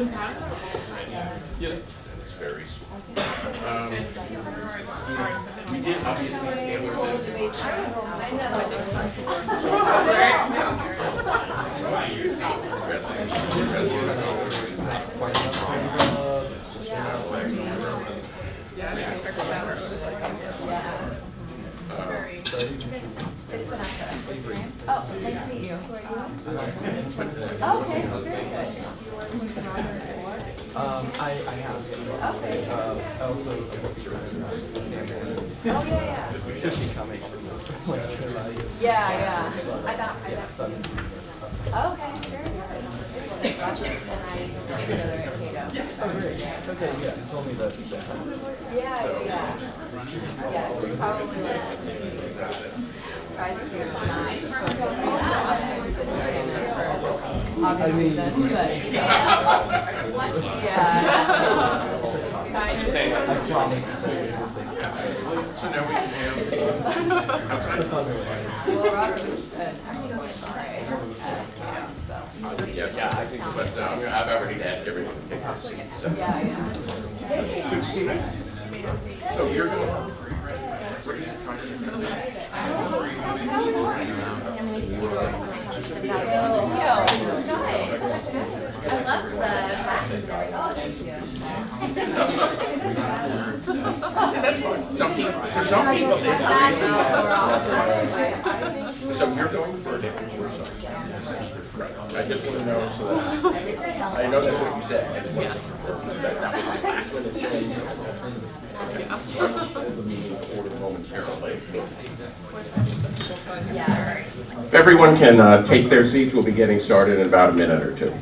Yeah. It's very small. We did obviously tailor this. It's Vanessa. What's your name? Oh, nice to meet you. Who are you? Oh, okay, very good. Do you work with the modern before? I have. Okay. I also a book director. Oh, yeah. Should be coming. Yeah. I got. Sunday. Okay, very good. Rogers and I used to be together at Cato. Oh, great. Okay, yeah. You told me that. Yeah. Yeah, it's probably like tries to not focus too much on it for obvious reasons, but yeah. I promise. So now we can have outside. Well, Robert was an excellent Cato, so. Yeah, I think, but I've already asked everyone to take their seats. So. Yeah. Good to see you. So you're going. I love the classes. Oh, thank you. Some people, for some people, it's so you're going for it. I just want to know so that I know that's what you said. I just want that was the last one that changed. The meeting order momentarily. If everyone can take their seats, we'll be getting started in about a minute or two.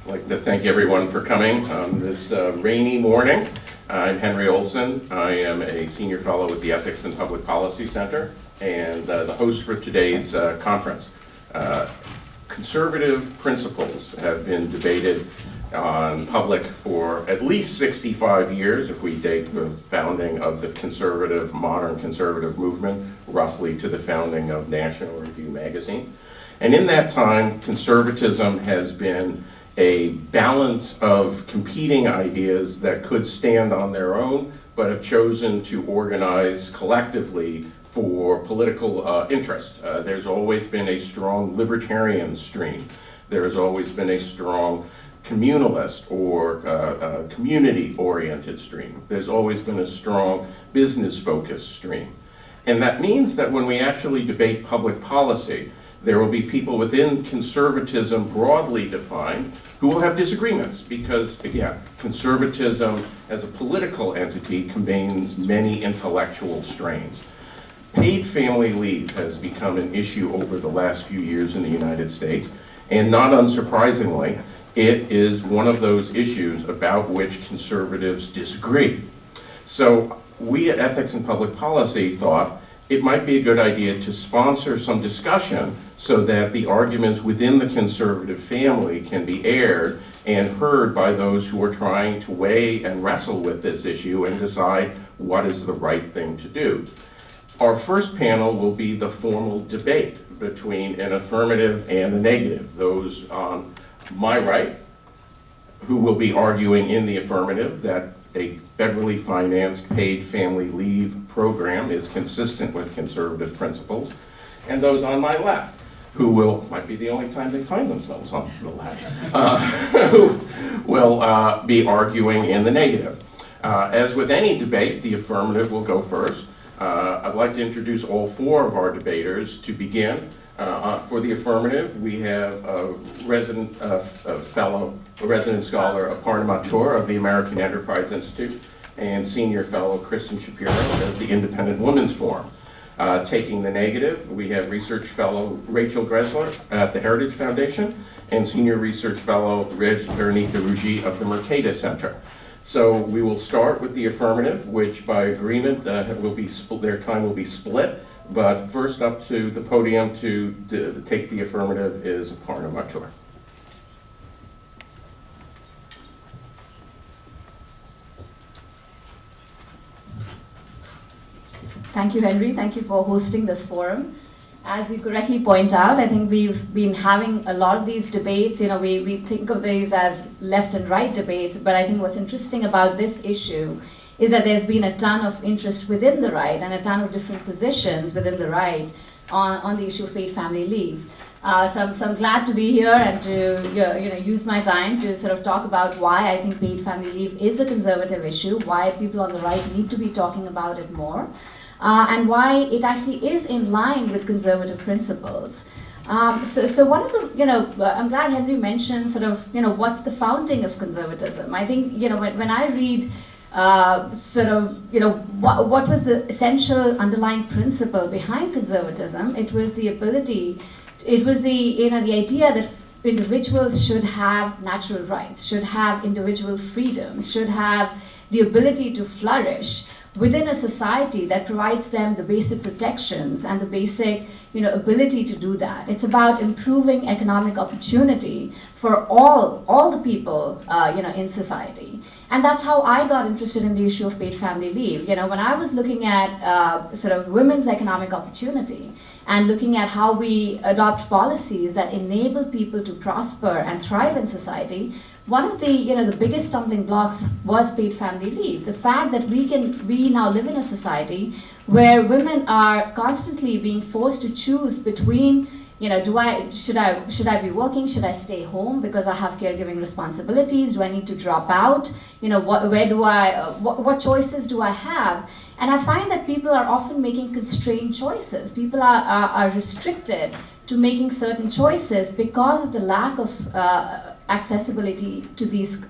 I'd like to thank everyone for coming on this rainy morning. I'm Henry Olson. I am a senior fellow with the Ethics and Public Policy Center and the host for today's conference. Conservative principles have been debated on public for at least 65 years, if we date the founding of the modern conservative movement, roughly to the founding of National Review magazine. And in that time, conservatism has been a balance of competing ideas that could stand on their own, but have chosen to organize collectively for political interest. There's always been a strong libertarian stream. There has always been a strong communalist or community-oriented stream. There's always been a strong business-focused stream. And that means that when we actually debate public policy, there will be people within conservatism broadly defined who will have disagreements because, again, conservatism as a political entity contains many intellectual strains. Paid family leave has become an issue over the last few years in the United States, and not unsurprisingly, it is one of those issues about which conservatives disagree. So we at Ethics and Public Policy thought it might be a good idea to sponsor some discussion so that the arguments within the conservative family can be aired and heard by those who are trying to weigh and wrestle with this issue and decide what is the right thing to do. Our first panel will be the formal debate between an affirmative and a negative. Those on my right, who will be arguing in the affirmative that a federally financed paid family leave program is consistent with conservative principles, and those on my left, who might be the only time they find themselves on the left, who will be arguing in the negative. As with any debate, the affirmative will go first. I'd like to introduce all four of our debaters. To begin, for the affirmative, we have a resident scholar, Aparna Mathur of the American Enterprise Institute, and senior fellow Kristen Shapiro of the Independent Women's Forum. Taking the negative, we have research fellow Rachel Gressler at the Heritage Foundation and senior research fellow Reg Veronique of the Mercatus Center. So we will start with the affirmative, which by agreement their time will be split. But first up to the podium to take the affirmative is Aparna Mathur. Thank you, Henry. Thank you for hosting this forum. As you correctly point out, I think we've been having a lot of these debates. We think of these as left and right debates, but I think what's interesting about this issue is that there's been a ton of interest within the right and a ton of different positions within the right on the issue of paid family leave. So I'm glad to be here and to use my time to sort of talk about why I think paid family leave is a conservative issue, why people on the right need to be talking about it more. And why it actually is in line with conservative principles. So one of the, I'm glad Henry mentioned sort of, what's the founding of conservatism. I think, when I read what was the essential underlying principle behind conservatism, it was the idea that individuals should have natural rights, should have individual freedoms, should have the ability to flourish within a society that provides them the basic protections and the basic ability to do that. It's about improving economic opportunity for all the people in society. And that's how I got interested in the issue of paid family leave. When I was looking at sort of women's economic opportunity and looking at how we adopt policies that enable people to prosper and thrive in society, one of the biggest stumbling blocks was paid family leave. The fact that we now live in a society where women are constantly being forced to choose between, should I be working? Should I stay home because I have caregiving responsibilities? Do I need to drop out? What choices do I have? And I find that people are often making constrained choices. People are restricted to making certain choices because of the lack of accessibility to these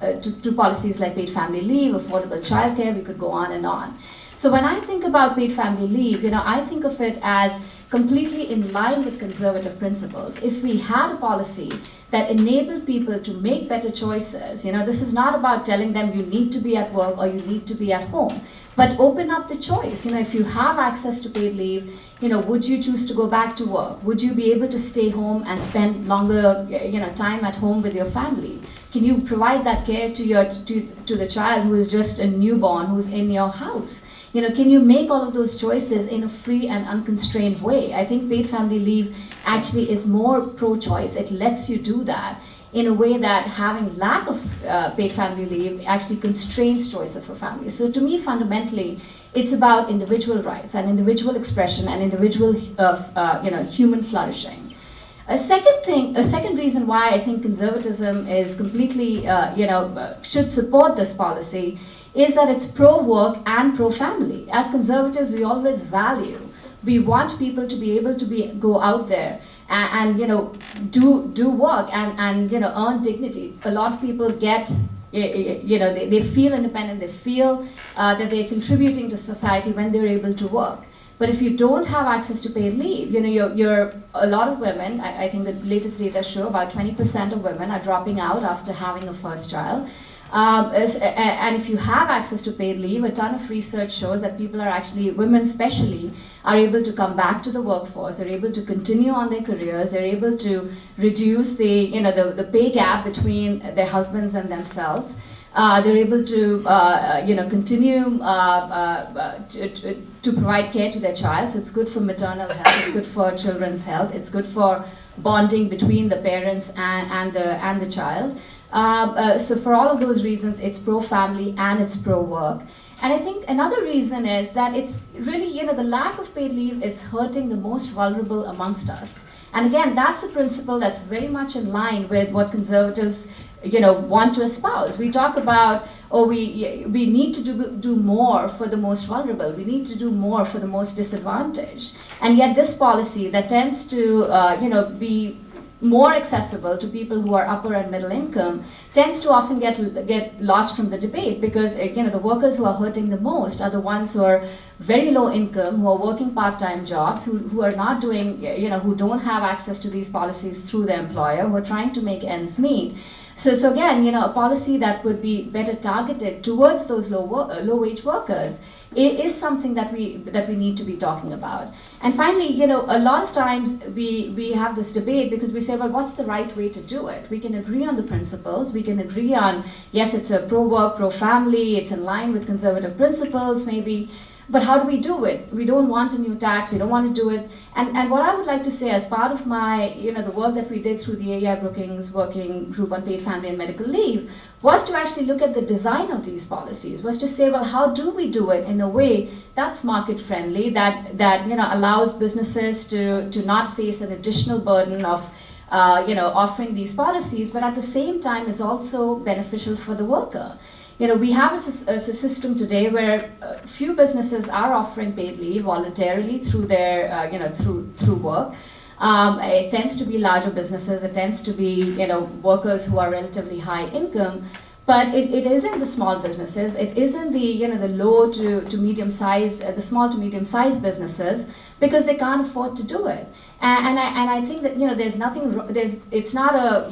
to policies like paid family leave, affordable childcare. We could go on and on. So when I think about paid family leave, I think of it as completely in line with conservative principles. If we had a policy that enabled people to make better choices, this is not about telling them you need to be at work or you need to be at home, but open up the choice. If you have access to paid leave, would you choose to go back to work? Would you be able to stay home and spend longer, time at home with your family? Can you provide that care to the child who is just a newborn, who's in your house? Can you make all of those choices in a free and unconstrained way? I think paid family leave actually is more pro-choice. It lets you do that in a way that having lack of paid family leave actually constrains choices for families. So to me, fundamentally, it's about individual rights and individual expression and individual human flourishing. A second reason why I think conservatism is completely, should support this policy is that it's pro-work and pro-family. As conservatives, we always we want people to be able to go out there and do work and earn dignity. A lot of people get, they feel independent, they feel that they're contributing to society when they're able to work. But if you don't have access to paid leave, a lot of women, I think the latest data show about 20% of women are dropping out after having a first child. And if you have access to paid leave, a ton of research shows that people are actually, women especially, are able to come back to the workforce, they're able to continue on their careers, they're able to reduce the pay gap between their husbands and themselves. They're able to continue to provide care to their child, so it's good for maternal health, it's good for children's health, it's good for bonding between the parents and the child. So for all of those reasons, it's pro-family and it's pro-work. And I think another reason is that it's really, the lack of paid leave is hurting the most vulnerable amongst us. And again, that's a principle that's very much in line with what conservatives want to espouse. We talk about, we need to do more for the most vulnerable. We need to do more for the most disadvantaged. And yet this policy that tends to, be more accessible to people who are upper and middle income tends to often get lost from the debate, because the workers who are hurting the most are the ones who are very low income, who are working part-time jobs, who are not doing, who don't have access to these policies through their employer, who are trying to make ends meet. So again, a policy that would be better targeted towards those low-wage workers is something that we need to be talking about. And finally, a lot of times we have this debate because we say, well, what's the right way to do it? We can agree on the principles. We can agree on, yes, it's a pro-work, pro-family, it's in line with conservative principles, maybe. But how do we do it? We don't want a new tax. We don't want to do it. And what I would like to say, as part of my, the work that we did through the AEI Brookings Working Group on Paid Family and Medical Leave, was to actually look at the design of these policies, was to say, well, how do we do it in a way that's market friendly, that allows businesses to not face an additional burden of offering these policies, but at the same time is also beneficial for the worker. We have a system today where few businesses are offering paid leave voluntarily through their, through work. It tends to be larger businesses. It tends to be, workers who are relatively high income. But it isn't the small businesses. It isn't the, the low to medium size, the small to medium sized businesses, because they can't afford to do it. And I think that, there's nothing,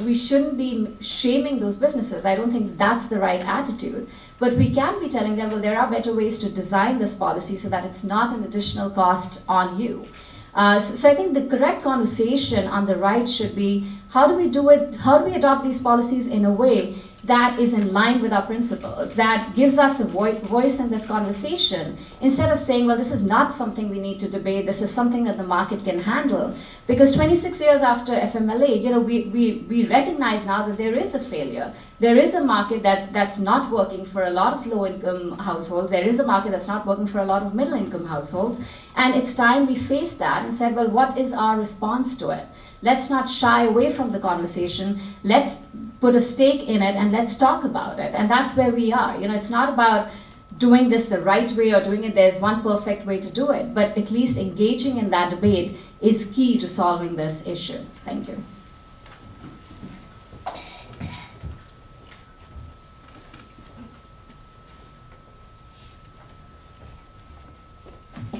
we shouldn't be shaming those businesses. I don't think that's the right attitude. But we can be telling them, well, there are better ways to design this policy so that it's not an additional cost on you. So I think the correct conversation on the right should be, how do we do it? How do we adopt these policies in a way that is in line with our principles, that gives us a voice in this conversation, instead of saying, well, this is not something we need to debate, this is something that the market can handle. Because 26 years after FMLA, we recognize now that there is a failure. There is a market that's not working for a lot of low-income households. There is a market that's not working for a lot of middle-income households. And it's time we face that and said, well, what is our response to it? Let's not shy away from the conversation. Let's put a stake in it and let's talk about it. And that's where we are. It's not about doing this the right way or doing it, there's one perfect way to do it, but at least engaging in that debate is key to solving this issue. Thank you.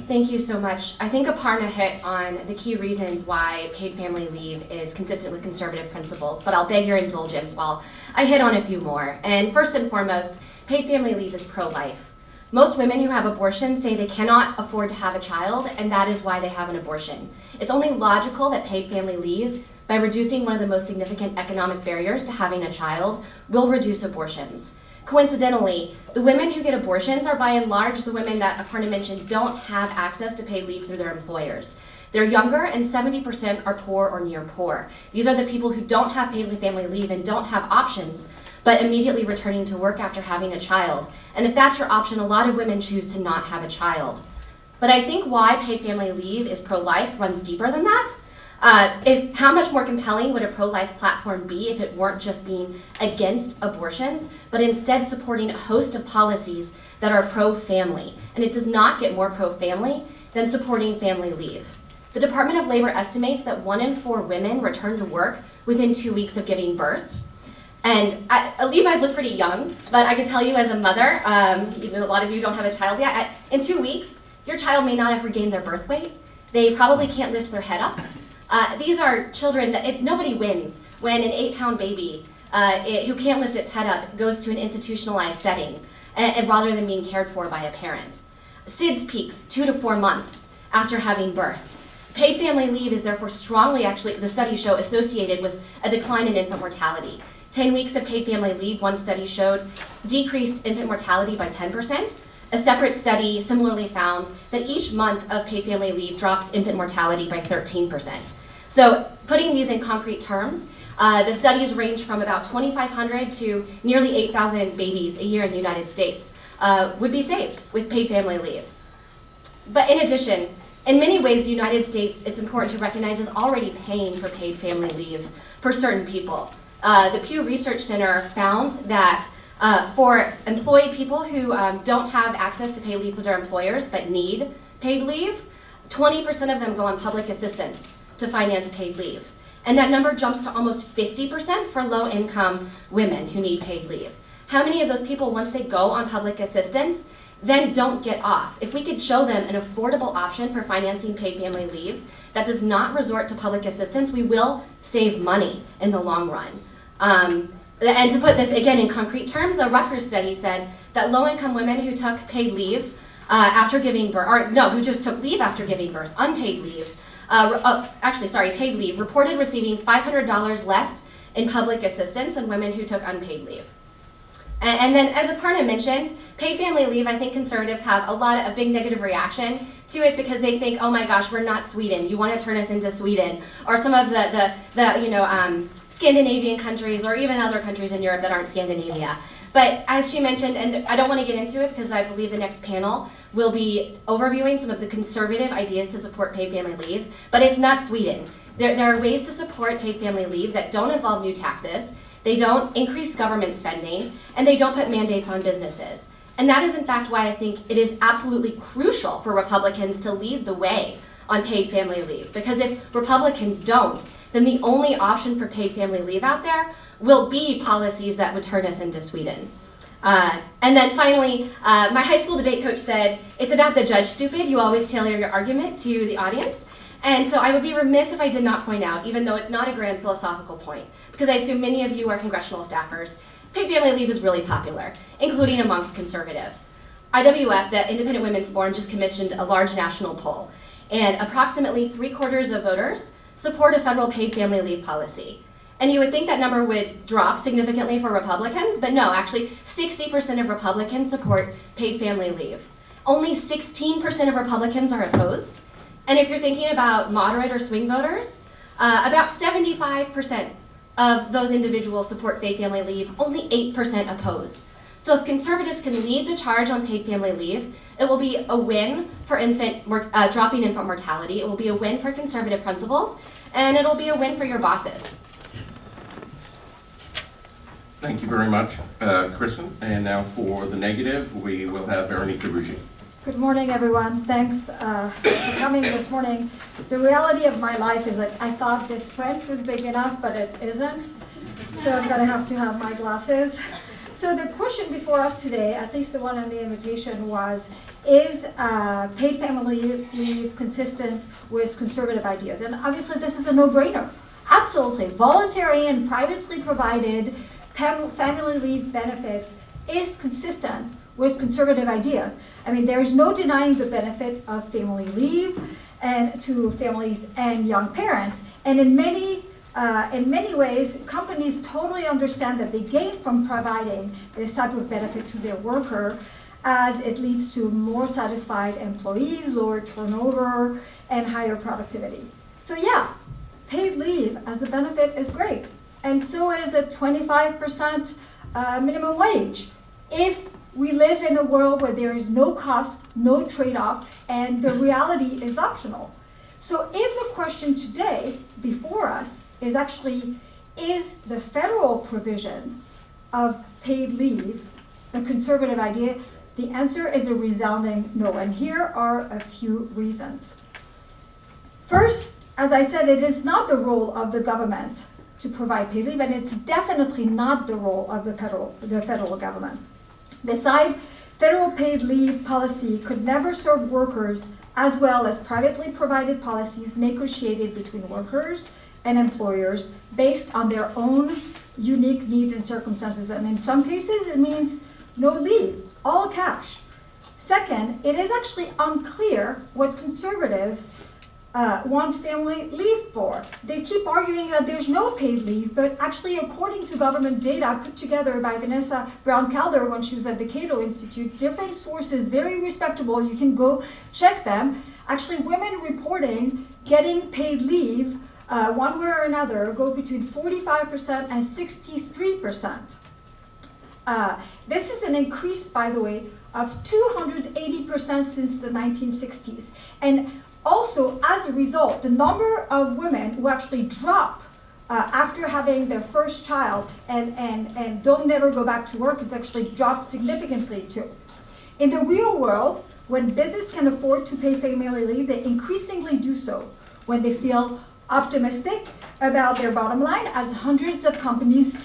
Thank you so much. I think Aparna hit on the key reasons why paid family leave is consistent with conservative principles, but I'll beg your indulgence while I hit on a few more. And first and foremost, paid family leave is pro-life. Most women who have abortions say they cannot afford to have a child, and that is why they have an abortion. It's only logical that paid family leave, by reducing one of the most significant economic barriers to having a child, will reduce abortions. Coincidentally, the women who get abortions are by and large the women that Aparna mentioned don't have access to paid leave through their employers. They're younger, and 70% are poor or near poor. These are the people who don't have paid family leave and don't have options, but immediately returning to work after having a child. And if that's your option, a lot of women choose to not have a child. But I think why paid family leave is pro-life runs deeper than that. How much more compelling would a pro-life platform be if it weren't just being against abortions, but instead supporting a host of policies that are pro-family? And it does not get more pro-family than supporting family leave. The Department of Labor estimates that 1 in 4 women return to work within 2 weeks of giving birth. And you guys look pretty young, but I can tell you as a mother, even a lot of you don't have a child yet, in 2 weeks, your child may not have regained their birth weight. They probably can't lift their head up. These are children that nobody wins when an 8-pound baby who can't lift its head up goes to an institutionalized setting rather than being cared for by a parent. SIDS peaks 2 to 4 months after having birth. Paid family leave is therefore strongly, actually, the studies show, associated with a decline in infant mortality. 10 weeks of paid family leave, one study showed, decreased infant mortality by 10%. A separate study similarly found that each month of paid family leave drops infant mortality by 13%. So putting these in concrete terms, the studies range from about 2,500 to nearly 8,000 babies a year in the United States would be saved with paid family leave. But in addition, In many ways, the United States, it's important to recognize, is already paying for paid family leave for certain people. The Pew Research Center found that for employed people who don't have access to paid leave with their employers but need paid leave, 20% of them go on public assistance to finance paid leave. And that number jumps to almost 50% for low-income women who need paid leave. How many of those people, once they go on public assistance, then don't get off? If we could show them an affordable option for financing paid family leave that does not resort to public assistance, we will save money in the long run. And to put this again in concrete terms, a Rutgers study said that low-income women who took paid leave after giving birth, or no, who just took leave after giving birth, unpaid leave, paid leave, reported receiving $500 less in public assistance than women who took unpaid leave. And then, as Aparna mentioned, paid family leave, I think conservatives have a big negative reaction to it because they think, oh my gosh, we're not Sweden. You want to turn us into Sweden, or some of the Scandinavian countries, or even other countries in Europe that aren't Scandinavia. But as she mentioned, and I don't want to get into it because I believe the next panel will be overviewing some of the conservative ideas to support paid family leave, but it's not Sweden. There are ways to support paid family leave that don't involve new taxes, they don't increase government spending, and they don't put mandates on businesses. And that is in fact why I think it is absolutely crucial for Republicans to lead the way on paid family leave. Because if Republicans don't, then the only option for paid family leave out there will be policies that would turn us into Sweden. And then finally, my high school debate coach said, it's about the judge stupid, you always tailor your argument to the audience. And so I would be remiss if I did not point out, even though it's not a grand philosophical point, because I assume many of you are congressional staffers, paid family leave is really popular, including amongst conservatives. IWF, the Independent Women's Forum, just commissioned a large national poll, and approximately 3/4 of voters support a federal paid family leave policy. And you would think that number would drop significantly for Republicans, but no, actually 60% of Republicans support paid family leave. Only 16% of Republicans are opposed. And if you're thinking about moderate or swing voters, about 75% of those individuals support paid family leave, only 8% oppose. So if conservatives can lead the charge on paid family leave, it will be a win for dropping infant mortality, it will be a win for conservative principles, and it'll be a win for your bosses. Thank you very much, Kristen. And now for the negative, we will have Veronica Rouget. Good morning, everyone. Thanks for coming this morning. The reality of my life is that I thought this print was big enough, but it isn't. So I'm going to have my glasses. So the question before us today, at least the one on the invitation, was, is paid family leave consistent with conservative ideas? And obviously this is a no-brainer. Absolutely. Voluntary and privately provided family leave benefit is consistent with conservative ideas. I mean, there's no denying the benefit of family leave and to families and young parents. And in many ways, companies totally understand that they gain from providing this type of benefit to their worker, as it leads to more satisfied employees, lower turnover, and higher productivity. So yeah, paid leave as a benefit is great. And so is a 25% minimum wage. If we live in a world where there is no cost, no trade-off, and the reality is optional. So if the question today before us is actually, is the federal provision of paid leave a conservative idea, the answer is a resounding no, and here are a few reasons. First, as I said, it is not the role of the government to provide paid leave, and it's definitely not the role of the federal government. Besides, federal paid leave policy could never serve workers as well as privately provided policies negotiated between workers and employers based on their own unique needs and circumstances. And in some cases, it means no leave, all cash. Second, it is actually unclear what conservatives want family leave for. They keep arguing that there's no paid leave, but actually according to government data put together by Vanessa Brown-Calder when she was at the Cato Institute, different sources, very respectable, you can go check them. Actually, women reporting getting paid leave one way or another go between 45% and 63%. This is an increase, by the way, of 280% since the 1960s. And Also, as a result, the number of women who actually drop after having their first child and don't never go back to work has actually dropped significantly too. In the real world, when business can afford to pay family leave, they increasingly do so when they feel optimistic about their bottom line, as hundreds of companies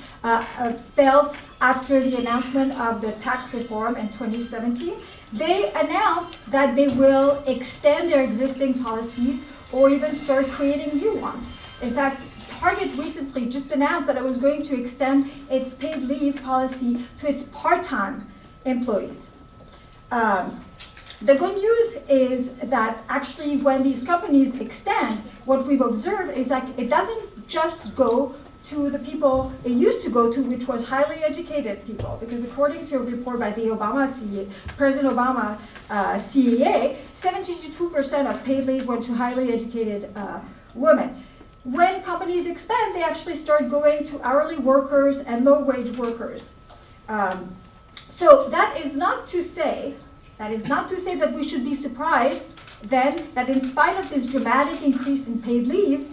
felt after the announcement of the tax reform in 2017. They announced that they will extend their existing policies or even start creating new ones. In fact, Target recently just announced that it was going to extend its paid leave policy to its part-time employees. The good news is that actually when these companies extend, what we've observed is that it doesn't just go to the people it used to go to, which was highly educated people. Because according to a report by the President Obama CEA, 72% of paid leave went to highly educated women. When companies expand, they actually start going to hourly workers and low-wage workers. So that is not to say that we should be surprised then that in spite of this dramatic increase in paid leave,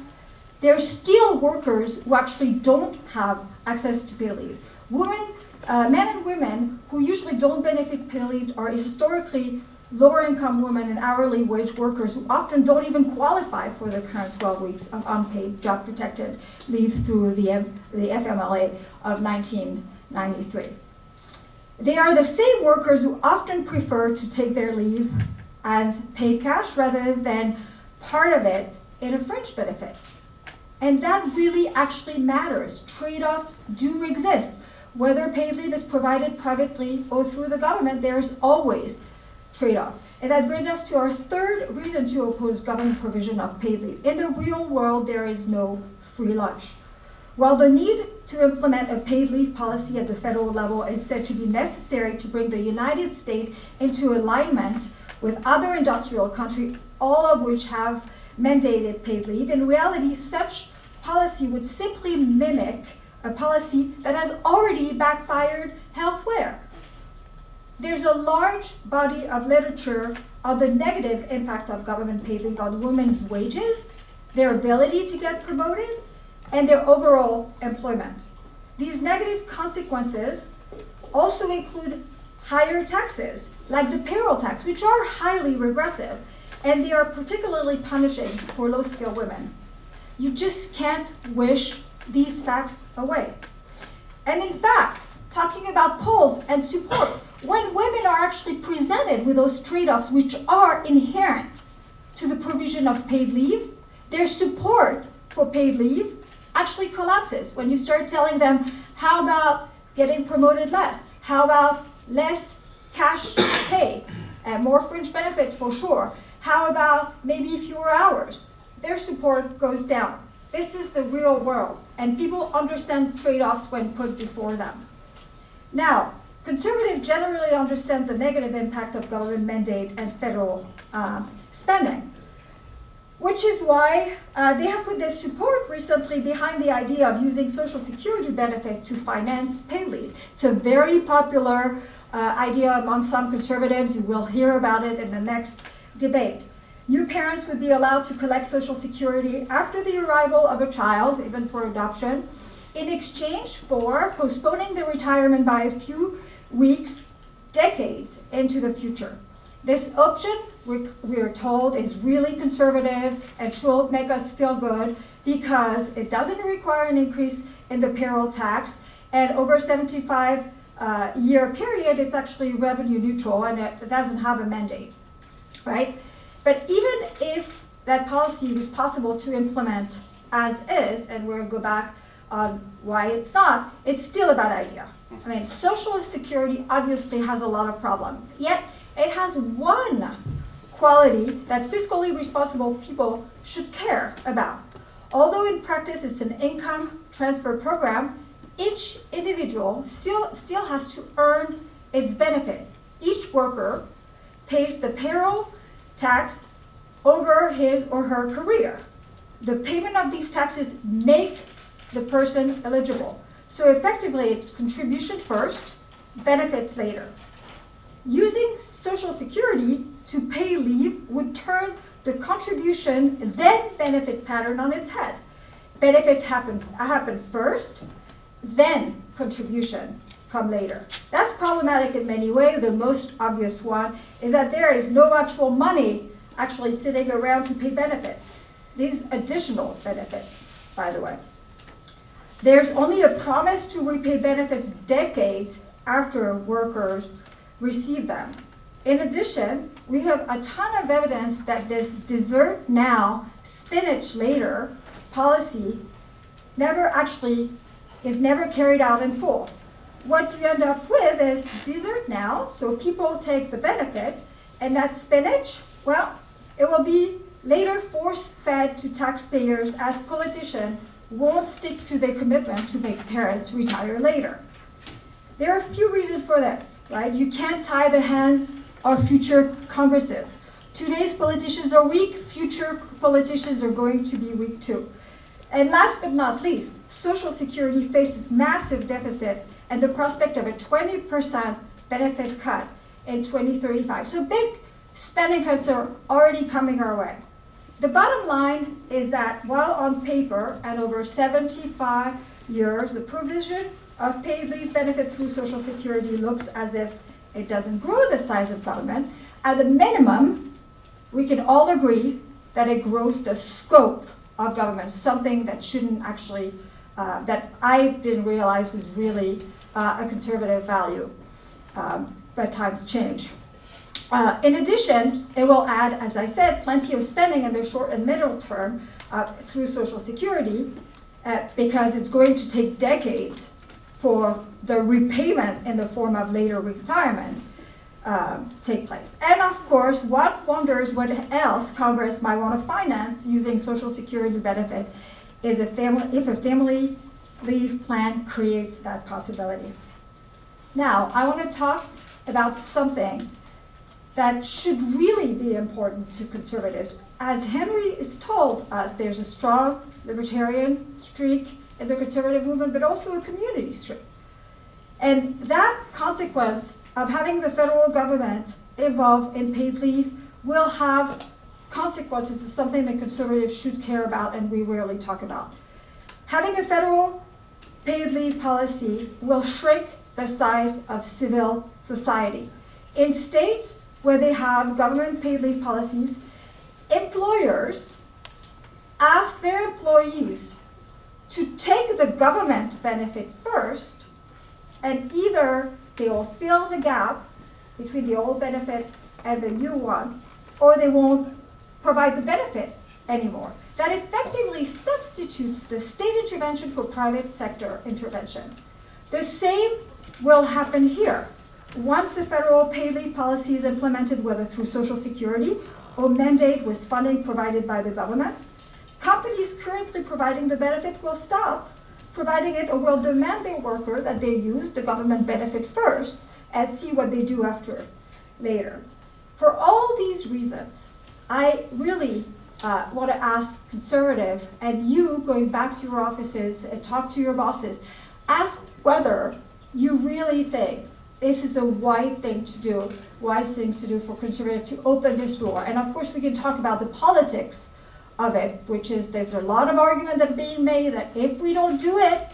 there are still workers who actually don't have access to paid leave. Men and women who usually don't benefit paid leave are historically lower income women and hourly wage workers who often don't even qualify for the current 12 weeks of unpaid job protected leave through the FMLA of 1993. They are the same workers who often prefer to take their leave as paid cash rather than part of it in a fringe benefit. And that really actually matters. Trade-offs do exist. Whether paid leave is provided privately or through the government, there's always trade-off. And that brings us to our third reason to oppose government provision of paid leave. In the real world, there is no free lunch. While the need to implement a paid leave policy at the federal level is said to be necessary to bring the United States into alignment with other industrial countries, all of which have mandated paid leave, in reality, such policy would simply mimic a policy that has already backfired elsewhere. There's a large body of literature on the negative impact of government paid leave on women's wages, their ability to get promoted, and their overall employment. These negative consequences also include higher taxes, like the payroll tax, which are highly regressive, and they are particularly punishing for low-skilled women. You just can't wish these facts away. And in fact, talking about polls and support, when women are actually presented with those trade-offs which are inherent to the provision of paid leave, their support for paid leave actually collapses. When you start telling them, how about getting promoted less? How about less cash pay and more fringe benefits for sure? How about maybe fewer hours? Their support goes down. This is the real world, and people understand trade-offs when put before them. Now, conservatives generally understand the negative impact of government mandate and federal spending, which is why they have put their support recently behind the idea of using Social Security benefit to finance paid leave. It's a very popular idea among some conservatives. You will hear about it in the next debate. New parents would be allowed to collect Social Security after the arrival of a child, even for adoption, in exchange for postponing the retirement by a few weeks, decades into the future. This option, we are told, is really conservative and should make us feel good because it doesn't require an increase in the payroll tax, and over a 75-year period, it's actually revenue neutral and it doesn't have a mandate, right? But even if that policy was possible to implement as is, and we'll go back on why it's not, it's still a bad idea. I mean, Social Security obviously has a lot of problems, yet it has one quality that fiscally responsible people should care about. Although in practice it's an income transfer program, each individual still has to earn its benefit. Each worker pays the payroll tax over his or her career. The payment of these taxes make the person eligible. So effectively, it's contribution first, benefits later. Using Social Security to pay leave would turn the contribution then benefit pattern on its head. Benefits happen first, then contribution come later. That's problematic in many ways. The most obvious one is that there is no actual money actually sitting around to pay benefits. These additional benefits, by the way. There's only a promise to repay benefits decades after workers receive them. In addition, we have a ton of evidence that this dessert now, spinach later policy is never carried out in full. What you end up with is dessert now, so people take the benefit, and that spinach, well, it will be later force-fed to taxpayers as politicians won't stick to their commitment to make parents retire later. There are a few reasons for this, right? You can't tie the hands of future Congresses. Today's politicians are weak, future politicians are going to be weak too. And last but not least, Social Security faces massive deficit and the prospect of a 20% benefit cut in 2035. So big spending cuts are already coming our way. The bottom line is that while on paper and over 75 years, the provision of paid leave benefit through Social Security looks as if it doesn't grow the size of government, at the minimum, we can all agree that it grows the scope of government, something that shouldn't actually, that I didn't realize was really a conservative value, but times change. In addition, it will add, as I said, plenty of spending in the short and middle term through Social Security, because it's going to take decades for the repayment in the form of later retirement take place. And of course, one wonders what else Congress might want to finance using Social Security benefit is if a family leave plan creates that possibility. Now, I want to talk about something that should really be important to conservatives. As Henry has told us, there's a strong libertarian streak in the conservative movement, but also a community streak. And that consequence of having the federal government involved in paid leave will have consequences. It's something that conservatives should care about and we rarely talk about. Having a federal paid leave policy will shrink the size of civil society. In states where they have government paid leave policies, employers ask their employees to take the government benefit first, and either they will fill the gap between the old benefit and the new one, or they won't provide the benefit anymore. That effectively substitutes the state intervention for private sector intervention. The same will happen here. Once the federal paid leave policy is implemented, whether through Social Security or mandate with funding provided by the government, companies currently providing the benefit will stop providing it or will demand their worker that they use the government benefit first and see what they do after later. For all these reasons, I really want to ask conservative and you going back to your offices and talk to your bosses, ask whether you really think this is a wise thing to do for conservative to open this door. And of course we can talk about the politics of it, which is there's a lot of argument that are being made that if we don't do it,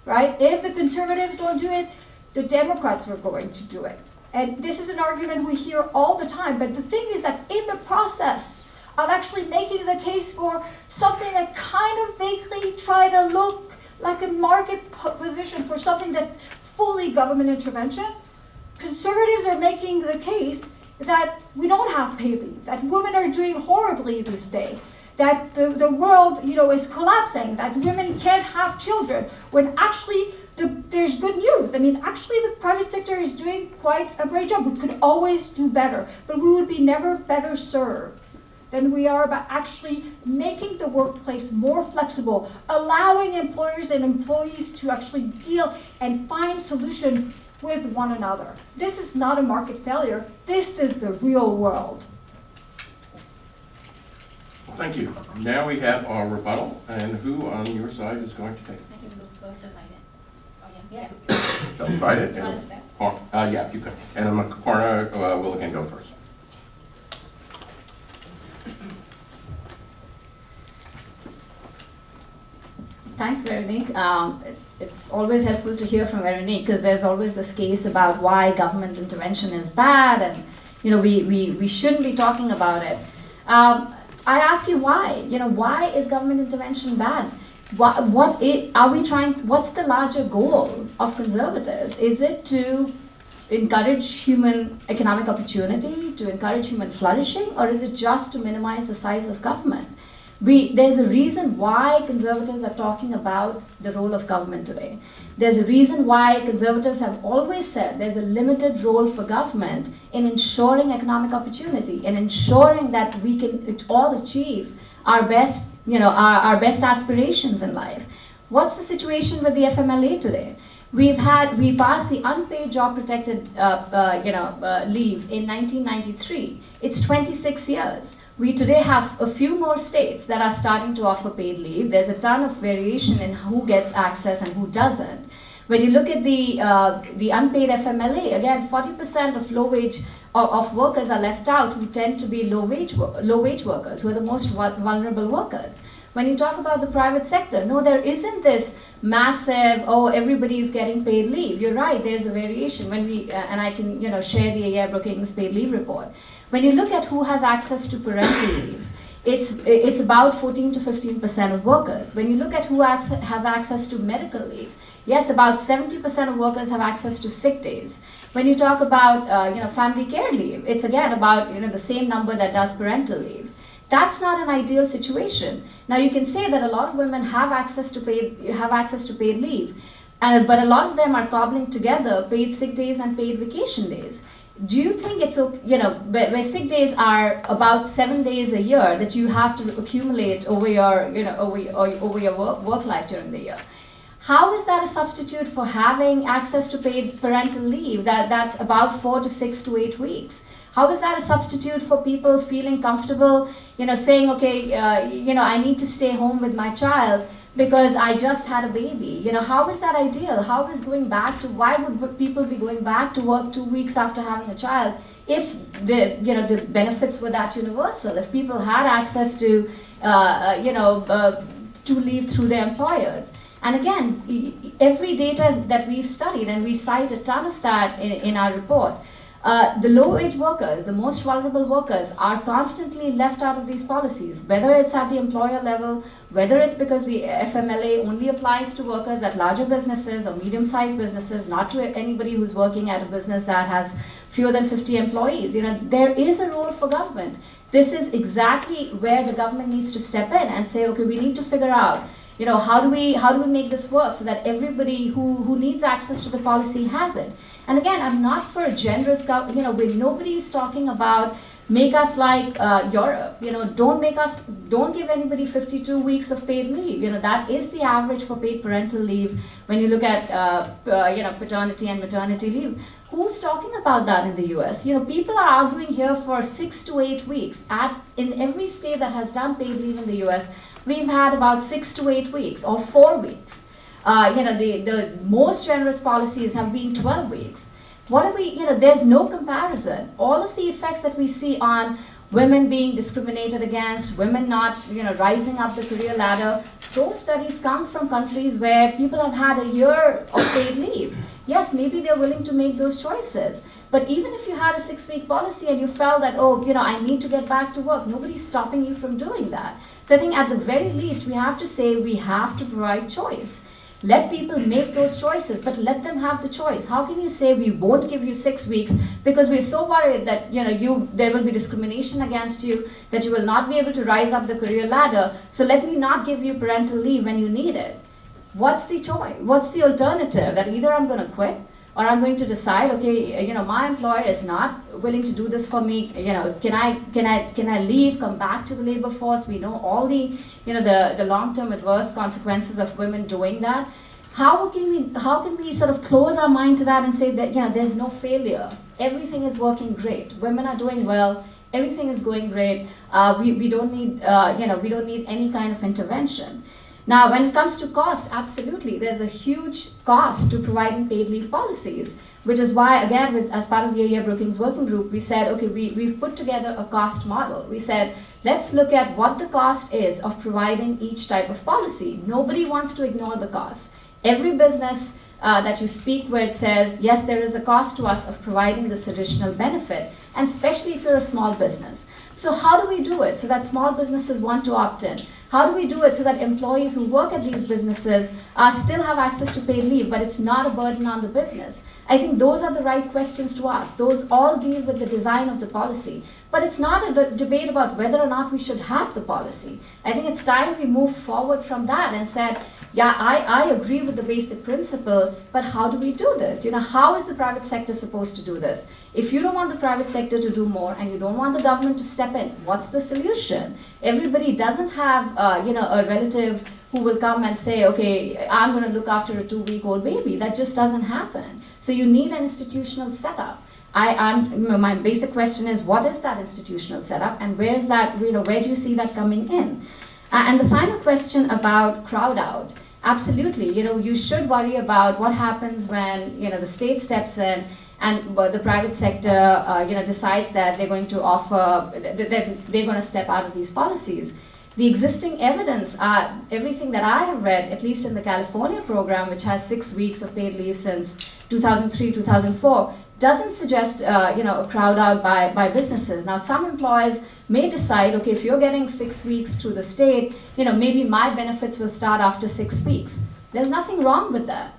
right, if the conservatives don't do it, the Democrats are going to do it. And this is an argument we hear all the time, but the thing is that in the process of actually making the case for something that kind of vaguely try to look like a market position for something that's fully government intervention, conservatives are making the case that we don't have paid leave, that women are doing horribly these days, that the world, is collapsing, that women can't have children, when actually there's good news. I mean, actually the private sector is doing quite a great job. We could always do better, but we would be never better served than we are by actually making the workplace more flexible, allowing employers and employees to actually deal and find solutions with one another. This is not a market failure. This is the real world. Thank you. Now we have our rebuttal, and who on your side is going to take it? I can move first if I did. Oh, yeah. They'll divide it. You want to start? Yeah, you could. And Parna will again go first. Thanks, Veronique. It's always helpful to hear from Veronique because there's always this case about why government intervention is bad and we shouldn't be talking about it. I ask you why. Why is government intervention bad? What's the larger goal of conservatives? Is it to encourage human economic opportunity, to encourage human flourishing, or is it just to minimize the size of government? There's a reason why conservatives are talking about the role of government today. There's a reason why conservatives have always said there's a limited role for government in ensuring economic opportunity and ensuring that we can all achieve our best, our best aspirations in life. What's the situation with the FMLA today? We passed the unpaid job protected leave in 1993. It's 26 years. We today have a few more states that are starting to offer paid leave. There's a ton of variation in who gets access and who doesn't. When you look at the unpaid FMLA, again, 40% of low wage of workers are left out, who tend to be low wage workers, who are the most vulnerable workers. When you talk about the private sector, no, there isn't this massive, everybody's getting paid leave. You're right, there's a variation. When and I can share the A.I. Brookings paid leave report. When you look at who has access to parental leave, it's about 14 to 15% of workers. When you look at who has access to medical leave, yes, about 70% of workers have access to sick days. When you talk about family care leave, it's again about the same number that does parental leave. That's not an ideal situation. Now you can say that a lot of women have access to paid leave, but a lot of them are cobbling together paid sick days and paid vacation days. Do you think it's where sick days are about 7 days a year that you have to accumulate over your over your work life during the year? How is that a substitute for having access to paid parental leave that's about 4 to 6 to 8 weeks? How is that a substitute for people feeling comfortable, saying, okay, I need to stay home with my child because I just had a baby? How is that ideal? How is why would people be going back to work 2 weeks after having a child if the benefits were that universal? If people had access to, to leave through their employers? And again, every data that we've studied, and we cite a ton of that in our report, the low-wage workers, the most vulnerable workers, are constantly left out of these policies, whether it's at the employer level, whether it's because the FMLA only applies to workers at larger businesses or medium-sized businesses, not to anybody who's working at a business that has fewer than 50 employees. There is a role for government. This is exactly where the government needs to step in and say, okay, we need to figure out how do we make this work so that everybody who needs access to the policy has it? And again, I'm not for a generous government, when nobody's talking about make us like Europe, don't give anybody 52 weeks of paid leave. That is the average for paid parental leave when you look at paternity and maternity leave. Who's talking about that in the US? People are arguing here for 6 to 8 weeks. In every state that has done paid leave in the US, we've had about 6 to 8 weeks or 4 weeks. The most generous policies have been 12 weeks. There's no comparison. All of the effects that we see on women being discriminated against, women not, rising up the career ladder, those studies come from countries where people have had a year of paid leave. Yes, maybe they're willing to make those choices. But even if you had a 6-week policy and you felt that, I need to get back to work, nobody's stopping you from doing that. So I think at the very least, we have to say we have to provide choice. Let people make those choices, but let them have the choice. How can you say we won't give you 6 weeks because we're so worried that there will be discrimination against you, that you will not be able to rise up the career ladder, so let me not give you parental leave when you need it? What's the choice? What's the alternative? That either I'm going to quit or I'm going to decide, okay, my employer is not willing to do this for me. Can I leave, come back to the labor force? We know all the, the long-term adverse consequences of women doing that. How can we sort of close our mind to that and say that, there's no failure. Everything is working great. Women are doing well. Everything is going great. We don't need, we don't need any kind of intervention. Now, when it comes to cost, absolutely, there's a huge cost to providing paid leave policies, which is why, again, as part of the AER Brookings Working Group, we said, okay, we've put together a cost model. We said, let's look at what the cost is of providing each type of policy. Nobody wants to ignore the cost. Every business that you speak with says, yes, there is a cost to us of providing this additional benefit, and especially if you're a small business. So how do we do it so that small businesses want to opt in? How do we do it so that employees who work at these businesses still have access to paid leave, but it's not a burden on the business? I think those are the right questions to ask. Those all deal with the design of the policy. But it's not a debate about whether or not we should have the policy. I think it's time we move forward from that and said, yeah, I agree with the basic principle, but how do we do this? How is the private sector supposed to do this? If you don't want the private sector to do more and you don't want the government to step in, what's the solution? Everybody doesn't have a relative who will come and say, okay, I'm going to look after a 2-week-old baby. That just doesn't happen. So you need an institutional setup. My basic question is, what is that institutional setup, and where is that? Where do you see that coming in? And the final question about crowd out. Absolutely, you should worry about what happens when the state steps in and the private sector decides that they're going to offer, that they're going to step out of these policies. The existing evidence, everything that I have read, at least in the California program, which has 6 weeks of paid leave since 2003, 2004, doesn't suggest a crowd out by businesses. Now, some employers may decide, okay, if you're getting 6 weeks through the state, maybe my benefits will start after 6 weeks. There's nothing wrong with that.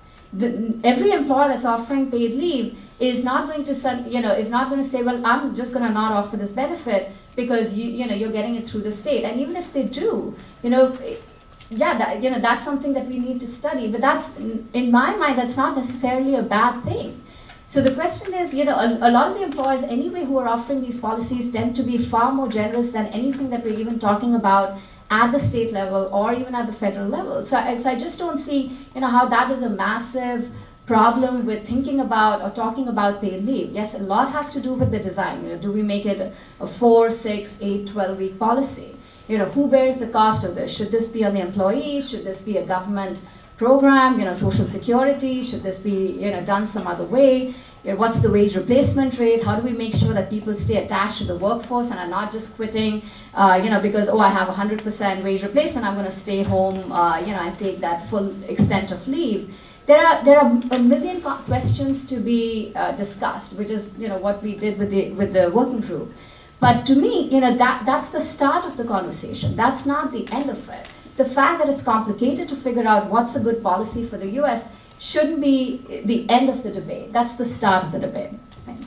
Every employer that's offering paid leave is not going to say, well, I'm just going to not offer this benefit because you're getting it through the state. And even if they do, that's something that we need to study. But that's, in my mind, that's not necessarily a bad thing. So the question is, a lot of the employers anyway who are offering these policies tend to be far more generous than anything that we're even talking about at the state level or even at the federal level. So I just don't see, how that is a massive problem with thinking about or talking about paid leave. Yes, a lot has to do with the design. Do we make it a 4, 6, 8, 12-week policy? Who bears the cost of this? Should this be on the employee? Should this be a government program? Social security? Should this be done some other way? What's the wage replacement rate? How do we make sure that people stay attached to the workforce and are not just quitting, because, I have 100% wage replacement, I'm going to stay home, and take that full extent of leave. There are a million questions to be discussed, which is what we did with the working group. But to me, that's the start of the conversation. That's not the end of it. The fact that it's complicated to figure out what's a good policy for the U.S. shouldn't be the end of the debate. That's the start of the debate. Thanks.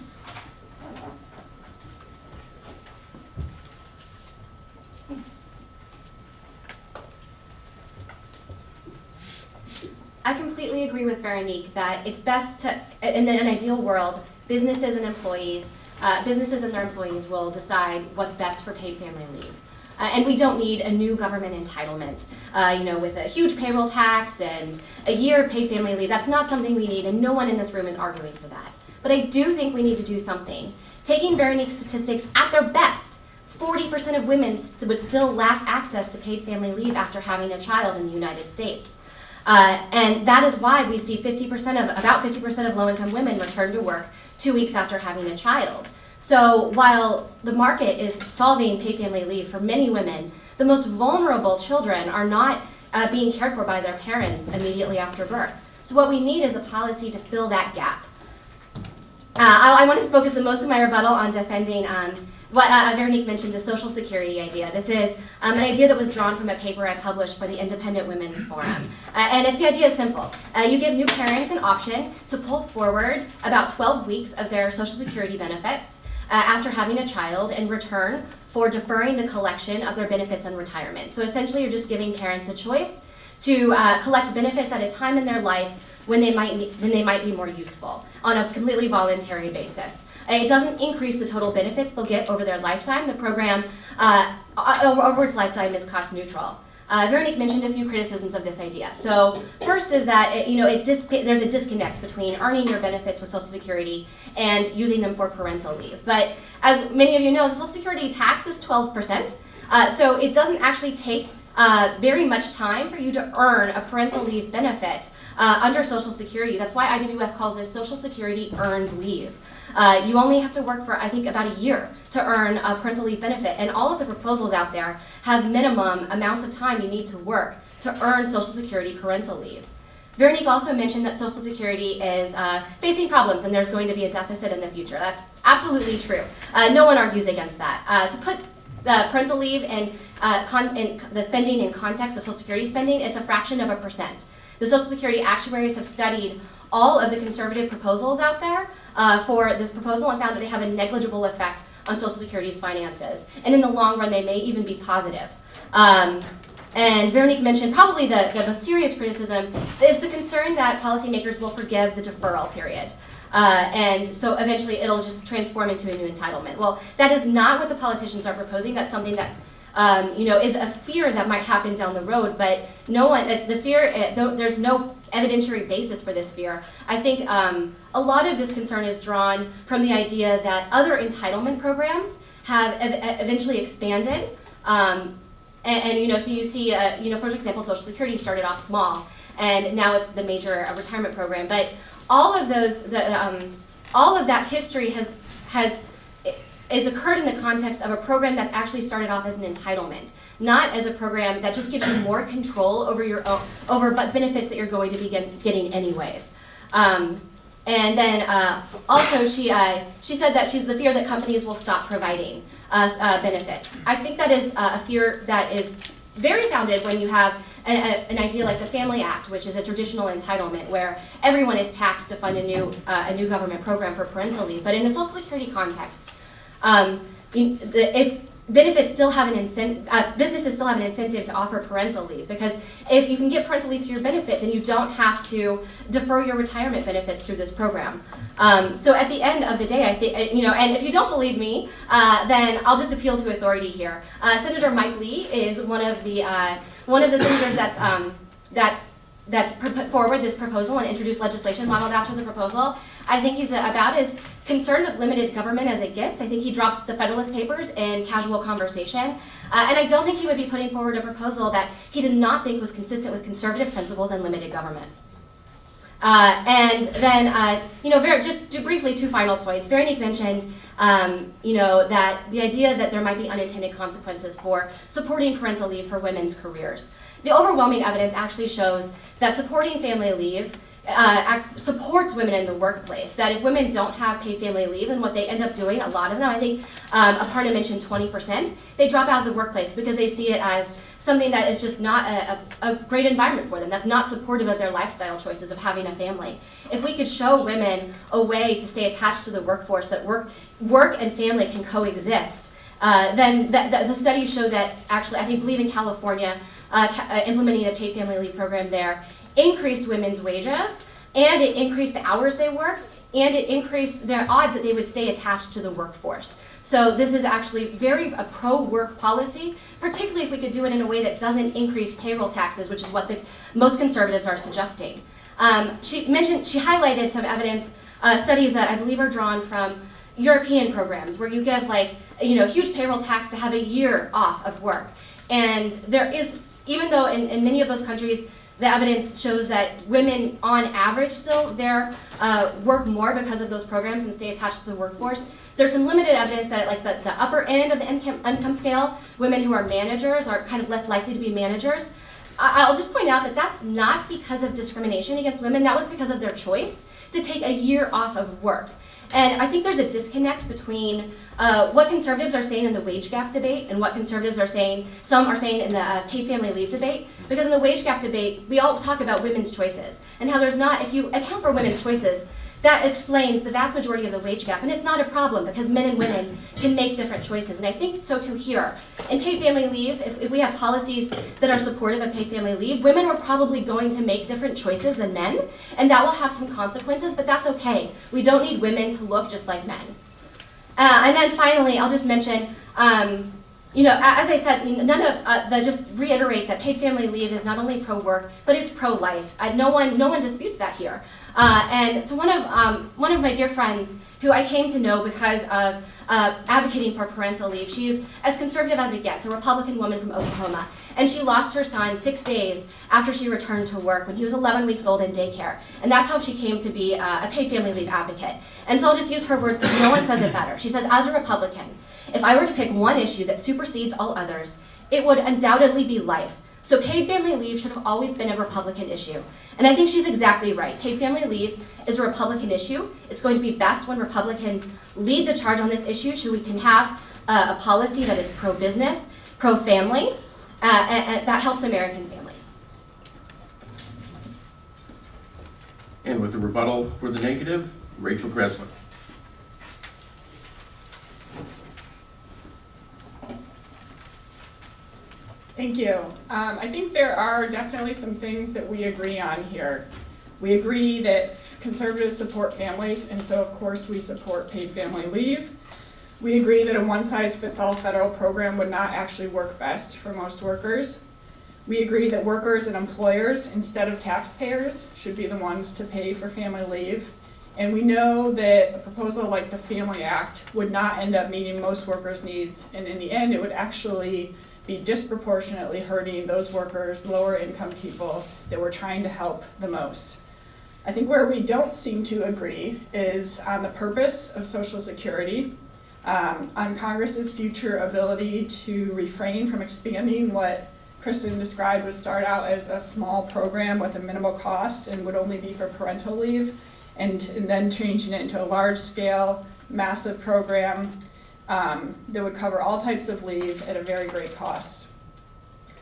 I completely agree with Veronique that it's best to, in an ideal world, businesses and their employees will decide what's best for paid family leave. And we don't need a new government entitlement, with a huge payroll tax and a year of paid family leave. That's not something we need, and no one in this room is arguing for that. But I do think we need to do something. Taking Veronique's statistics at their best, 40% of women would still lack access to paid family leave after having a child in the United States. And that is why we see about 50% of low-income women return to work 2 weeks after having a child. So while the market is solving paid family leave for many women, the most vulnerable children are not being cared for by their parents immediately after birth. So what we need is a policy to fill that gap. I want to focus the most of my rebuttal on defending what Veronique mentioned, the Social Security idea. This is an idea that was drawn from a paper I published for the Independent Women's Forum. And the idea is simple. You give new parents an option to pull forward about 12 weeks of their Social Security benefits after having a child in return for deferring the collection of their benefits in retirement. So essentially, you're just giving parents a choice to collect benefits at a time in their life when they might be more useful on a completely voluntary basis. It doesn't increase the total benefits they'll get over their lifetime. The program over its lifetime is cost neutral. Veronique mentioned a few criticisms of this idea. So first is that there's a disconnect between earning your benefits with Social Security and using them for parental leave. But as many of you know, the Social Security tax is 12%. So it doesn't actually take very much time for you to earn a parental leave benefit under Social Security. That's why IWF calls this Social Security earned leave. You only have to work for, I think, about a year to earn a parental leave benefit, and all of the proposals out there have minimum amounts of time you need to work to earn Social Security parental leave. Veronique also mentioned that Social Security is facing problems and there's going to be a deficit in the future. That's absolutely true. No one argues against that. To put parental leave and the spending in context of Social Security spending, it's a fraction of a percent. The Social Security actuaries have studied all of the conservative proposals out there for this proposal and found that they have a negligible effect on Social Security's finances. And in the long run, they may even be positive. And Veronique mentioned probably the most serious criticism is the concern that policymakers will forgive the deferral period. And so eventually it'll just transform into a new entitlement. Well, that is not what the politicians are proposing. That's something that is a fear that might happen down the road, but no one, there's no evidentiary basis for this fear. I think a lot of this concern is drawn from the idea that other entitlement programs have eventually expanded. So you see, for example, Social Security started off small, and now it's the major retirement program. But all of all of that history has occurred in the context of a program that's actually started off as an entitlement, not as a program that just gives you more control over benefits that you're going to be getting anyways. And then also she said that she's the fear that companies will stop providing benefits. I think that is a fear that is very founded when you have an idea like the Family Act, which is a traditional entitlement where everyone is taxed to fund a new government program for parental leave. But in the Social Security context, if benefits still have an incentive, businesses still have an incentive to offer parental leave, because if you can get parental leave through your benefit, then you don't have to defer your retirement benefits through this program. So at the end of the day, I think, and if you don't believe me, then I'll just appeal to authority here. Senator Mike Lee is one of the senators that's put forward this proposal and introduced legislation modeled after the proposal. I think he's about as concerned with limited government as it gets. I think he drops the Federalist Papers in casual conversation. And I don't think he would be putting forward a proposal that he did not think was consistent with conservative principles and limited government. And then, just briefly, 2 final points. Veronique mentioned, that the idea that there might be unintended consequences for supporting parental leave for women's careers. The overwhelming evidence actually shows that supporting family leave supports women in the workplace, that if women don't have paid family leave, and what they end up doing, a lot of them, I think Aparna mentioned 20%, they drop out of the workplace because they see it as something that is just not a great environment for them, that's not supportive of their lifestyle choices of having a family. If we could show women a way to stay attached to the workforce, that work and family can coexist, then the studies show that actually, I believe in California, implementing a paid family leave program there increased women's wages, and it increased the hours they worked, and it increased their odds that they would stay attached to the workforce. So this is actually very a pro-work policy, particularly if we could do it in a way that doesn't increase payroll taxes, which is what most conservatives are suggesting. She highlighted some evidence, studies that I believe are drawn from European programs, where you give huge payroll tax to have a year off of work. And there is, even though in many of those countries, the evidence shows that women, on average, still work more because of those programs and stay attached to the workforce. There's some limited evidence that, like the upper end of the income scale, women who are managers are kind of less likely to be managers. I'll just point out that that's not because of discrimination against women. That was because of their choice to take a year off of work. And I think there's a disconnect between what conservatives are saying in the wage gap debate and what conservatives are saying, some are saying in the paid family leave debate. Because in the wage gap debate, we all talk about women's choices and how there's not, if you account for women's choices, that explains the vast majority of the wage gap. And it's not a problem because men and women can make different choices. And I think so too here. In paid family leave, if we have policies that are supportive of paid family leave, women are probably going to make different choices than men. And that will have some consequences, but that's okay. We don't need women to look just like men. And then finally, I'll just mention, You know, as I said, none of just reiterate that paid family leave is not only pro-work, but it's pro-life. No one disputes that here. And so one of my dear friends, who I came to know because of advocating for parental leave, she's as conservative as it gets, a Republican woman from Oklahoma, and she lost her son 6 days after she returned to work when he was 11 weeks old in daycare. And that's how she came to be a paid family leave advocate. And so I'll just use her words because no one says it better. She says, as a Republican, if I were to pick one issue that supersedes all others, it would undoubtedly be life. So paid family leave should have always been a Republican issue. And I think she's exactly right. Paid family leave is a Republican issue. It's going to be best when Republicans lead the charge on this issue so we can have a policy that is pro-business, pro-family, and that helps American families. And with the rebuttal for the negative, Rachel Gressler. Thank you. I think there are definitely some things that we agree on here. We agree that conservatives support families, and so of course we support paid family leave. We agree that a one-size-fits-all federal program would not actually work best for most workers. We agree that workers and employers, instead of taxpayers, should be the ones to pay for family leave. And we know that a proposal like the Family Act would not end up meeting most workers' needs, and in the end it would actually be disproportionately hurting those workers, lower income people that we're trying to help the most. I think where we don't seem to agree is on the purpose of Social Security, on Congress's future ability to refrain from expanding what Kristen described would start out as a small program with a minimal cost and would only be for parental leave, and then changing it into a large scale, massive program that would cover all types of leave at a very great cost.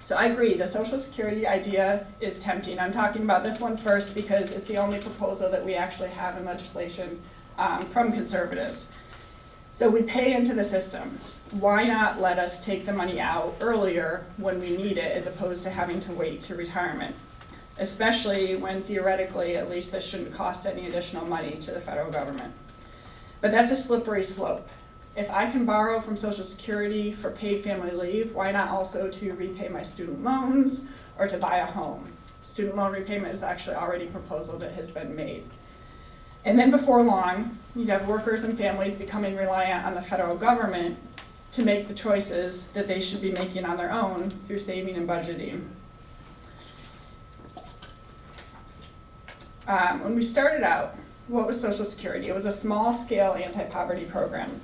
So I agree, the Social Security idea is tempting. I'm talking about this one first because it's the only proposal that we actually have in legislation from conservatives. So we pay into the system. Why not let us take the money out earlier when we need it as opposed to having to wait to retirement? Especially when theoretically, at least this shouldn't cost any additional money to the federal government. But that's a slippery slope. If I can borrow from Social Security for paid family leave, why not also to repay my student loans or to buy a home? Student loan repayment is actually already a proposal that has been made. And then before long, you'd have workers and families becoming reliant on the federal government to make the choices that they should be making on their own through saving and budgeting. When we started out, what was Social Security? It was a small-scale anti-poverty program.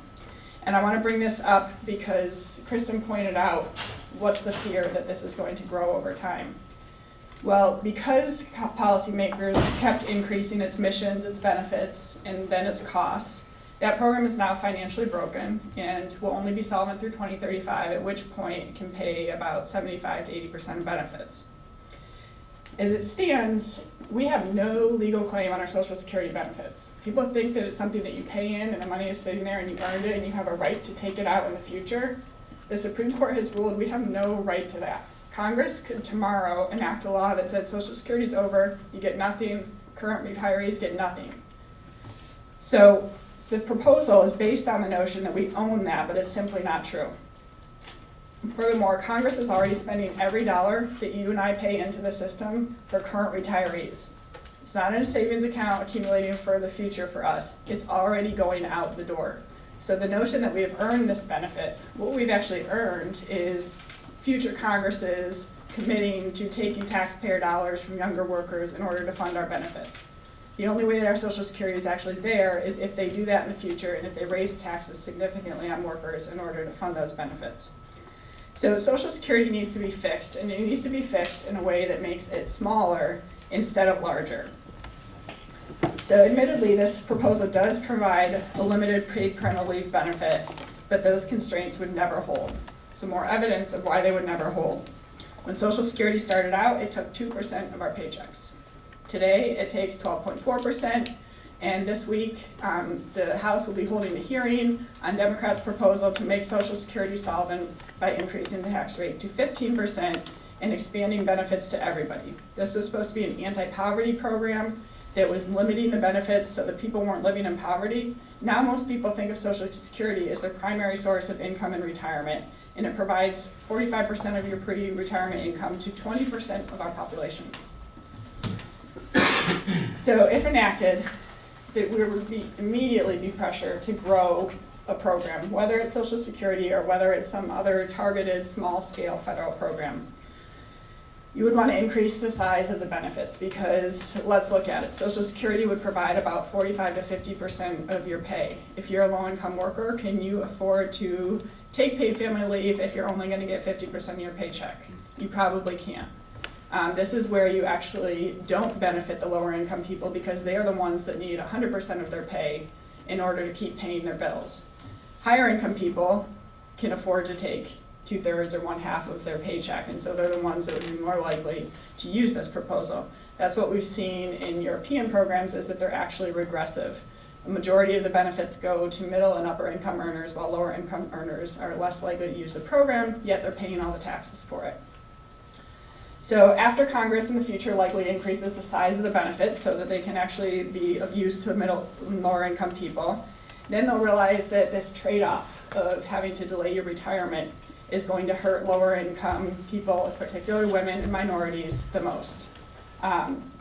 And I want to bring this up because Kristen pointed out what's the fear that this is going to grow over time. Well, because policymakers kept increasing its missions, its benefits, and then its costs, that program is now financially broken and will only be solvent through 2035, at which point it can pay about 75 to 80% of benefits. As it stands, we have no legal claim on our Social Security benefits. People think that it's something that you pay in and the money is sitting there and you earned it and you have a right to take it out in the future. The Supreme Court has ruled we have no right to that. Congress could tomorrow enact a law that said Social Security is over, you get nothing, current retirees get nothing. So the proposal is based on the notion that we own that, but it's simply not true. Furthermore, Congress is already spending every dollar that you and I pay into the system for current retirees. It's not in a savings account accumulating for the future for us. It's already going out the door. So the notion that we have earned this benefit, what we've actually earned is future Congresses committing to taking taxpayer dollars from younger workers in order to fund our benefits. The only way that our Social Security is actually there is if they do that in the future and if they raise taxes significantly on workers in order to fund those benefits. So Social Security needs to be fixed, and it needs to be fixed in a way that makes it smaller instead of larger. So admittedly, this proposal does provide a limited paid parental leave benefit, but those constraints would never hold. Some more evidence of why they would never hold. When Social Security started out, it took 2% of our paychecks. Today, it takes 12.4%, and this week, the House will be holding a hearing on Democrats' proposal to make Social Security solvent by increasing the tax rate to 15% and expanding benefits to everybody. This was supposed to be an anti-poverty program that was limiting the benefits so that people weren't living in poverty. Now most people think of Social Security as their primary source of income in retirement, and it provides 45% of your pre-retirement income to 20% of our population. So if enacted, there would immediately be pressure to grow a program, whether it's Social Security or whether it's some other targeted small-scale federal program. You would want to increase the size of the benefits because, let's look at it. Social Security would provide about 45 to 50% of your pay. If you're a low-income worker, can you afford to take paid family leave if you're only going to get 50% of your paycheck? You probably can't. This is where you actually don't benefit the lower income people because they are the ones that need 100% of their pay in order to keep paying their bills. Higher income people can afford to take 2/3 or 1/2 of their paycheck, and so they're the ones that would be more likely to use this proposal. That's what we've seen in European programs, is that they're actually regressive. The majority of the benefits go to middle and upper income earners, while lower income earners are less likely to use the program, yet they're paying all the taxes for it. So after Congress in the future likely increases the size of the benefits so that they can actually be of use to middle and lower income people, then they'll realize that this trade-off of having to delay your retirement is going to hurt lower income people, particularly women and minorities, the most.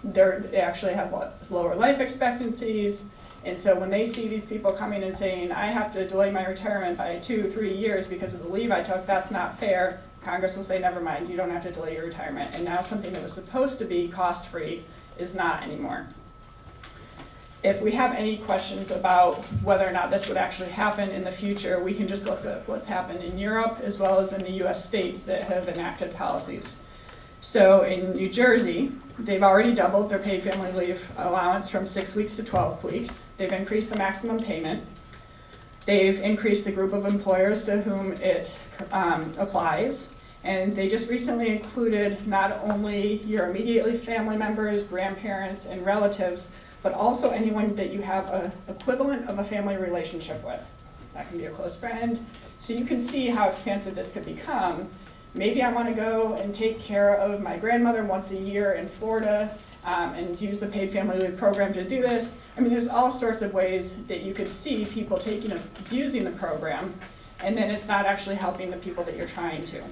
They actually have lower life expectancies, and so when they see these people coming and saying, I have to delay my retirement by 2-3 years because of the leave I took, that's not fair, Congress will say, never mind, you don't have to delay your retirement. And now something that was supposed to be cost-free is not anymore. If we have any questions about whether or not this would actually happen in the future, we can just look at what's happened in Europe as well as in the US states that have enacted policies. So in New Jersey, they've already doubled their paid family leave allowance from 6 weeks to 12 weeks. They've increased the maximum payment. They've increased the group of employers to whom it applies. And they just recently included not only your immediate family members, grandparents, and relatives, but also anyone that you have an equivalent of a family relationship with. That can be a close friend. So you can see how expansive this could become. Maybe I want to go and take care of my grandmother once a year in Florida and use the paid family leave program to do this. I mean, there's all sorts of ways that you could see people abusing the program, and then it's not actually helping the people that you're trying to.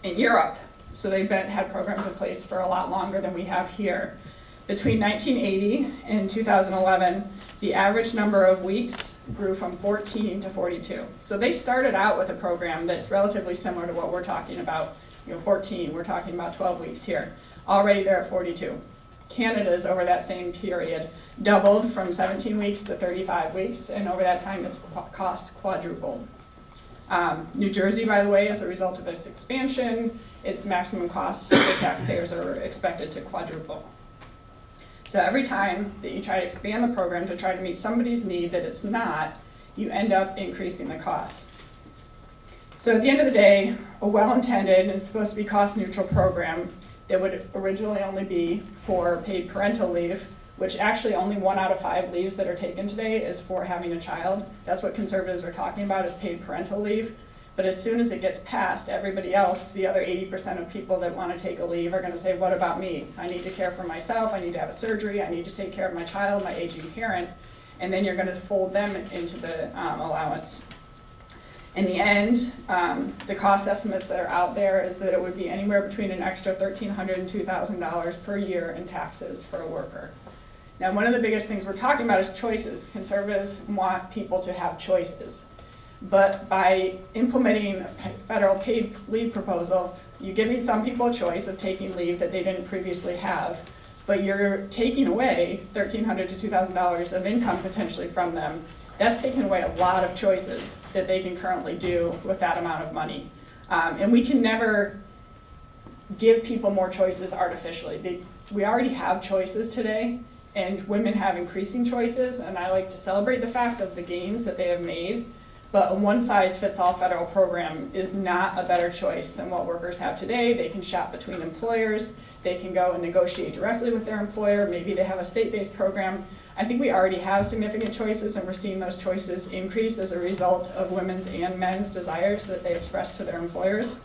In Europe, so they've had programs in place for a lot longer than we have here. Between 1980 and 2011, the average number of weeks grew from 14 to 42. So they started out with a program that's relatively similar to what we're talking about. 14, we're talking about 12 weeks here. Already they're at 42. Canada's over that same period doubled from 17 weeks to 35 weeks, and over that time its costs quadrupled. New Jersey, by the way, as a result of its expansion, its maximum costs for taxpayers are expected to quadruple. So every time that you try to expand the program to try to meet somebody's need that it's not, you end up increasing the costs. So at the end of the day, a well-intended and supposed to be cost-neutral program that would originally only be for paid parental leave, which actually only 1 out of 5 leaves that are taken today is for having a child. That's what conservatives are talking about, is paid parental leave. But as soon as it gets passed, everybody else, the other 80% of people that want to take a leave, are going to say, what about me? I need to care for myself, I need to have a surgery, I need to take care of my child, my aging parent, and then you're going to fold them into the allowance. In the end, the cost estimates that are out there is that it would be anywhere between an extra $1,300 and $2,000 per year in taxes for a worker. Now, one of the biggest things we're talking about is choices. Conservatives want people to have choices. But by implementing a federal paid leave proposal, you're giving some people a choice of taking leave that they didn't previously have, but you're taking away $1,300 to $2,000 of income potentially from them. That's taking away a lot of choices that they can currently do with that amount of money. And we can never give people more choices artificially. We already have choices today, and women have increasing choices, and I like to celebrate the fact of the gains that they have made. But a one-size-fits-all federal program is not a better choice than what workers have today. They can shop between employers. They can go and negotiate directly with their employer. Maybe they have a state-based program. I think we already have significant choices, and we're seeing those choices increase as a result of women's and men's desires that they express to their employers.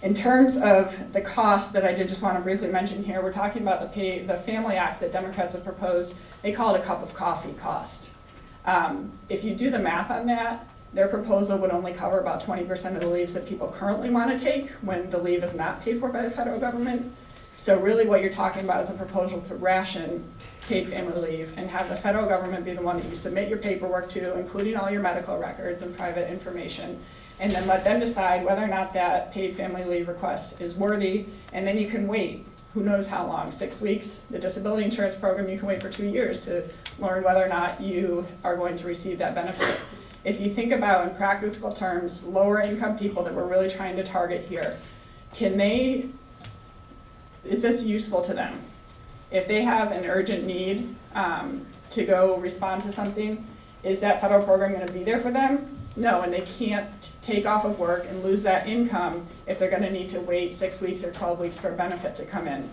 In terms of the cost that I did just want to briefly mention here, we're talking about the Family Act that Democrats have proposed. They call it a cup of coffee cost. If you do the math on that, Their proposal would only cover about 20% of the leaves that people currently want to take when the leave is not paid for by the federal government. So really what you're talking about is a proposal to ration paid family leave and have the federal government be the one that you submit your paperwork to, including all your medical records and private information, and then let them decide whether or not that paid family leave request is worthy, and then you can wait. Who knows how long, 6 weeks? The disability insurance program, you can wait for 2 years to learn whether or not you are going to receive that benefit. If you think about, in practical terms, lower income people that we're really trying to target here, is this useful to them? If they have an urgent need to go respond to something, is that federal program going to be there for them? No, and they can't take off of work and lose that income if they're going to need to wait 6 weeks or 12 weeks for a benefit to come in.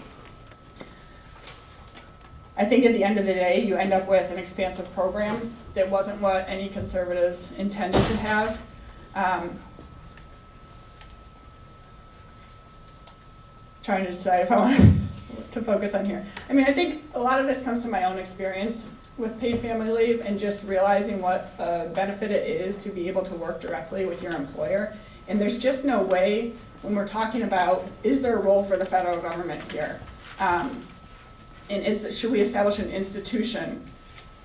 I think at the end of the day, you end up with an expansive program that wasn't what any conservatives intended to have. Trying to decide if I want to focus on here. I mean, I think a lot of this comes from my own experience with paid family leave and just realizing what a benefit it is to be able to work directly with your employer. And there's just no way, when we're talking about, is there a role for the federal government here? And should we establish an institution,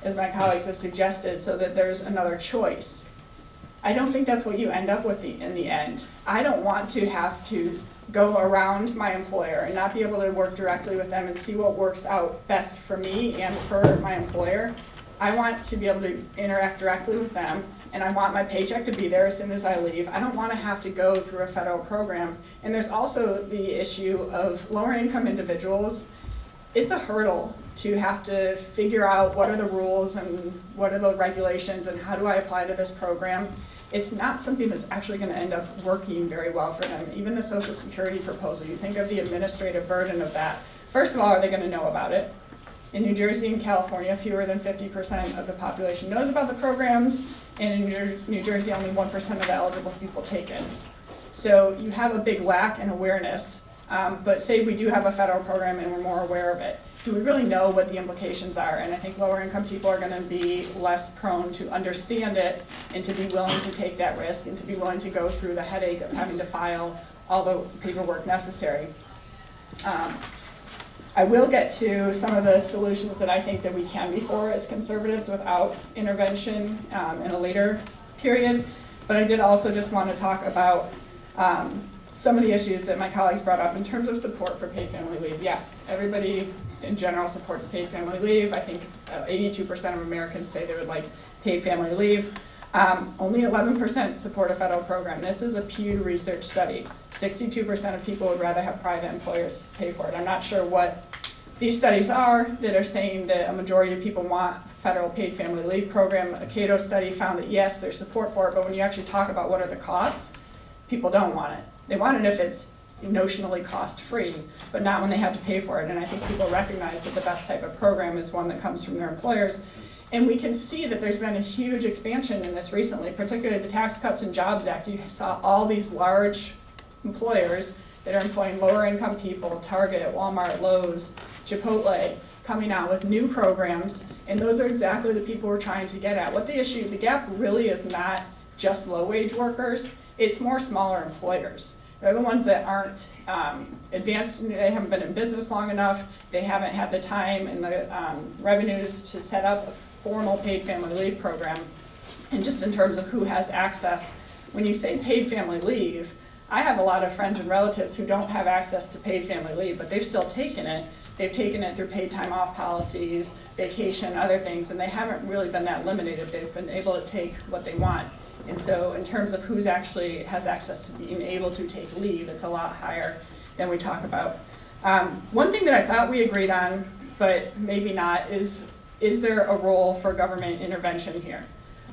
as my colleagues have suggested, so that there's another choice? I don't think that's what you end up with in the end. I don't want to have to go around my employer and not be able to work directly with them and see what works out best for me and for my employer. I want to be able to interact directly with them, and I want my paycheck to be there as soon as I leave. I don't want to have to go through a federal program. And there's also the issue of lower income individuals. It's a hurdle to have to figure out what are the rules and what are the regulations and how do I apply to this program. It's not something that's actually going to end up working very well for them. Even the Social Security proposal, you think of the administrative burden of that. First of all, are they going to know about it? In New Jersey and California, fewer than 50% of the population knows about the programs, and in New Jersey, only 1% of the eligible people take it. So you have a big lack in awareness, but say we do have a federal program and we're more aware of it. Do we really know what the implications are? And I think lower income people are going to be less prone to understand it and to be willing to take that risk and to be willing to go through the headache of having to file all the paperwork necessary. I will get to some of the solutions that I think that we can be for as conservatives without intervention in a later period, but I did also just want to talk about some of the issues that my colleagues brought up in terms of support for paid family leave. Yes, everybody in general supports paid family leave. I think 82% of Americans say they would like paid family leave. Only 11% support a federal program. This is a Pew Research study. 62% of people would rather have private employers pay for it. I'm not sure what these studies are that are saying that a majority of people want federal paid family leave program. A Cato study found that yes, there's support for it, but when you actually talk about what are the costs, people don't want it. They want it if it's notionally cost-free, but not when they have to pay for it. And I think people recognize that the best type of program is one that comes from their employers. And we can see that there's been a huge expansion in this recently, particularly the Tax Cuts and Jobs Act. You saw all these large employers that are employing lower income people, Target, Walmart, Lowe's, Chipotle, coming out with new programs, and those are exactly the people we're trying to get at. What the gap really is not just low-wage workers, it's more smaller employers. They're the ones that aren't advanced, they haven't been in business long enough, they haven't had the time and the revenues to set up a formal paid family leave program. And just in terms of who has access, when you say paid family leave, I have a lot of friends and relatives who don't have access to paid family leave, but they've still taken it. They've taken it through paid time off policies, vacation, other things, and they haven't really been that limited. They've been able to take what they want. And so in terms of who's actually has access to being able to take leave, it's a lot higher than we talk about. One thing that I thought we agreed on, but maybe not, is there a role for government intervention here?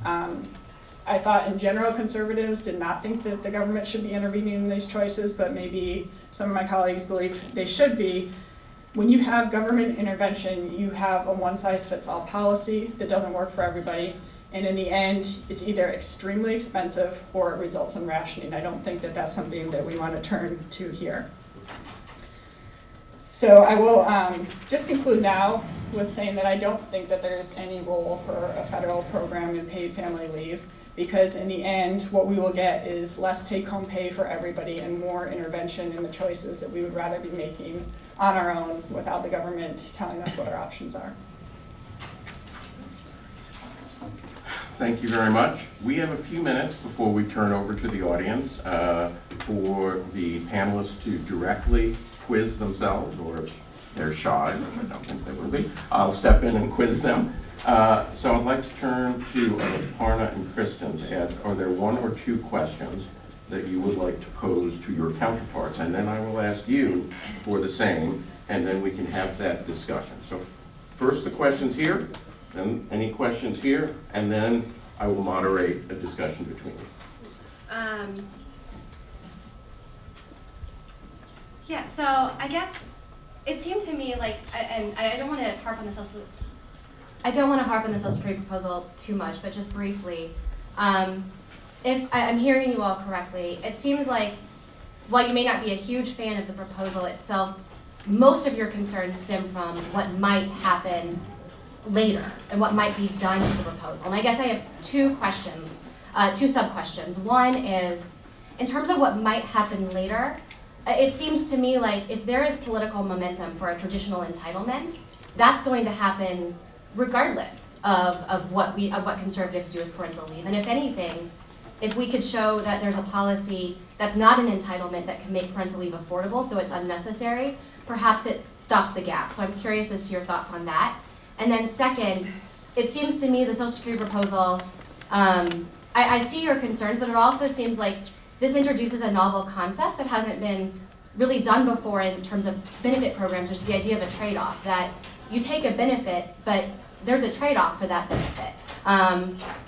I thought in general conservatives did not think that the government should be intervening in these choices, but maybe some of my colleagues believe they should be. When you have government intervention, you have a one-size-fits-all policy that doesn't work for everybody. And in the end, it's either extremely expensive or it results in rationing. I don't think that that's something that we want to turn to here. So I will just conclude now with saying that I don't think that there's any role for a federal program in paid family leave. because in the end, what we will get is less take-home pay for everybody and more intervention in the choices that we would rather be making on our own without the government telling us what our options are. Thank you very much. We have a few minutes before we turn over to the audience for the panelists to directly quiz themselves, or if they're shy, which I don't think they will be, I'll step in and quiz them. So I'd like to turn to Parna and Kristen to ask, are there one or two questions that you would like to pose to your counterparts? And then I will ask you for the same, and then we can have that discussion. So first the questions here, then any questions here, and then I will moderate a discussion between you. Yeah, so I guess it seemed to me like, and I don't want to harp on the social security proposal too much, but just briefly, if I'm hearing you all correctly, it seems like while you may not be a huge fan of the proposal itself, most of your concerns stem from what might happen later and what might be done to the proposal. And I guess I have two questions, two sub-questions. One is, in terms of what might happen later, it seems to me like if there is political momentum for a traditional entitlement, that's going to happen regardless of what conservatives do with parental leave. And if anything, if we could show that there's a policy that's not an entitlement that can make parental leave affordable, so it's unnecessary, perhaps it stops the gap. So I'm curious as to your thoughts on that. And then second, it seems to me the Social Security proposal, I see your concerns, but it also seems like this introduces a novel concept that hasn't been really done before in terms of benefit programs, which is the idea of a trade-off, that you take a benefit, but there's a trade-off for that benefit.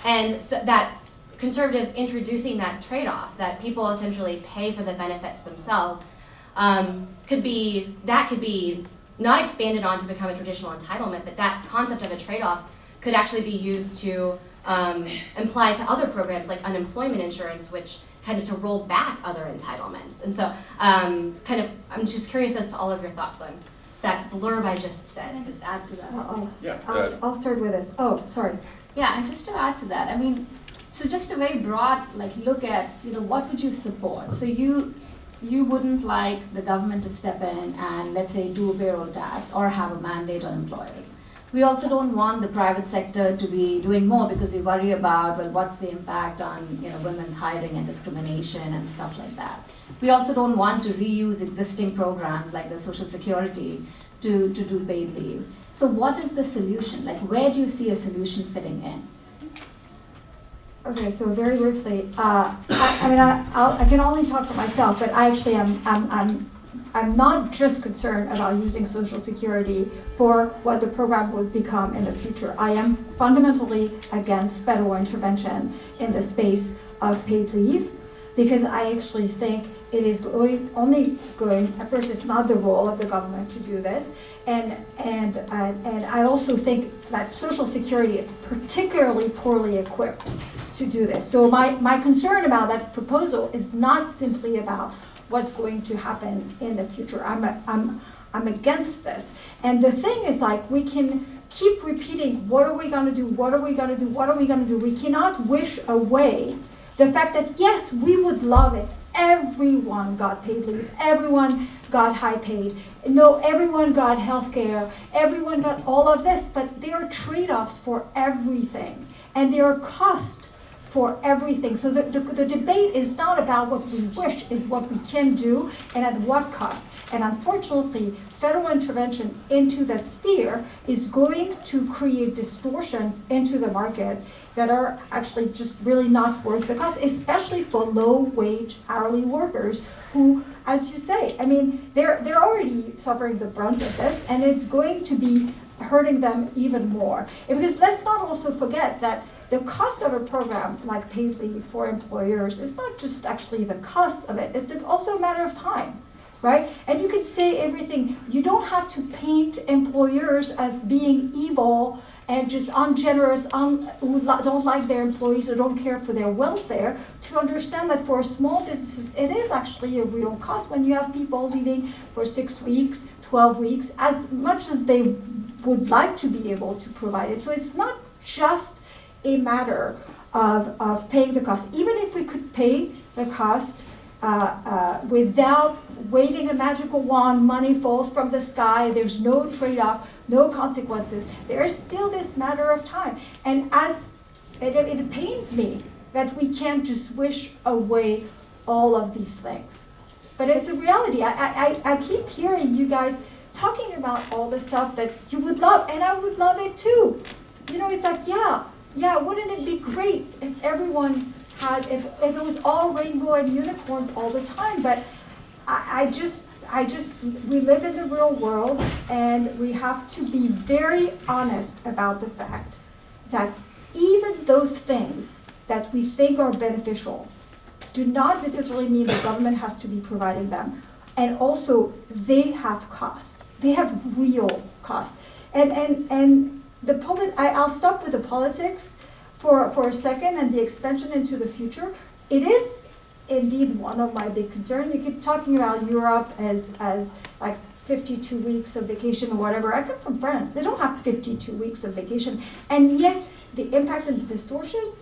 And so that conservatives introducing that trade-off, that people essentially pay for the benefits themselves, could be not expanded on to become a traditional entitlement, but that concept of a trade-off could actually be used to apply to other programs like unemployment insurance, which kind of to roll back other entitlements. And so I'm just curious as to all of your thoughts on that blurb I just said. Can I just add to that? Yeah. I'll start with this. Oh, sorry. Yeah, and just to add to that, I mean, so just a very broad look at, what would you support? So you wouldn't like the government to step in and, let's say, do a payroll tax or have a mandate on employers. We also don't want the private sector to be doing more because we worry about, well, what's the impact on women's hiring and discrimination and stuff like that. We also don't want to reuse existing programs like the Social Security to do paid leave. So what is the solution? Where do you see a solution fitting in? Okay, so very briefly, I can only talk for myself, but I actually I'm not just concerned about using Social Security for what the program would become in the future. I am fundamentally against federal intervention in the space of paid leave because I actually think it is only going, at first it's not the role of the government to do this, and I also think that Social Security is particularly poorly equipped to do this. So my concern about that proposal is not simply about what's going to happen in the future. I'm against this. And the thing is, we can keep repeating, what are we going to do? What are we going to do? What are we going to do? We cannot wish away the fact that, yes, we would love it. Everyone got paid leave. Everyone got high paid. No, everyone got health care. Everyone got all of this. But there are trade-offs for everything. And there are costs for everything. So the debate is not about what we wish, is what we can do and at what cost. And unfortunately, federal intervention into that sphere is going to create distortions into the market that are actually just really not worth the cost, especially for low-wage hourly workers who, as you say, they're already suffering the brunt of this, and it's going to be hurting them even more. Because let's not also forget that the cost of a program like paid leave for employers is not just actually the cost of it, it's also a matter of time. Right? And you can say everything. You don't have to paint employers as being evil and just ungenerous, who don't like their employees or don't care for their welfare, to understand that for small businesses, it is actually a real cost when you have people leaving for 6 weeks, 12 weeks, as much as they would like to be able to provide it. So it's not just a matter of paying the cost. Even if we could pay the cost without waving a magical wand, money falls from the sky, there's no trade-off, no consequences, there's still this matter of time. And it pains me that we can't just wish away all of these things. But it's a reality. I keep hearing you guys talking about all the stuff that you would love, and I would love it too. You know, it's like, yeah, wouldn't it be great if everyone had, if it was all rainbow and unicorns all the time? But we live in the real world, and we have to be very honest about the fact that even those things that we think are beneficial do not necessarily mean the government has to be providing them. And also, they have cost. They have real cost. And I'll stop with the politics for a second and the expansion into the future. It is indeed one of my big concerns. We keep talking about Europe as like 52 weeks of vacation or whatever. I come from France. They don't have 52 weeks of vacation. And yet, the impact and the distortions,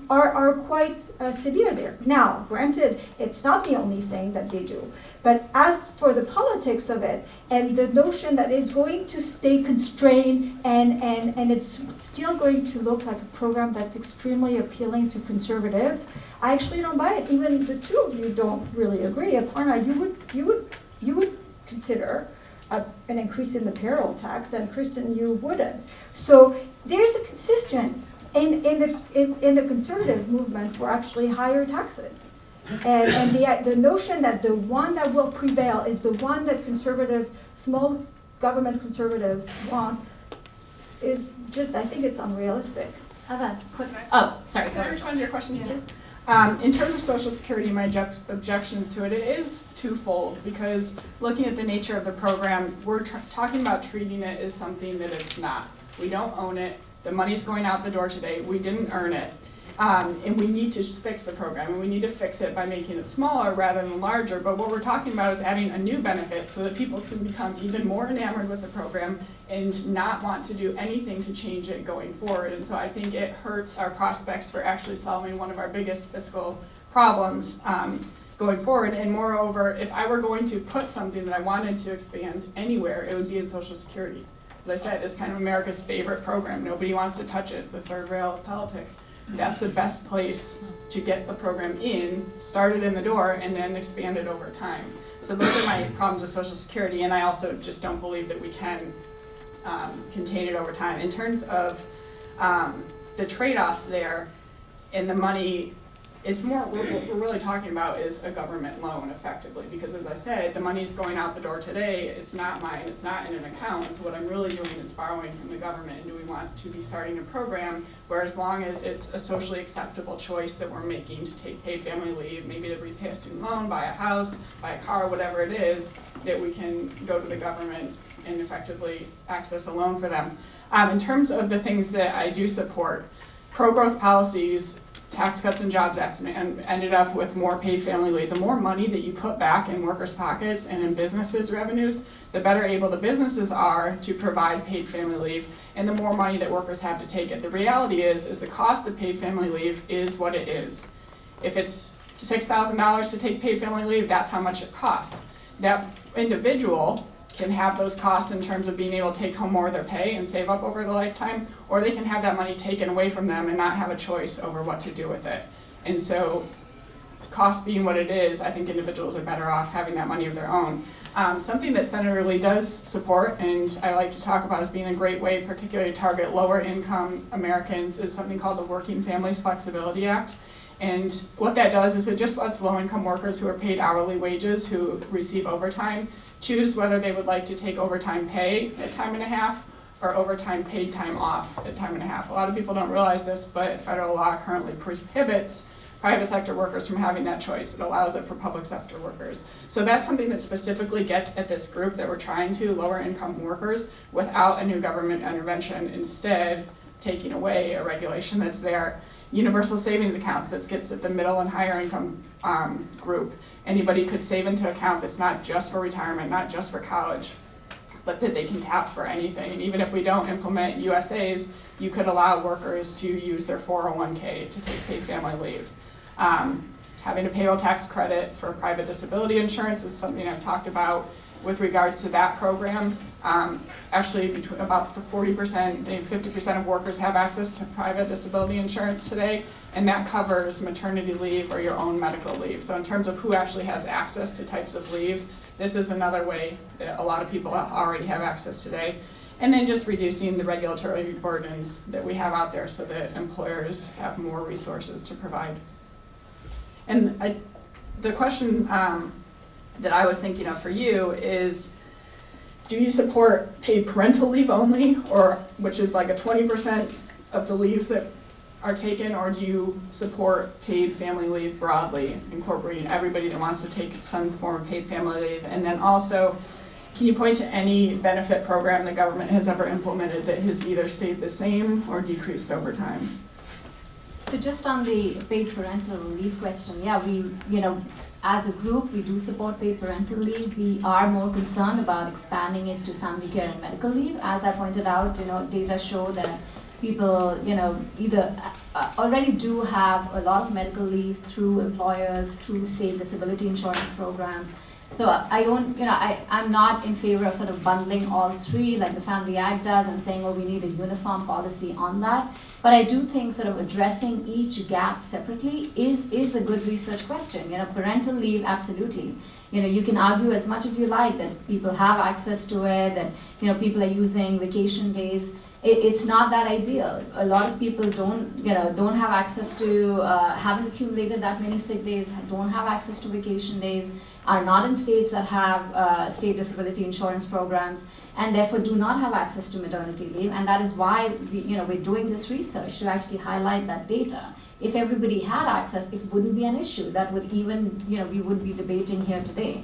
are quite severe there. Now, granted, it's not the only thing that they do. But as for the politics of it, and the notion that it's going to stay constrained and it's still going to look like a program that's extremely appealing to conservative, I actually don't buy it. Even the two of you don't really agree. Aparna, you would consider an increase in the payroll tax, and Kristen, you wouldn't. So there's a consistent in the conservative movement for actually higher taxes, and the notion that the one that will prevail is the one that conservatives, small government conservatives want, is just, I think it's unrealistic. I have a quick. Oh, sorry. Can I respond to your questions too? In terms of Social Security, my objections to it is twofold, because looking at the nature of the program, we're talking about treating it as something that it's not. We don't own it. The money's going out the door today. We didn't earn it. And we need to fix the program, and we need to fix it by making it smaller rather than larger. But what we're talking about is adding a new benefit so that people can become even more enamored with the program and not want to do anything to change it going forward. And so I think it hurts our prospects for actually solving one of our biggest fiscal problems going forward. And moreover, if I were going to put something that I wanted to expand anywhere, it would be in Social Security. As I said, it's kind of America's favorite program. Nobody wants to touch it. It's the third rail of politics. That's the best place to get the program in, start it in the door, and then expand it over time. So those are my problems with Social Security, and I also just don't believe that we can contain it over time. In terms of the trade-offs there and the money, it's more, what we're really talking about is a government loan, effectively, because as I said, the money's going out the door today. It's not mine, it's not in an account. So what I'm really doing is borrowing from the government. And do we want to be starting a program where, as long as it's a socially acceptable choice that we're making to take paid family leave, maybe to repay a student loan, buy a house, buy a car, whatever it is, that we can go to the government and effectively access a loan for them. In terms of the things that I do support, pro-growth policies, Tax Cuts and Jobs Act, and ended up with more paid family leave. The more money that you put back in workers' pockets and in businesses' revenues, the better able the businesses are to provide paid family leave, and the more money that workers have to take it. The reality is the cost of paid family leave is what it is. If it's $6,000 to take paid family leave, that's how much it costs. That individual can have those costs in terms of being able to take home more of their pay and save up over the lifetime, or they can have that money taken away from them and not have a choice over what to do with it. And so, cost being what it is, I think individuals are better off having that money of their own. Something that Senator Lee does support, and I like to talk about as being a great way, particularly to target lower income Americans, is something called the Working Families Flexibility Act. And what that does is it just lets low-income workers who are paid hourly wages, who receive overtime, choose whether they would like to take overtime pay at time and a half or overtime paid time off at time and a half. A lot of people don't realize this, but federal law currently prohibits private sector workers from having that choice. It allows it for public sector workers. So that's something that specifically gets at this group that we're trying to, lower income workers, without a new government intervention, instead taking away a regulation that's there. Universal savings accounts, that gets at the middle and higher income group. Anybody could save into an account that's not just for retirement, not just for college. but that they can tap for anything. And even if we don't implement USAs, you could allow workers to use their 401k to take paid family leave. Having a payroll tax credit for private disability insurance is something I've talked about with regards to that program. Actually, between about 40%, maybe 50% of workers have access to private disability insurance today, and that covers maternity leave or your own medical leave. So in terms of who actually has access to types of leave, this is another way that a lot of people already have access today. And then just reducing the regulatory burdens that we have out there so that employers have more resources to provide. And the question that I was thinking of for you is, do you support paid parental leave only, or which is like a 20% of the leaves that are taken, or do you support paid family leave broadly, incorporating everybody that wants to take some form of paid family leave? And then also, can you point to any benefit program the government has ever implemented that has either stayed the same or decreased over time? So just on the paid parental leave question, yeah, we, as a group, we do support paid parental leave. We are more concerned about expanding it to family care and medical leave. As I pointed out, data show that people, either already do have a lot of medical leave through employers, through state disability insurance programs. So I'm not in favor of sort of bundling all three like the Family Act does and saying, we need a uniform policy on that. But I do think sort of addressing each gap separately is a good research question. Parental leave, absolutely. You can argue as much as you like that people have access to it, that people are using vacation days. It's not that ideal. A lot of people don't have access to, haven't accumulated that many sick days, don't have access to vacation days, are not in states that have state disability insurance programs, and therefore do not have access to maternity leave. And that is why we're doing this research to actually highlight that data. If everybody had access, it wouldn't be an issue that would even, we would be debating here today.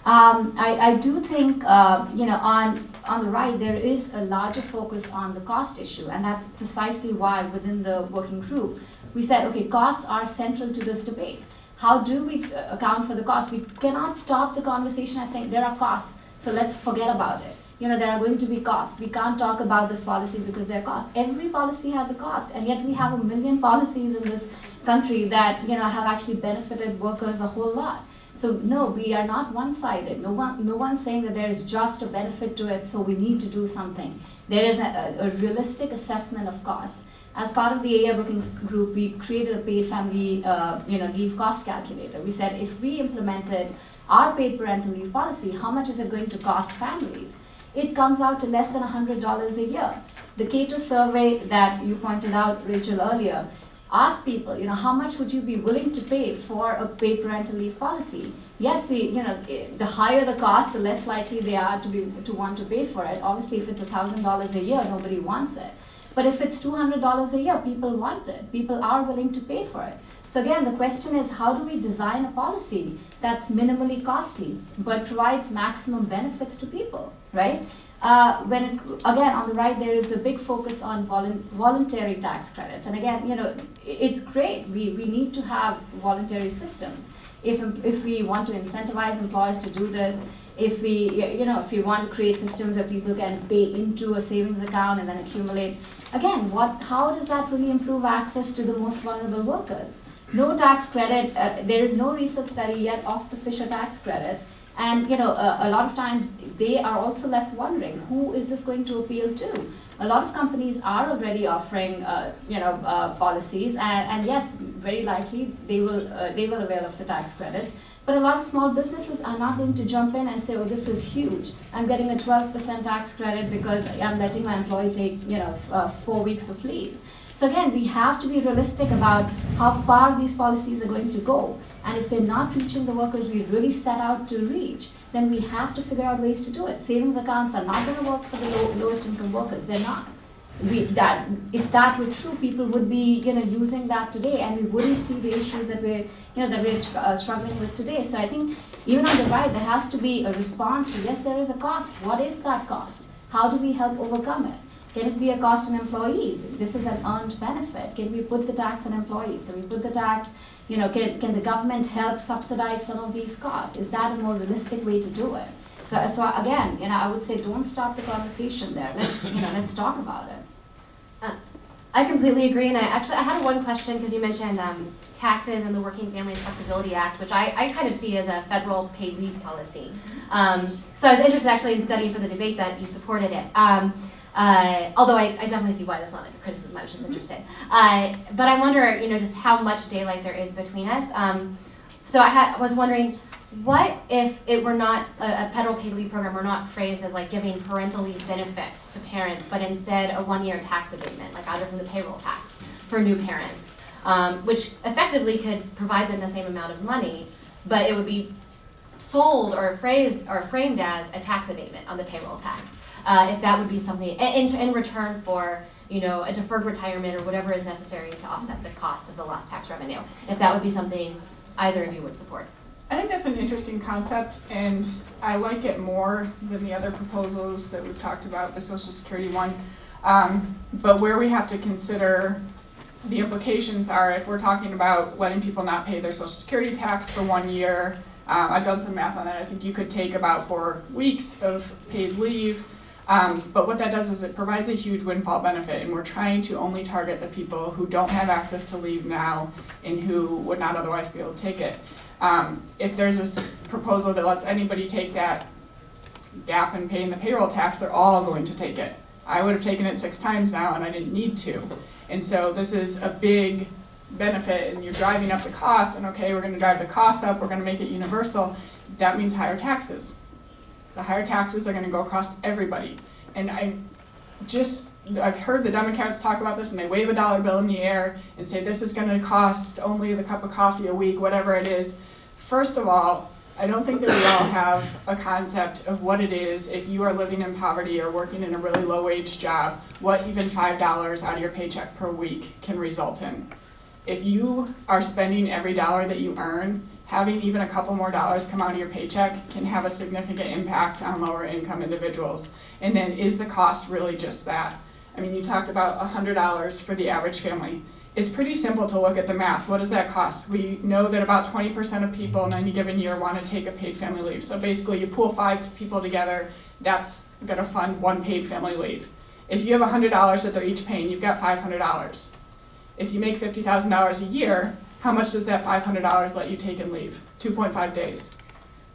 I do think, on the right, there is a larger focus on the cost issue, and that's precisely why within the working group, we said, okay, costs are central to this debate. How do we account for the cost? We cannot stop the conversation at saying there are costs, so let's forget about it. There are going to be costs. We can't talk about this policy because there are costs. Every policy has a cost, and yet we have 1 million policies in this country that have actually benefited workers a whole lot. So no, we are not one-sided. No one's saying that there is just a benefit to it, so we need to do something. There is a realistic assessment of costs. As part of the AI Brookings group, we created a paid family leave cost calculator. We said if we implemented our paid parental leave policy, how much is it going to cost families? It comes out to less than $100 a year. The Cato survey that you pointed out, Rachel, earlier, ask people, how much would you be willing to pay for a paid parental leave policy? Yes, the higher the cost, the less likely they are to want to pay for it. Obviously, if it's $1,000 a year, nobody wants it. But if it's $200 a year, people want it. People are willing to pay for it. So again, the question is, how do we design a policy that's minimally costly but provides maximum benefits to people, right? Again, on the right, there is a big focus on voluntary tax credits. And again, it's great. We need to have voluntary systems. If we want to incentivize employers to do this, if we want to create systems where people can pay into a savings account and then accumulate, again, how does that really improve access to the most vulnerable workers? No tax credit, there is no research study yet of the Fisher tax credits. And a lot of times they are also left wondering, who is this going to appeal to? A lot of companies are already offering policies, and yes, very likely they will avail of the tax credit. But a lot of small businesses are not going to jump in and say, oh, this is huge. I'm getting a 12% tax credit because I'm letting my employee take 4 weeks of leave. So again, we have to be realistic about how far these policies are going to go. And if they're not reaching the workers we really set out to reach, then we have to figure out ways to do it. Savings accounts are not going to work for the lowest income workers. They're not. If that were true, people would be using that today, and we wouldn't see the issues that we're struggling with today. So I think even on the right, there has to be a response to, yes, there is a cost. What is that cost? How do we help overcome it? Can it be a cost on employees? This is an earned benefit. Can we put the tax on employees? Can we put the tax, can the government help subsidize some of these costs? Is that a more realistic way to do it? So again, I would say don't stop the conversation there. Let's talk about it. I completely agree, and I had one question because you mentioned taxes and the Working Families Flexibility Act, which I kind of see as a federal paid leave policy. So I was interested actually in studying for the debate that you supported it. Although I definitely see why that's not like a criticism, I was just interested. But I wonder, just how much daylight there is between us. So I was wondering, what if it were not a federal paid leave program were not phrased as like giving parental leave benefits to parents, but instead a 1-year tax abatement, like either from the payroll tax for new parents, which effectively could provide them the same amount of money, but it would be sold or phrased or framed as a tax abatement on the payroll tax. If that would be something in return for a deferred retirement or whatever is necessary to offset the cost of the lost tax revenue. If that would be something either of you would support. I think that's an interesting concept, and I like it more than the other proposals that we've talked about, the Social Security one. But where we have to consider the implications are if we're talking about letting people not pay their Social Security tax for 1 year. I've done some math on that. I think you could take about 4 weeks of paid leave. But what that does is it provides a huge windfall benefit, and we're trying to only target the people who don't have access to leave now and who would not otherwise be able to take it. If there's a proposal that lets anybody take that gap in paying the payroll tax, they're all going to take it. I would have taken it 6 times now, and I didn't need to. And so this is a big benefit, and you're driving up the cost, and okay, we're going to drive the cost up, we're going to make it universal. That means higher taxes. The higher taxes are going to go across everybody. And I've heard the Democrats talk about this, and they wave a dollar bill in the air and say this is going to cost only the cup of coffee a week, whatever it is. First of all, I don't think that we all have a concept of what it is if you are living in poverty or working in a really low-wage job, what even $5 out of your paycheck per week can result in. If you are spending every dollar that you earn, having even a couple more dollars come out of your paycheck can have a significant impact on lower income individuals. And then is the cost really just that? I mean, you talked about $100 for the average family. It's pretty simple to look at the math. What does that cost? We know that about 20% of people in any given year want to take a paid family leave. So basically you pool 5 people together, that's going to fund 1 paid family leave. If you have $100 that they're each paying, you've got $500. If you make $50,000 a year, how much does that $500 let you take and leave? 2.5 days.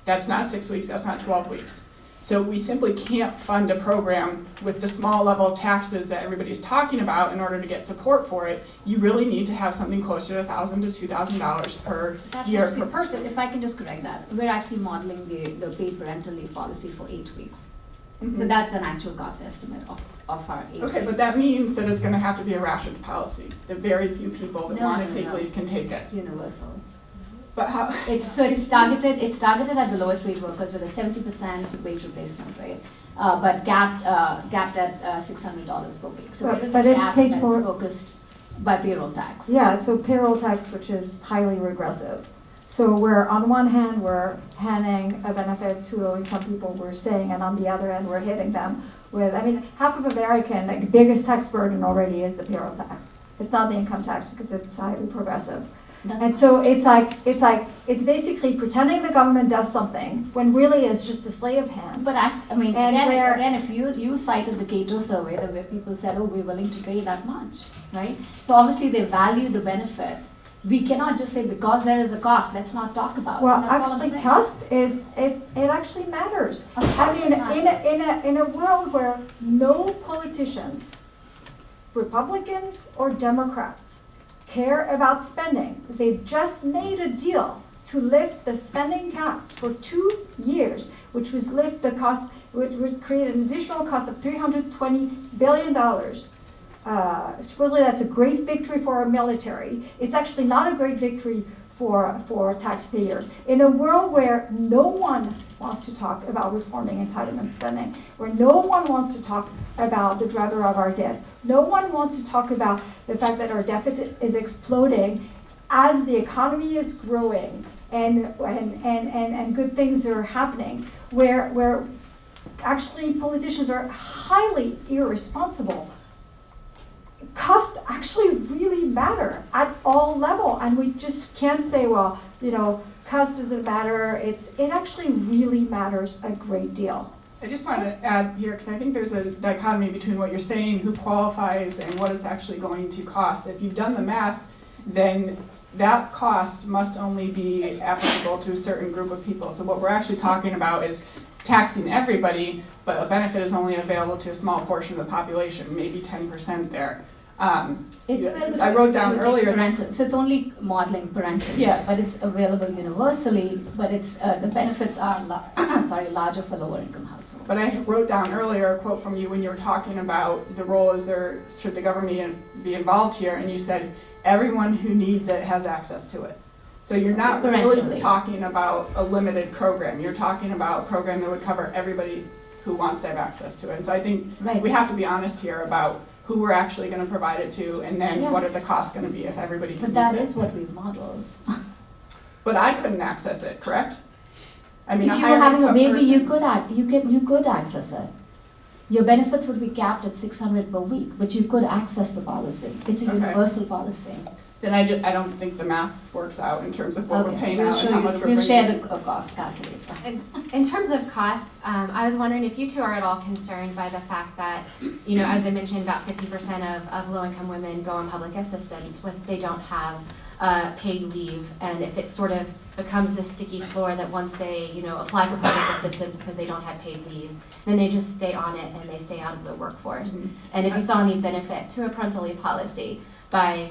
That's not 6 weeks, that's not 12 weeks. So we simply can't fund a program with the small level of taxes that everybody's talking about in order to get support for it. You really need to have something closer to $1,000 to $2,000 per year per person. If I can just correct that, we're actually modeling the paid parental leave policy for 8 weeks. So that's an actual cost estimate of our 8 weeks. Okay, but that means that it's going to have to be a rationed policy. That very few people that want to take leave can take it. Universal. But how? It's targeted at the lowest wage workers with a 70% wage replacement rate, but capped at $600 per week. So there is a it's gap paid that's for focused by payroll tax. Yeah, so payroll tax, which is highly regressive. So we're, on one hand, we're handing a benefit to low-income people, we're saying, and on the other end, we're hitting them with, half of American, the biggest tax burden already is the payroll tax. It's not the income tax because it's highly progressive. And so it's basically pretending the government does something when really it's just a sleight of hand. But again, if you cited the Cato survey where people said, oh, we're willing to pay that much, right? So obviously they value the benefit. We cannot just say because there is a cost, let's not talk about it. Well, actually, cost is it actually matters. In a world where no politicians, Republicans or Democrats, care about spending, they just made a deal to lift the spending caps for 2 years, which was lift the cost, which would create an additional cost of $320 billion. Supposedly that's a great victory for our military. It's actually not a great victory for taxpayers. In a world where no one wants to talk about reforming entitlement spending, where no one wants to talk about the driver of our debt, no one wants to talk about the fact that our deficit is exploding as the economy is growing and good things are happening, where actually politicians are highly irresponsible. Costs actually really matter at all levels, and we just can't say, well, cost doesn't matter. It actually really matters a great deal. I just want to add here, because I think there's a dichotomy between what you're saying, who qualifies, and what it's actually going to cost. If you've done the math, then that cost must only be applicable to a certain group of people. So what we're actually talking about is taxing everybody, but a benefit is only available to a small portion of the population, maybe 10% there. It's available I wrote down earlier. parental, so it's only modeling parental. Yes. But it's available universally, but it's, the benefits are, larger for lower income households. But I wrote down earlier a quote from you when you were talking about the role is there, should the government be involved here, and you said, everyone who needs it has access to it. So you're not really Parentally. talking about a limited program. You're talking about a program that would cover everybody who wants to have access to it. And so I think Right. we have to be honest here about who we're actually going to provide it to, and then Yeah. what are the costs going to be if everybody can But that use it. is what we've modeled. But I couldn't access it, correct? I mean, If a you were higher having a income baby, you person- you could access it. Your benefits would be capped at 600 per week, but you could access the policy. It's a Okay. universal policy. Then I don't think the math works out in terms of what we're Okay, paying we'll out and how much we're we'll bringing share in. the cost calculator. In terms of cost, I was wondering if you two are at all concerned by the fact that, you know, as I mentioned, about 50% of low-income women go on public assistance when they don't have paid leave, and if it sort of becomes this sticky floor that once they, you know, apply for public assistance because they don't have paid leave, then they just stay on it and they stay out of the workforce. Mhm. And if you saw any benefit to a parental leave policy by,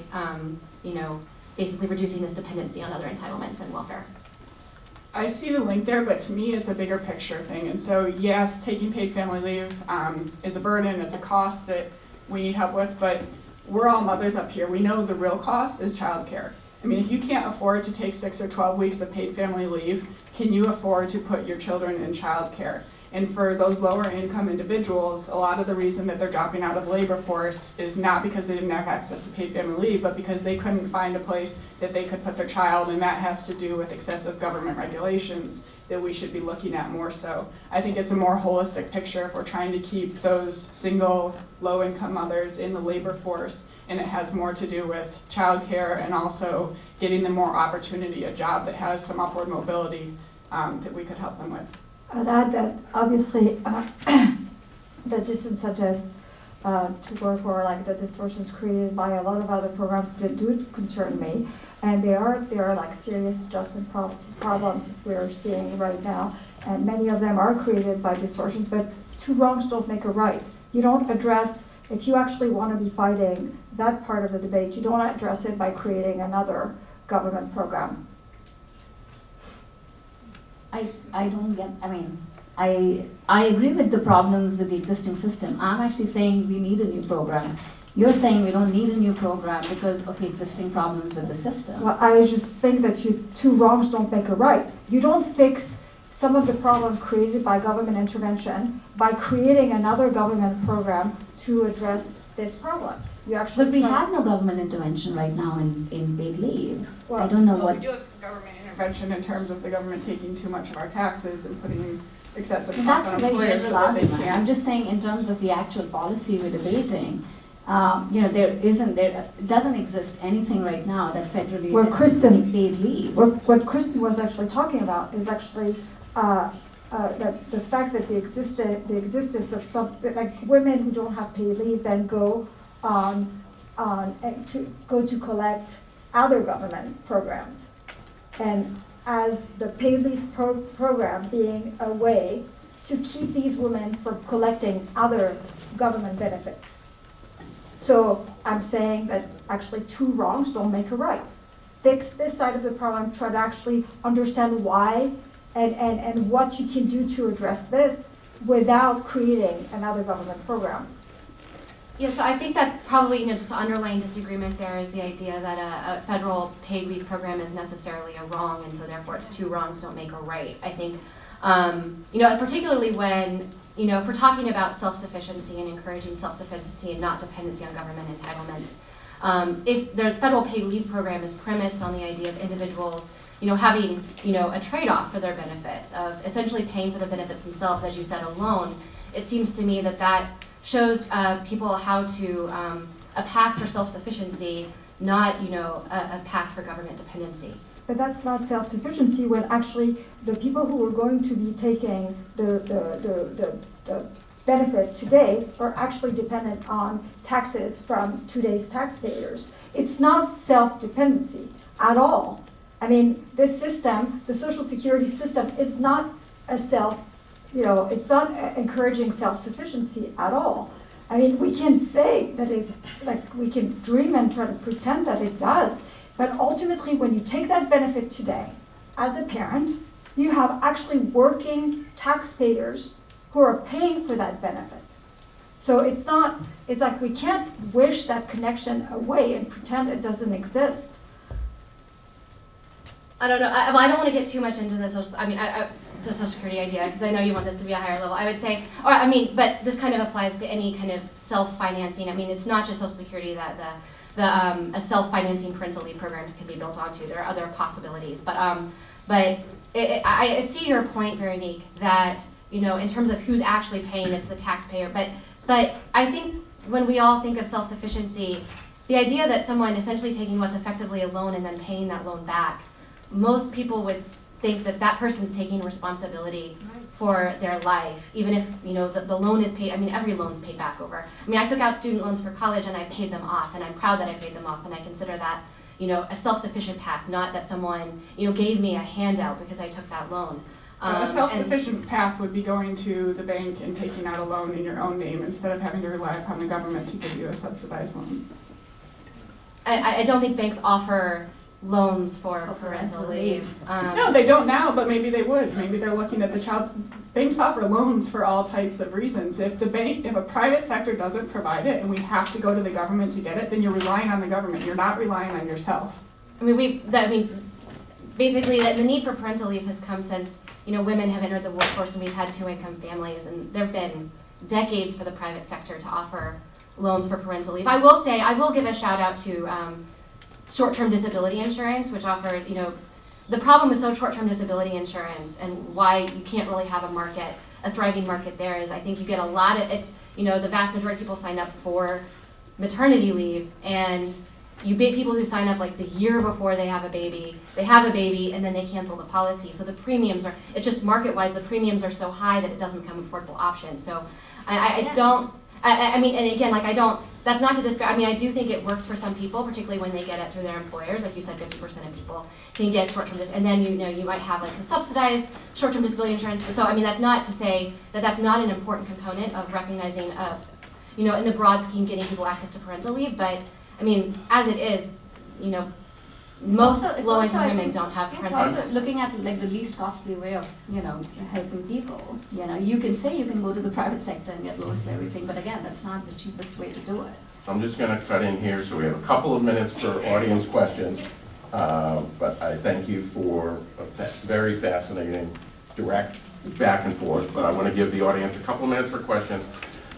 you know, basically reducing this dependency on other entitlements and welfare. I see the link there, but to me, it's a bigger picture thing. And so, yes, taking paid family leave is a burden, it's a cost that we need help with, but we're all mothers up here. We know the real cost is childcare. I mean, if you can't afford to take 6 or 12 weeks of paid family leave, can you afford to put your children in childcare? And for those lower income individuals, a lot of the reason that they're dropping out of the labor force is not because they didn't have access to paid family leave, but because they couldn't find a place that they could put their child, and that has to do with excessive government regulations that we should be looking at more so. I think it's a more holistic picture if we're trying to keep those single low-income mothers in the labor force, and it has more to do with childcare and also getting them more opportunity, a job that has some upward mobility that we could help them with. I'd add that obviously the disincentive to work, or like the distortions created by a lot of other programs that do concern me, and there are like serious adjustment problems we're seeing right now, and many of them are created by distortions, but two wrongs don't make a right. You don't address, if you actually want to be fighting that part of the debate, you don't address it by creating another government program. I don't get, I mean, I agree with the problems with the existing system. I'm actually saying we need a new program. You're saying we don't need a new program because of the existing problems with the system. Well, I just think that two wrongs don't make a right. You don't fix some of the problem created by government intervention by creating another government program to address this problem. You actually But we try- have no government intervention right now in paid leave. I Well, don't know Well, what. we do have government intervention in terms of the government taking too much of our taxes and putting excessive costs That's on a very employers so general that they argument. I'm can't. just saying in terms of the actual policy we're debating, you know, there doesn't exist anything right now that federally Well, Kristen- paid leave. What Kristen was actually talking about is actually that the fact that the existence of some, like women who don't have paid leave then go to collect other government programs. And as the paid leave program being a way to keep these women from collecting other government benefits. So I'm saying that actually two wrongs don't make a right. Fix this side of the problem, try to actually understand why and what you can do to address this without creating another government program. Yeah, so I think that probably, you know, just an underlying disagreement there is the idea that a federal paid leave program is necessarily a wrong, and so therefore it's two wrongs don't make a right. I think, you know, particularly when, you know, if we're talking about self-sufficiency and encouraging self-sufficiency and not dependency on government entitlements, if the federal paid leave program is premised on the idea of individuals, you know, having, you know, a trade-off for their benefits, of essentially paying for the benefits themselves, as you said, alone, it seems to me that that shows people how to, a path for self-sufficiency, not, you know, a path for government dependency. But that's not self-sufficiency when actually the people who are going to be taking the benefit today are actually dependent on taxes from today's taxpayers. It's not self-dependency at all. I mean, this system, the Social Security system, is not a it's not encouraging self-sufficiency at all. I mean, we can say that we can dream and try to pretend that it does, but ultimately when you take that benefit today, as a parent, you have actually working taxpayers who are paying for that benefit. So it's like we can't wish that connection away and pretend it doesn't exist. I don't know. I don't want to get too much into the the Social Security idea, because I know you want this to be a higher level. I would say, but this kind of applies to any kind of self-financing. I mean, it's not just Social Security that a self-financing parental leave program can be built onto. There are other possibilities, but I see your point, Veronique, that in terms of who's actually paying, it's the taxpayer. But I think when we all think of self-sufficiency, the idea that someone essentially taking what's effectively a loan and then paying that loan back, most people would think that that person's taking responsibility for their life, even if the loan is paid. I mean, every loan's paid back over. I mean, I took out student loans for college and I paid them off, and I'm proud that I paid them off, and I consider that a self-sufficient path, not that someone gave me a handout because I took that loan. A self-sufficient path would be going to the bank and taking out a loan in your own name instead of having to rely upon the government to give you a subsidized loan. I don't think banks offer loans for parental leave. No, they don't now, but maybe they would. Maybe they're looking at the child. Banks offer loans for all types of reasons. If a private sector doesn't provide it and we have to go to the government to get it, then you're relying on the government. You're not relying on yourself. Basically, the need for parental leave has come since women have entered the workforce and we've had two-income families, and there have been decades for the private sector to offer loans for parental leave. I will give a shout out to short-term disability insurance, which offers, the problem with short-term disability insurance and why you can't really have a thriving market there is I think you get a lot of, the vast majority of people sign up for maternity leave, and people who sign up like the year before they have a baby, and then they cancel the policy. So the premiums it's just market-wise, the premiums are so high that it doesn't become an affordable option. So that's not to disparage. I do think it works for some people, particularly when they get it through their employers. Like you said, 50% of people can get short-term disability, and then you might have like a subsidized short-term disability insurance. So that's not to say that that's not an important component of recognizing, in the broad scheme, getting people access to parental leave. But as it is, most low-income women don't have parental leave. It's also looking at like the least costly way of helping people. You can say you can go to the private sector and get loans for everything, but again, that's not the cheapest way to do it. I'm just going to cut in here, so we have a couple of minutes for audience questions. But I thank you for a very fascinating, direct back and forth. But I want to give the audience a couple of minutes for questions.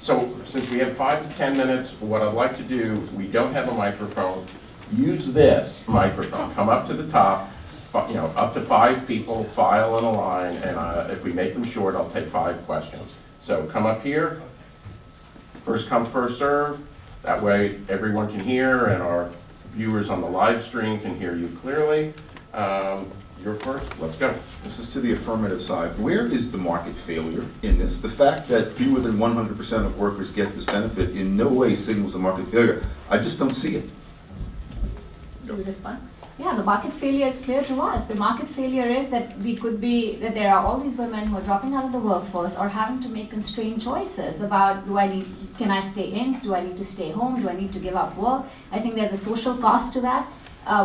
So since we have 5 to 10 minutes, what I'd like to do, we don't have a microphone, use this microphone. Come up to the top, up to 5 people, file in a line, and if we make them short, I'll take 5 questions. So come up here, first come, first serve. That way everyone can hear, and our viewers on the live stream can hear you clearly. You're first, let's go. This is to the affirmative side. Where is the market failure in this? The fact that fewer than 100% of workers get this benefit in no way signals a market failure. I just don't see it. Do we respond? Yeah, the market failure is clear to us. The market failure is that that there are all these women who are dropping out of the workforce or having to make constrained choices about can I stay in? Do I need to stay home? Do I need to give up work? I think there's a social cost to that,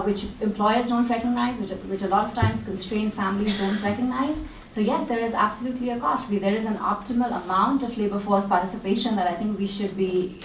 which employers don't recognize, which a lot of times constrained families don't recognize. So yes, there is absolutely a cost. There is an optimal amount of labor force participation that I think we should be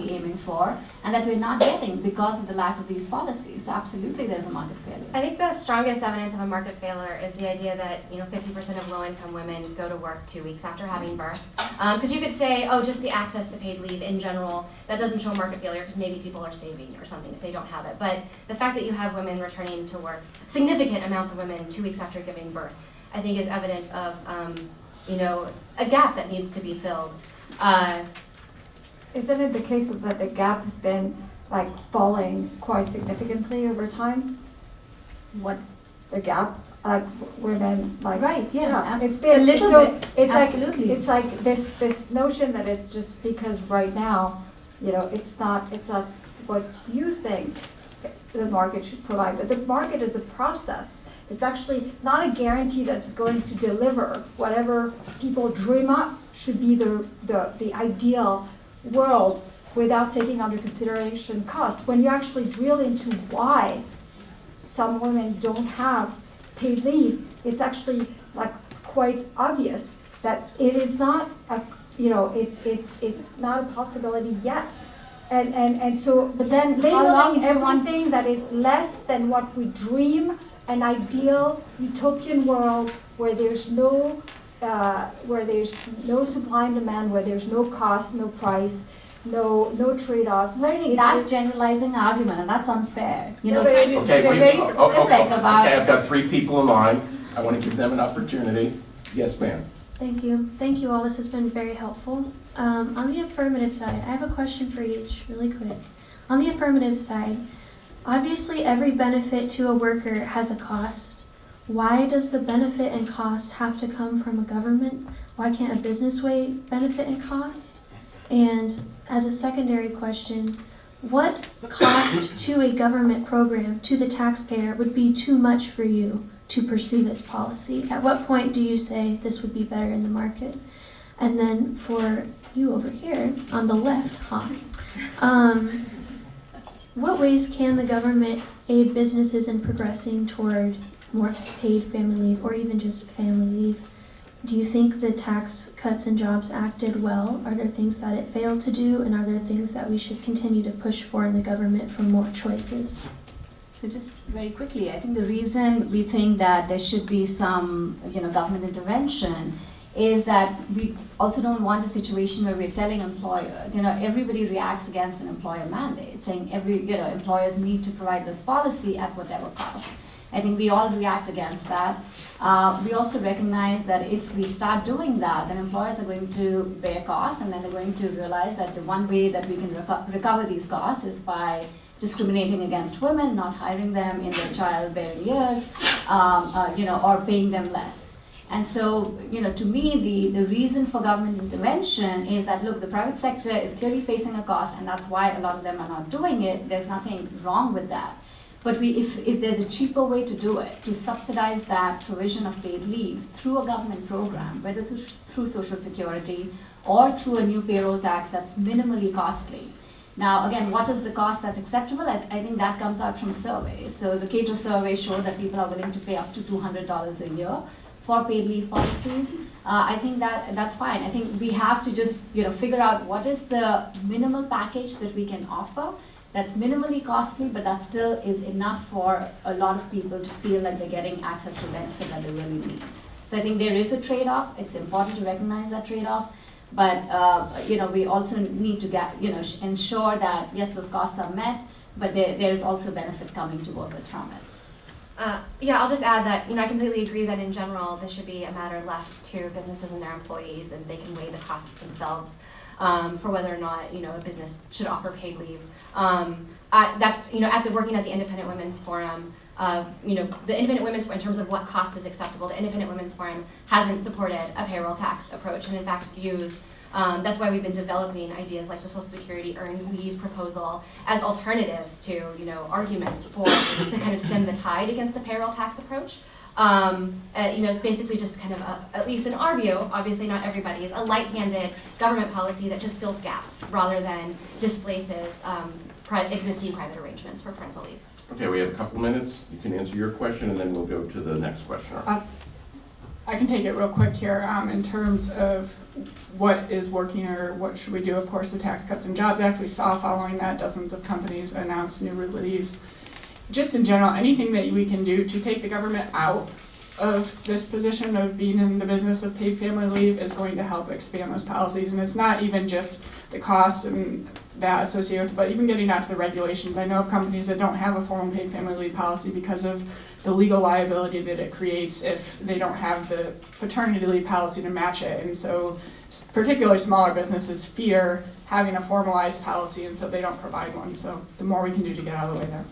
aiming for, and that we're not getting because of the lack of these policies. So absolutely, there's a market failure. I think the strongest evidence of a market failure is the idea that 50% of low-income women go to work 2 weeks after having birth. Because you could say, just the access to paid leave in general, that doesn't show a market failure because maybe people are saving or something if they don't have it. But the fact that you have women returning to work, significant amounts of women 2 weeks after giving birth, I think is evidence of, a gap that needs to be filled. Isn't it the case that the gap has been falling quite significantly over time? What the gap, like women, like Right, yeah, it's a been little so bit, it's absolutely. like it's like this notion that it's just because right now, it's not what you think the market should provide, but the market is a process. It's actually not a guarantee that it's going to deliver whatever people dream up should be the ideal world without taking under consideration costs. When you actually drill into why some women don't have paid leave, it's actually like quite obvious that it is not it's not a possibility yet. And so But then how long labeling do you want- everything that is less than what we dream, an ideal utopian world where there's no supply and demand, where there's no cost, no price, no trade-off. That's generalizing argument, and that's unfair. No, but it is- Okay, we're very specific about. Okay, I've got 3 people in line. I want to give them an opportunity. Yes, ma'am. Thank you. Thank you all. This has been very helpful. On the affirmative side, I have a question for each, really quick. On the affirmative side, obviously every benefit to a worker has a cost. Why does the benefit and cost have to come from a government? Why can't a business weigh benefit and cost? And as a secondary question, what cost to a government program, to the taxpayer, would be too much for you to pursue this policy? At what point do you say this would be better in the market? And then for you over here on the left, what ways can the government aid businesses in progressing toward more paid family leave or even just family leave? Do you think the Tax Cuts and Jobs Act did well? Are there things that it failed to do? And are there things that we should continue to push for in the government for more choices? So just very quickly, I think the reason we think that there should be some, government intervention is that we also don't want a situation where we're telling employers, everybody reacts against an employer mandate, saying employers need to provide this policy at whatever cost. I think we all react against that. We also recognize that if we start doing that, then employers are going to bear costs, and then they're going to realize that the one way that we can recover these costs is by discriminating against women, not hiring them in their childbearing years, or paying them less. And so, to me, the reason for government intervention is that, look, the private sector is clearly facing a cost, and that's why a lot of them are not doing it. There's nothing wrong with that. But if there's a cheaper way to do it, to subsidize that provision of paid leave through a government program, whether through Social Security or through a new payroll tax that's minimally costly. Now, again, what is the cost that's acceptable? I think that comes out from surveys. So the Cato survey showed that people are willing to pay up to $200 a year for paid leave policies. I think that's fine. I think we have to just figure out what is the minimal package that we can offer that's minimally costly, but that still is enough for a lot of people to feel like they're getting access to benefit that they really need. So I think there is a trade-off. It's important to recognize that trade-off. But we also need to ensure that yes, those costs are met, but there is also benefit coming to workers from it. I'll just add that I completely agree that in general this should be a matter left to businesses and their employees, and they can weigh the costs themselves for whether or not a business should offer paid leave. That's working at the Independent Women's Forum. The Independent Women's Forum, in terms of what cost is acceptable, the Independent Women's Forum hasn't supported a payroll tax approach, and in fact views. That's why we've been developing ideas like the Social Security earned leave proposal as alternatives to arguments to kind of stem the tide against a payroll tax approach. Basically just kind of at least in our view, obviously not everybody's, a light-handed government policy that just fills gaps rather than displaces existing private arrangements for parental leave. Okay, we have a couple minutes. You can answer your question, and then we'll go to the next questioner. I can take it real quick here in terms of what is working or what should we do. Of course, the Tax Cuts and Jobs Act, we saw following that dozens of companies announce new reliefs. Just in general, anything that we can do to take the government out of this position of being in the business of paid family leave is going to help expand those policies. And it's not even just the costs and that associated with it, but even getting out to the regulations. I know of companies that don't have a formal paid family leave policy because of the legal liability that it creates if they don't have the paternity leave policy to match it. And so particularly smaller businesses fear having a formalized policy, and so they don't provide one. So the more we can do to get out of the way there.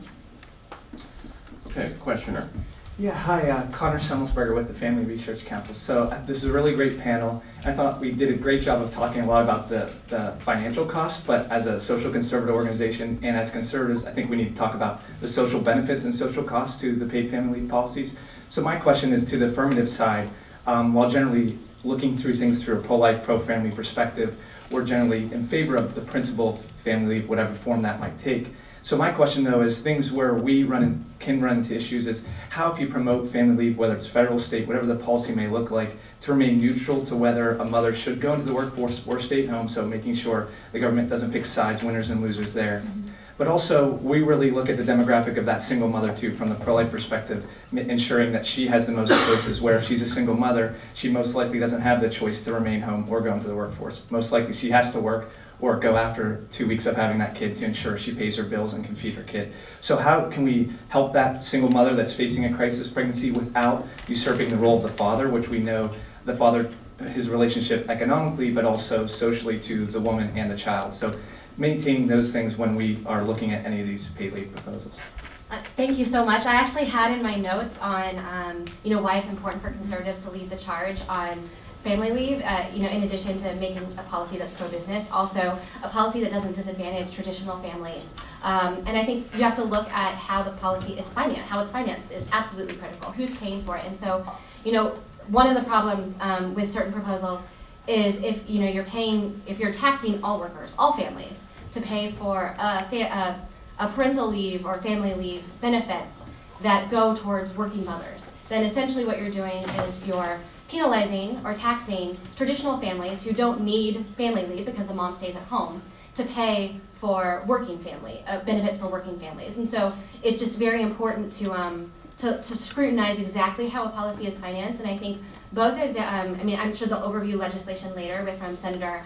Okay, questioner. Yeah, hi, Connor Semmelsberger with the Family Research Council. So this is a really great panel. I thought we did a great job of talking a lot about the financial costs, but as a social conservative organization and as conservatives, I think we need to talk about the social benefits and social costs to the paid family leave policies. So my question is to the affirmative side. While generally looking through things through a pro-life, pro-family perspective, we're generally in favor of the principle of family leave, whatever form that might take. So my question though is things where we can run into issues is how if you promote family leave, whether it's federal, state, whatever the policy may look like, to remain neutral to whether a mother should go into the workforce or stay at home, so making sure the government doesn't pick sides, winners and losers there. But also, we really look at the demographic of that single mother too, from the pro-life perspective, ensuring that she has the most choices, where if she's a single mother, she most likely doesn't have the choice to remain home or go into the workforce. Most likely she has to work or go after 2 weeks of having that kid to ensure she pays her bills and can feed her kid. So how can we help that single mother that's facing a crisis pregnancy without usurping the role of the father, which we know the father, his relationship economically, but also socially to the woman and the child. So maintaining those things when we are looking at any of these paid leave proposals. Thank you so much. I actually had in my notes on why it's important for conservatives to lead the charge on family leave, in addition to making a policy that's pro-business, also a policy that doesn't disadvantage traditional families. And I think you have to look at how the policy is financed. How it's financed is absolutely critical. Who's paying for it? And so, one of the problems with certain proposals is if you're taxing all workers, all families, to pay for a parental leave or family leave benefits that go towards working mothers, then essentially what you're doing is you're penalizing or taxing traditional families who don't need family leave because the mom stays at home to pay for working family benefits for working families. And so it's just very important to scrutinize exactly how a policy is financed. And I think both of the I'm sure they'll overview legislation later from Senator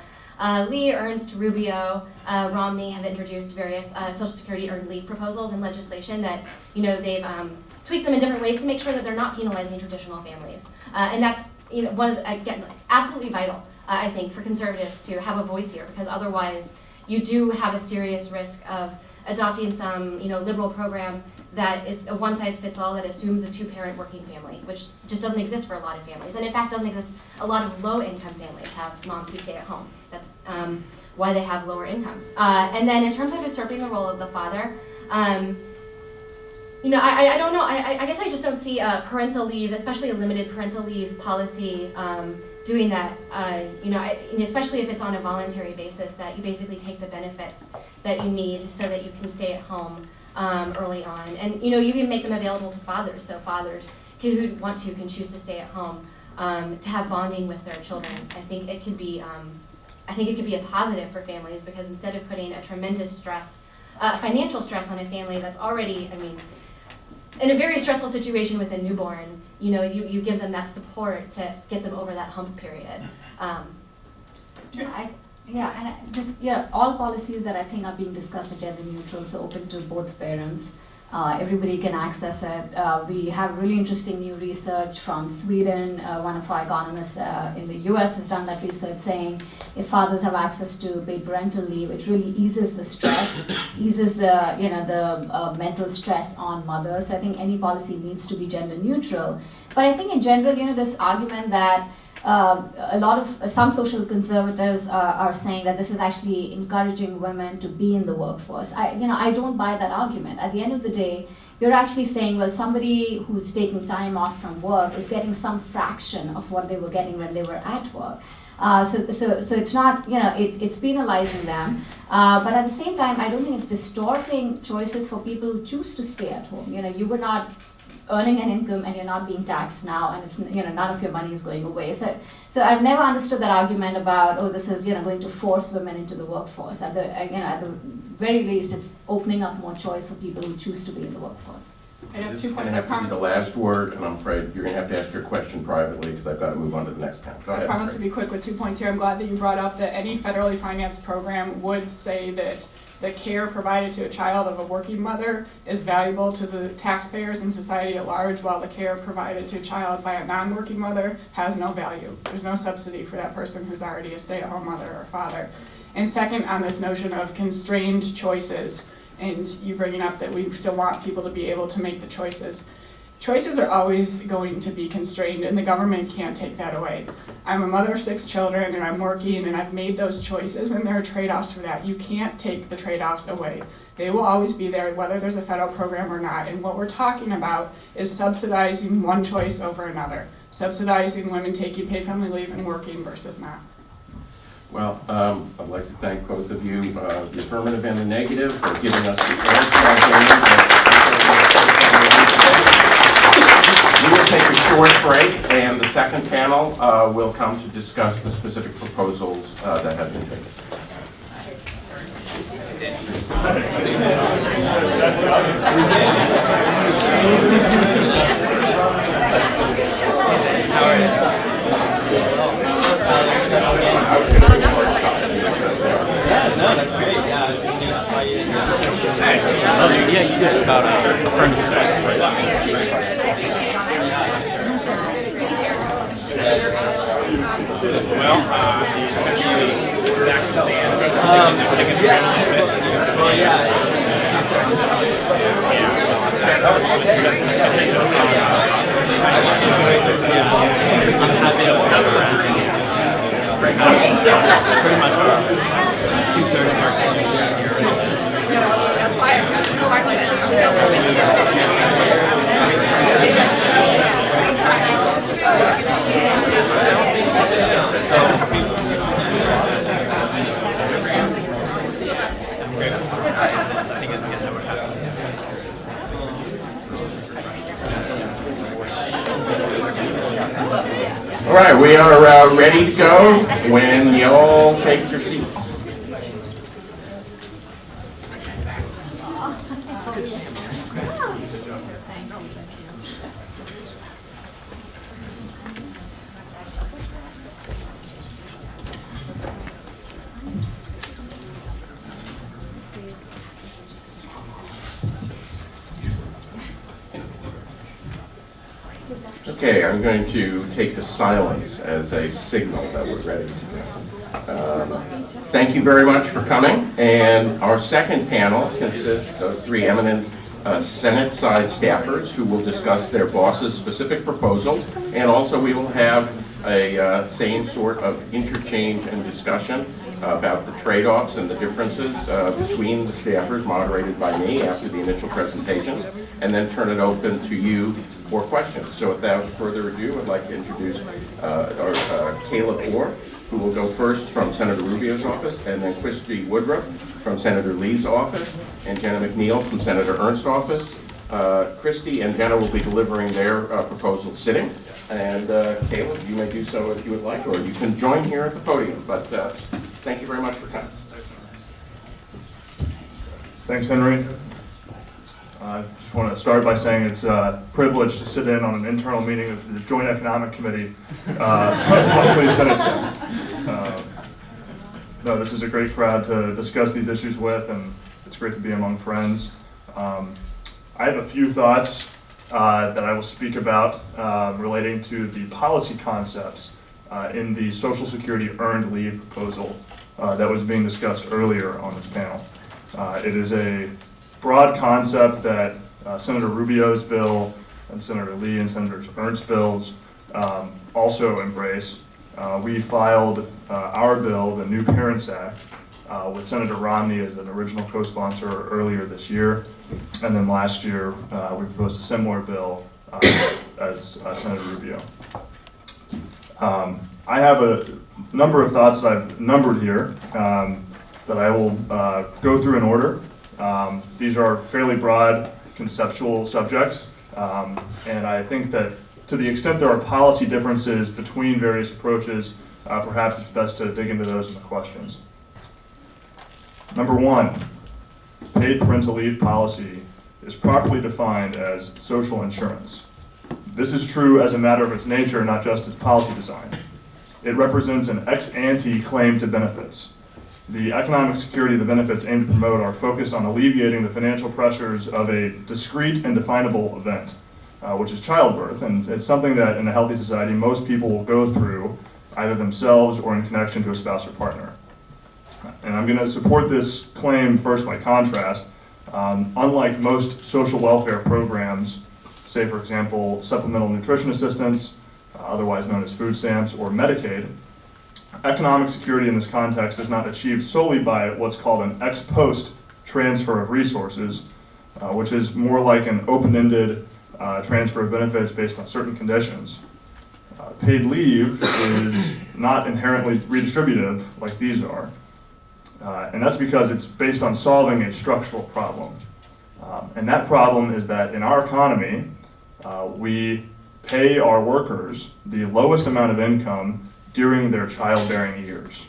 Lee, Ernst, Rubio, Romney have introduced various Social Security earned leave proposals and legislation that they've tweaked them in different ways to make sure that they're not penalizing traditional families. And that's one of the, again, absolutely vital, I think, for conservatives to have a voice here, because otherwise you do have a serious risk of adopting some liberal program that is a one-size-fits-all that assumes a two-parent working family, which just doesn't exist for a lot of families. And in fact doesn't exist. A lot of low-income families have moms who stay at home. That's why they have lower incomes. And then in terms of usurping the role of the father, I don't know. I guess I just don't see a parental leave, especially a limited parental leave policy, doing that. Especially if it's on a voluntary basis, that you basically take the benefits that you need so that you can stay at home early on, and you even make them available to fathers, so fathers who want to can choose to stay at home to have bonding with their children. I think it could be a positive for families, because instead of putting a tremendous stress, financial stress on a family that's already, in a very stressful situation with a newborn, you give them that support to get them over that hump period. All policies that I think are being discussed are gender neutral, so open to both parents. Everybody can access it. We have really interesting new research from Sweden. One of our economists in the US has done that research saying if fathers have access to paid parental leave, it really eases the stress, eases the mental stress on mothers. So I think any policy needs to be gender neutral. But I think in general, this argument that some social conservatives are saying that this is actually encouraging women to be in the workforce. I don't buy that argument. At the end of the day, you're actually saying, well, somebody who's taking time off from work is getting some fraction of what they were getting when they were at work. So it's not, it's penalizing them. But at the same time, I don't think it's distorting choices for people who choose to stay at home. You were not earning an income and you're not being taxed now, and it's none of your money is going away. So I've never understood that argument about this is going to force women into the workforce. At the very least, it's opening up more choice for people who choose to be in the workforce. I have This 2 is points. going to have to be the last word, and I'm afraid you're going to have to ask your question privately because I've got to move on to the next panel. Go ahead. I promise to be quick with 2 points here. I'm glad that you brought up that any federally financed program would say that the care provided to a child of a working mother is valuable to the taxpayers and society at large, while the care provided to a child by a non-working mother has no value. There's no subsidy for that person who's already a stay-at-home mother or father. And second, on this notion of constrained choices, and you bringing up that we still want people to be able to make the choices. choices are always going to be constrained, and the government can't take that away. I'm a mother of 6 children, and I'm working, and I've made those choices, and there are trade-offs for that. You can't take the trade-offs away. They will always be there, whether there's a federal program or not. And what we're talking about is subsidizing one choice over another, subsidizing women taking paid family leave and working versus not. Well, I'd like to thank both of you, the affirmative and the negative, for giving us the We will take a short break, and the second panel will come to discuss the specific proposals that have been taken. Yeah, no, that's great. Yeah, I was just thinking that's why you didn't know. Yeah, you did about affirmative. Well, pretty much 2/3 That's why I'm going to go back to All right, we are ready to go when you all take your seats. Okay, I'm going to take the silence as a signal that we're ready to go. Thank you very much for coming. And our second panel consists of 3 eminent Senate side staffers who will discuss their boss's specific proposals. And also we will have a same sort of interchange and discussion about the trade-offs and the differences between the staffers, moderated by me after the initial presentations, and then turn it open to you for questions. So without further ado, I'd like to introduce Caleb Orr, who will go first from Senator Rubio's office, and then Christy Woodruff from Senator Lee's office, and Jenna McNeil from Senator Ernst's office. Christy and Jenna will be delivering their proposals sitting, and Caleb, you may do so if you would like, or you can join here at the podium, but thank you very much for coming. Thanks, Henry. I just want to start by saying it's a privilege to sit in on an internal meeting of the Joint Economic Committee, hopefully the Senate staff. No, this is a great crowd to discuss these issues with, and it's great to be among friends. I have a few thoughts that I will speak about relating to the policy concepts in the Social Security Earned Leave proposal that was being discussed earlier on this panel. It is a broad concept that Senator Rubio's bill and Senator Lee and Senator Ernst's bills also embrace. We filed our bill, the New Parents Act, with Senator Romney as an original co-sponsor earlier this year. And then last year, we proposed a similar bill as Senator Rubio. I have a number of thoughts that I've numbered here that I will go through in order. These are fairly broad conceptual subjects, and I think that to the extent there are policy differences between various approaches, perhaps it's best to dig into those in the questions. Number 1, paid parental leave policy is properly defined as social insurance. This is true as a matter of its nature, not just its policy design. It represents an ex-ante claim to benefits. The economic security the benefits aim to promote are focused on alleviating the financial pressures of a discrete and definable event, which is childbirth, and it's something that in a healthy society most people will go through either themselves or in connection to a spouse or partner. And I'm going to support this claim first by contrast. Unlike most social welfare programs, say for example, supplemental nutrition assistance, otherwise known as food stamps, or Medicaid, economic security in this context is not achieved solely by what's called an ex post transfer of resources, which is more like an open-ended transfer of benefits based on certain conditions. Paid leave is not inherently redistributive like these are, and that's because it's based on solving a structural problem. And that problem is that in our economy, we pay our workers the lowest amount of income during their childbearing years.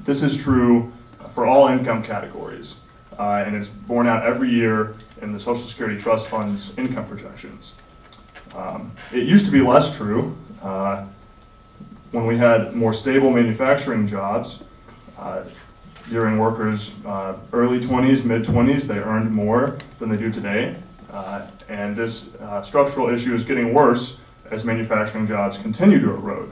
This is true for all income categories, and it's borne out every year in the Social Security Trust Fund's income projections. It used to be less true when we had more stable manufacturing jobs. During workers' early 20s, mid-20s, they earned more than they do today. And this structural issue is getting worse as manufacturing jobs continue to erode.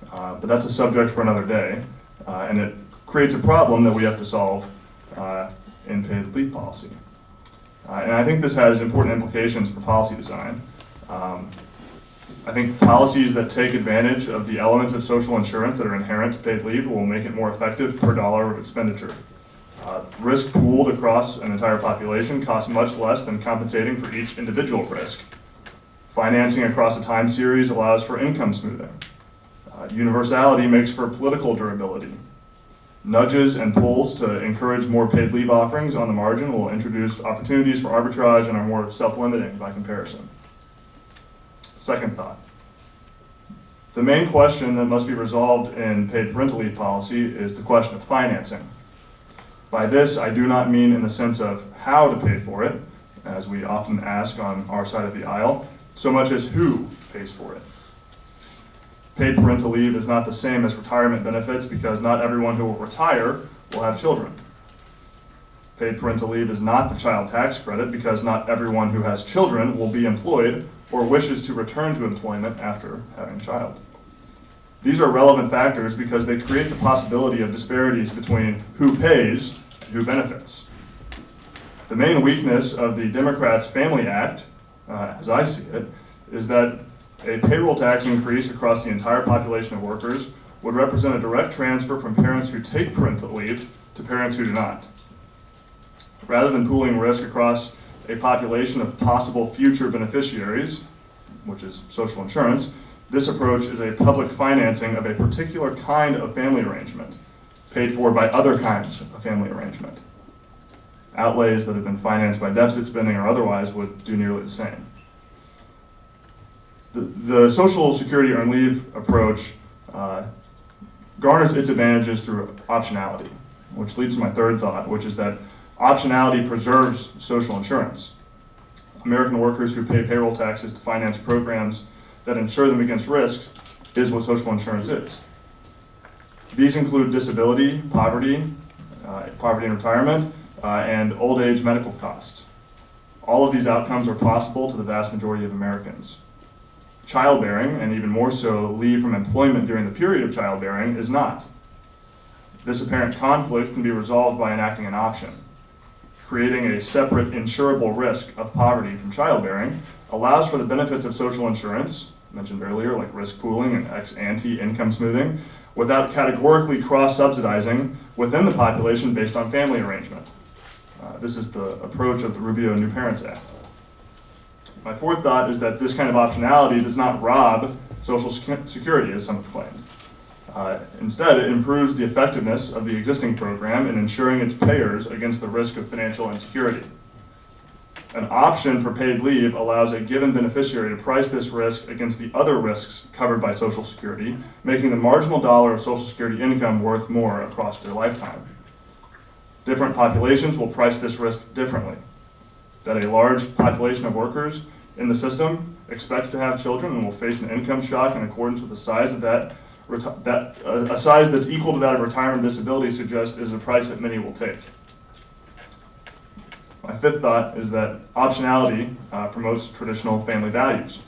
But that's a subject for another day, and it creates a problem that we have to solve in paid leave policy. And I think this has important implications for policy design. I think policies that take advantage of the elements of social insurance that are inherent to paid leave will make it more effective per dollar of expenditure. Risk pooled across an entire population costs much less than compensating for each individual risk. Financing across a time series allows for income smoothing. Universality makes for political durability. Nudges and pulls to encourage more paid leave offerings on the margin will introduce opportunities for arbitrage and are more self-limiting by comparison. Second thought. The main question that must be resolved in paid parental leave policy is the question of financing. By this, I do not mean in the sense of how to pay for it, as we often ask on our side of the aisle, so much as who pays for it. Paid parental leave is not the same as retirement benefits because not everyone who will retire will have children. Paid parental leave is not the child tax credit because not everyone who has children will be employed or wishes to return to employment after having a child. These are relevant factors because they create the possibility of disparities between who pays and who benefits. The main weakness of the Democrats' Family Act, as I see it, is that a payroll tax increase across the entire population of workers would represent a direct transfer from parents who take parental leave to parents who do not. Rather than pooling risk across a population of possible future beneficiaries, which is social insurance, this approach is a public financing of a particular kind of family arrangement, paid for by other kinds of family arrangement. Outlays that have been financed by deficit spending or otherwise would do nearly the same. The Social Security Earned Leave approach garners its advantages through optionality, which leads to my third thought, which is that optionality preserves social insurance. American workers who pay payroll taxes to finance programs that insure them against risk is what social insurance is. These include disability, poverty and retirement, and old age medical costs. All of these outcomes are possible to the vast majority of Americans. Childbearing, and even more so leave from employment during the period of childbearing, is not. This apparent conflict can be resolved by enacting an option. Creating a separate insurable risk of poverty from childbearing allows for the benefits of social insurance, mentioned earlier, like risk pooling and ex-ante income smoothing, without categorically cross-subsidizing within the population based on family arrangement. This is the approach of the Rubio New Parents Act. My fourth thought is that this kind of optionality does not rob Social Security, as some have claimed. Instead, it improves the effectiveness of the existing program in ensuring its payers against the risk of financial insecurity. An option for paid leave allows a given beneficiary to price this risk against the other risks covered by Social Security, making the marginal dollar of Social Security income worth more across their lifetime. Different populations will price this risk differently. That a large population of workers in the system expects to have children and will face an income shock in accordance with the size of that a size that's equal to that of retirement disability suggests is a price that many will take. My fifth thought is that optionality promotes traditional family values.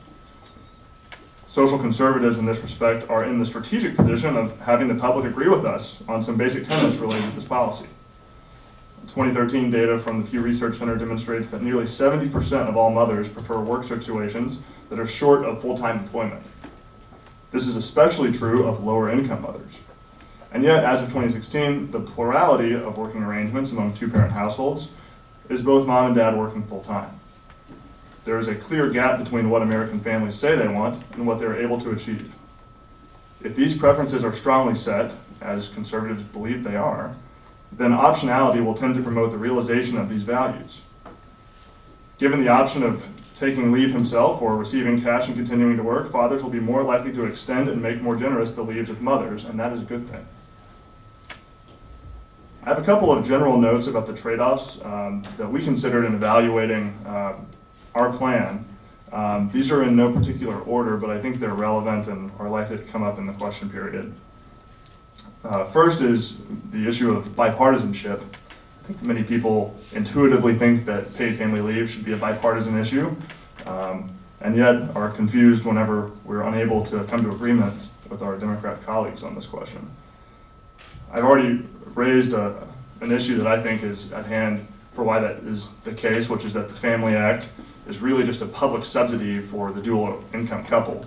Social conservatives in this respect are in the strategic position of having the public agree with us on some basic tenets related to this policy. 2013 data from the Pew Research Center demonstrates that nearly 70% of all mothers prefer work situations that are short of full-time employment. This is especially true of lower income mothers. And yet, as of 2016, the plurality of working arrangements among two-parent households is both mom and dad working full-time. There is a clear gap between what American families say they want and what they're able to achieve. If these preferences are strongly set, as conservatives believe they are, then optionality will tend to promote the realization of these values. Given the option of taking leave himself or receiving cash and continuing to work, fathers will be more likely to extend and make more generous the leaves of mothers, and that is a good thing. I have a couple of general notes about the trade-offs that we considered in evaluating our plan. These are in no particular order, but I think they're relevant and are likely to come up in the question period. First is the issue of bipartisanship. I think many people intuitively think that paid family leave should be a bipartisan issue, and yet are confused whenever we're unable to come to agreement with our Democrat colleagues on this question. I've already raised an issue that I think is at hand for why that is the case, which is that the Family Act is really just a public subsidy for the dual income couple,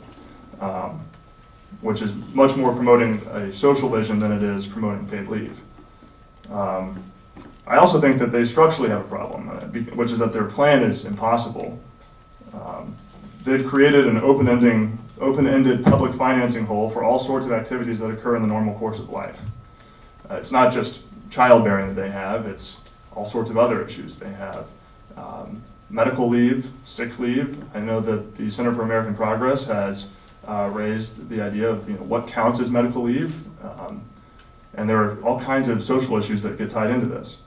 which is much more promoting a social vision than it is promoting paid leave. I also think that they structurally have a problem, which is that their plan is impossible. They've created an open-ended public financing hole for all sorts of activities that occur in the normal course of life. It's not just childbearing that they have, it's all sorts of other issues they have. Medical leave, sick leave. I know that the Center for American Progress has raised the idea of what counts as medical leave, and there are all kinds of social issues that get tied into this.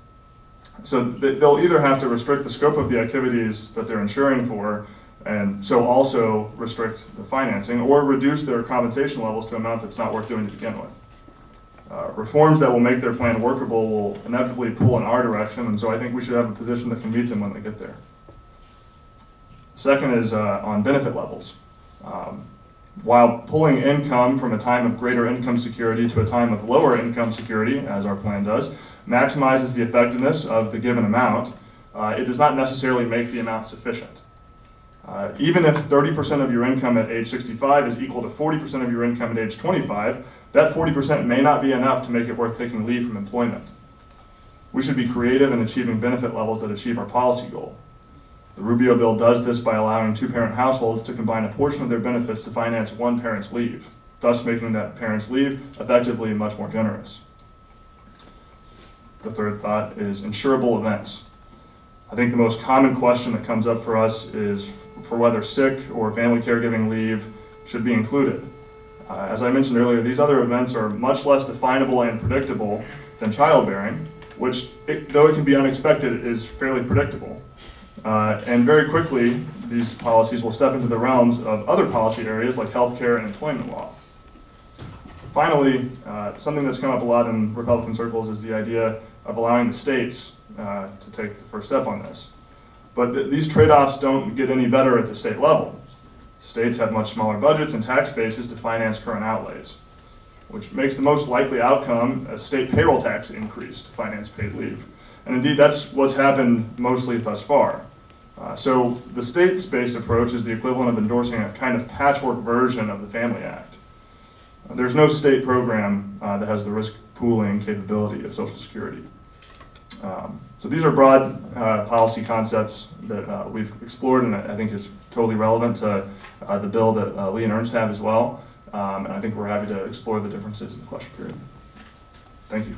So they'll either have to restrict the scope of the activities that they're insuring for, and so also restrict the financing, or reduce their compensation levels to an amount that's not worth doing to begin with. Reforms that will make their plan workable will inevitably pull in our direction, and so I think we should have a position that can meet them when they get there. Second is on benefit levels. While pulling income from a time of greater income security to a time of lower income security, as our plan does, maximizes the effectiveness of the given amount, it does not necessarily make the amount sufficient. Even if 30% of your income at age 65 is equal to 40% of your income at age 25, that 40% may not be enough to make it worth taking leave from employment. We should be creative in achieving benefit levels that achieve our policy goal. The Rubio bill does this by allowing two-parent households to combine a portion of their benefits to finance one parent's leave, thus making that parent's leave effectively much more generous. The third thought is insurable events. I think the most common question that comes up for us is for whether sick or family caregiving leave should be included. As I mentioned earlier, these other events are much less definable and predictable than childbearing, which, though it can be unexpected, is fairly predictable. And very quickly, these policies will step into the realms of other policy areas like healthcare and employment law. Finally, something that's come up a lot in Republican circles is the idea of allowing the states to take the first step on this. But these trade-offs don't get any better at the state level. States have much smaller budgets and tax bases to finance current outlays, which makes the most likely outcome a state payroll tax increase to finance paid leave. And indeed, that's what's happened mostly thus far. So the state-based approach is the equivalent of endorsing a kind of patchwork version of the Family Act. There's no state program that has the risk pooling capability of Social Security. So these are broad policy concepts that we've explored, and I think it's totally relevant to the bill that Lee and Ernst have as well. And I think we're happy to explore the differences in the question period. Thank you.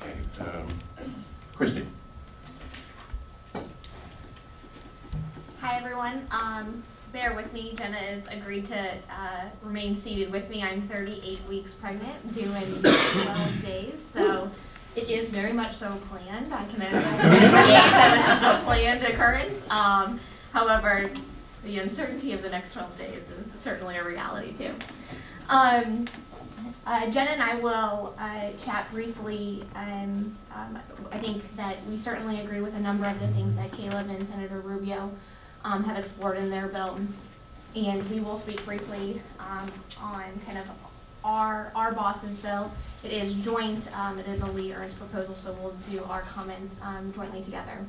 Okay, Christy. Hi everyone. Bear with me. Jenna has agreed to remain seated with me. I'm 38 weeks pregnant, due in 12 days, so it is very much so planned. I can agree that this is a planned occurrence. However, the uncertainty of the next 12 days is certainly a reality too. Jenna and I will chat briefly. I think that we certainly agree with a number of the things that Caleb and Senator Rubio have explored in their bill, and we will speak briefly on kind of our boss's bill. It is joint, it is a Lee Ernst proposal, so we'll do our comments jointly together.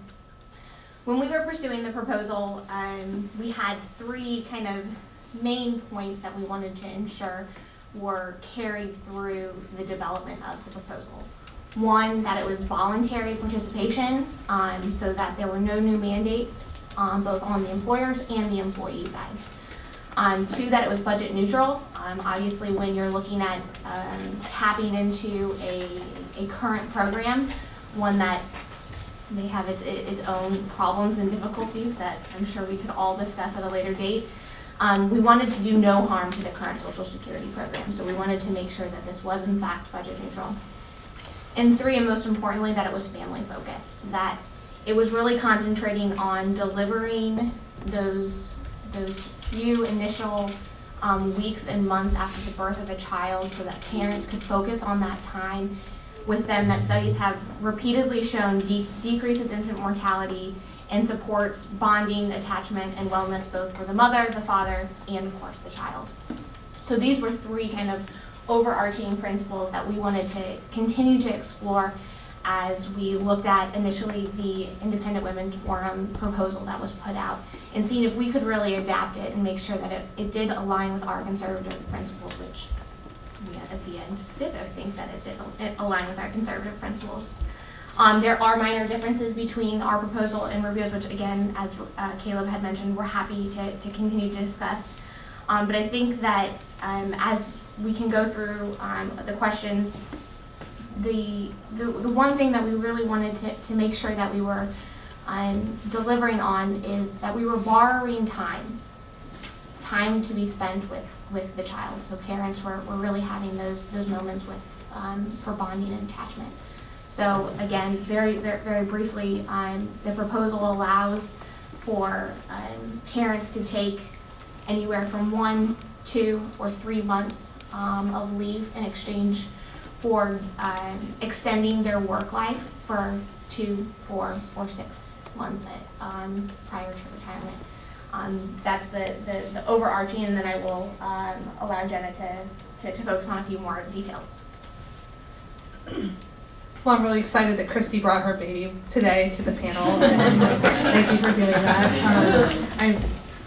When we were pursuing the proposal, we had three kind of main points that we wanted to ensure were carried through the development of the proposal. One, that it was voluntary participation, so that there were no new mandates, both on the employers and the employee side. Two, that it was budget neutral. Obviously, when you're looking at tapping into a current program, one that may have its own problems and difficulties that I'm sure we could all discuss at a later date. We wanted to do no harm to the current Social Security program, so we wanted to make sure that this was in fact budget neutral. And three, and most importantly, that it was family focused, that it was really concentrating on delivering those few initial weeks and months after the birth of a child so that parents could focus on that time with them, that studies have repeatedly shown decreases infant mortality and supports bonding, attachment, and wellness both for the mother, the father, and of course the child. So these were three kind of overarching principles that we wanted to continue to explore as we looked at initially the Independent Women's Forum proposal that was put out, and seeing if we could really adapt it and make sure that it did align with our conservative principles, which we at the end did think that it did align with our conservative principles. There are minor differences between our proposal and Rubio's, which again, as Caleb had mentioned, we're happy to continue to discuss. But I think that as we can go through the questions, the one thing that we really wanted to make sure that we were delivering on is that we were borrowing time to be spent with the child. So parents were really having those moments with for bonding and attachment. So again, very briefly, the proposal allows for parents to take anywhere from 1, 2, or 3 months of leave in exchange for extending their work life for 2, 4, or 6 months prior to retirement. That's the overarching, and then I will allow Jenna to focus on a few more details. Well, I'm really excited that Christy brought her baby today to the panel. So thank you for doing that.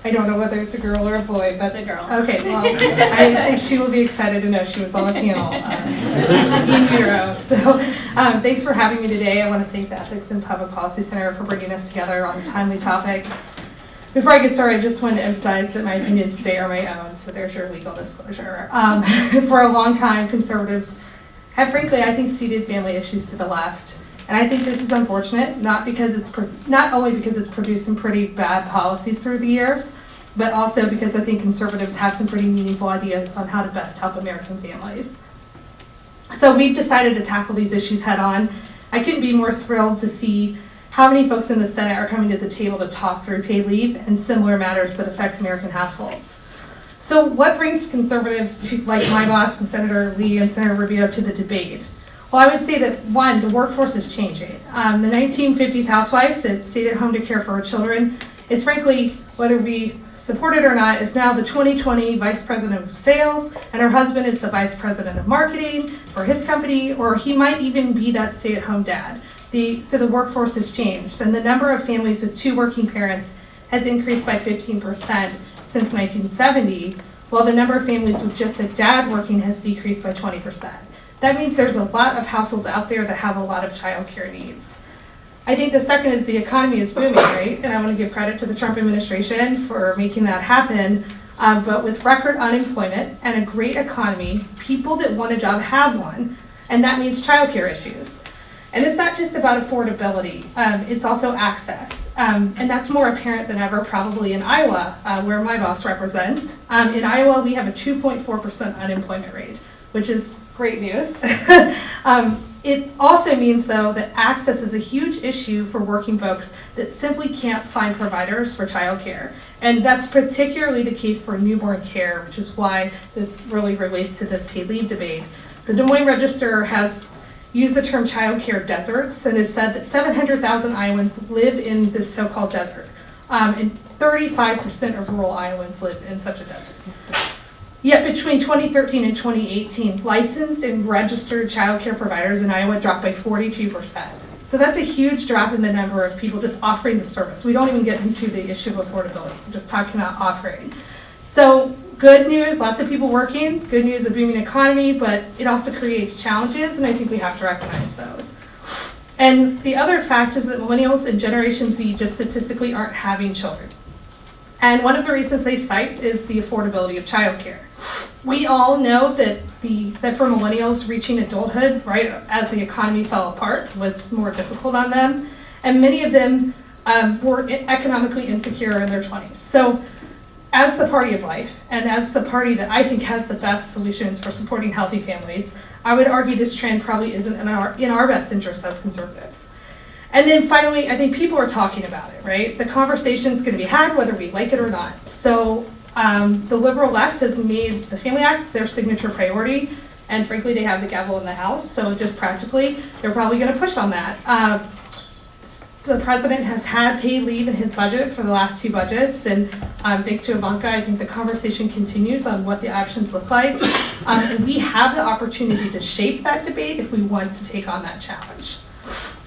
I don't know whether it's a girl or a boy, but it's a girl. Okay, well, I think she will be excited to know she was on the panel in utero. So thanks for having me today. I want to thank the Ethics and Public Policy Center for bringing us together on a timely topic. Before I get started, I just want to emphasize that my opinions today are my own, so there's your legal disclosure. For a long time, conservatives have, frankly, I think, ceded family issues to the left. And I think this is unfortunate, not only because it's produced some pretty bad policies through the years, but also because I think conservatives have some pretty meaningful ideas on how to best help American families. So we've decided to tackle these issues head on. I couldn't be more thrilled to see how many folks in the Senate are coming to the table to talk through paid leave and similar matters that affect American households. So what brings conservatives to, like my boss and Senator Lee and Senator Rubio, to the debate? Well, I would say that, one, the workforce is changing. The 1950s housewife that stayed at home to care for her children is, frankly, whether we support it or not, is now the 2020 vice president of sales, and her husband is the vice president of marketing for his company, or he might even be that stay-at-home dad. So the workforce has changed, and the number of families with 2 working parents has increased by 15% since 1970, while the number of families with just a dad working has decreased by 20%. That means there's a lot of households out there that have a lot of childcare needs. I think the second is the economy is booming, right? And I want to give credit to the Trump administration for making that happen. But with record unemployment and a great economy, people that want a job have one, and that means childcare issues. And it's not just about affordability, it's also access. And that's more apparent than ever probably in Iowa, where my boss represents. In Iowa, we have a 2.4% unemployment rate, which is great news. It also means, though, that access is a huge issue for working folks that simply can't find providers for childcare. And that's particularly the case for newborn care, which is why this really relates to this paid leave debate. The Des Moines Register has used the term childcare deserts and has said that 700,000 Iowans live in this so-called desert. And 35% of rural Iowans live in such a desert. Yet between 2013 and 2018, licensed and registered childcare providers in Iowa dropped by 42%. So that's a huge drop in the number of people just offering the service. We don't even get into the issue of affordability. We're just talking about offering. So good news, lots of people working, good news, a booming economy, but it also creates challenges, and I think we have to recognize those. And the other fact is that millennials and Generation Z just statistically aren't having children. And one of the reasons they cite is the affordability of childcare. We all know that for millennials, reaching adulthood, right, as the economy fell apart, was more difficult on them. And many of them were economically insecure in their 20s. So as the party of life, and as the party that I think has the best solutions for supporting healthy families, I would argue this trend probably isn't in our best interest as conservatives. And then finally, I think people are talking about it, right? The conversation's going to be had whether we like it or not. So the liberal left has made the Family Act their signature priority, and frankly, they have the gavel in the House, so just practically, they're probably going to push on that. The president has had paid leave in his budget for the last 2 budgets, and thanks to Ivanka, I think the conversation continues on what the options look like. And we have the opportunity to shape that debate if we want to take on that challenge.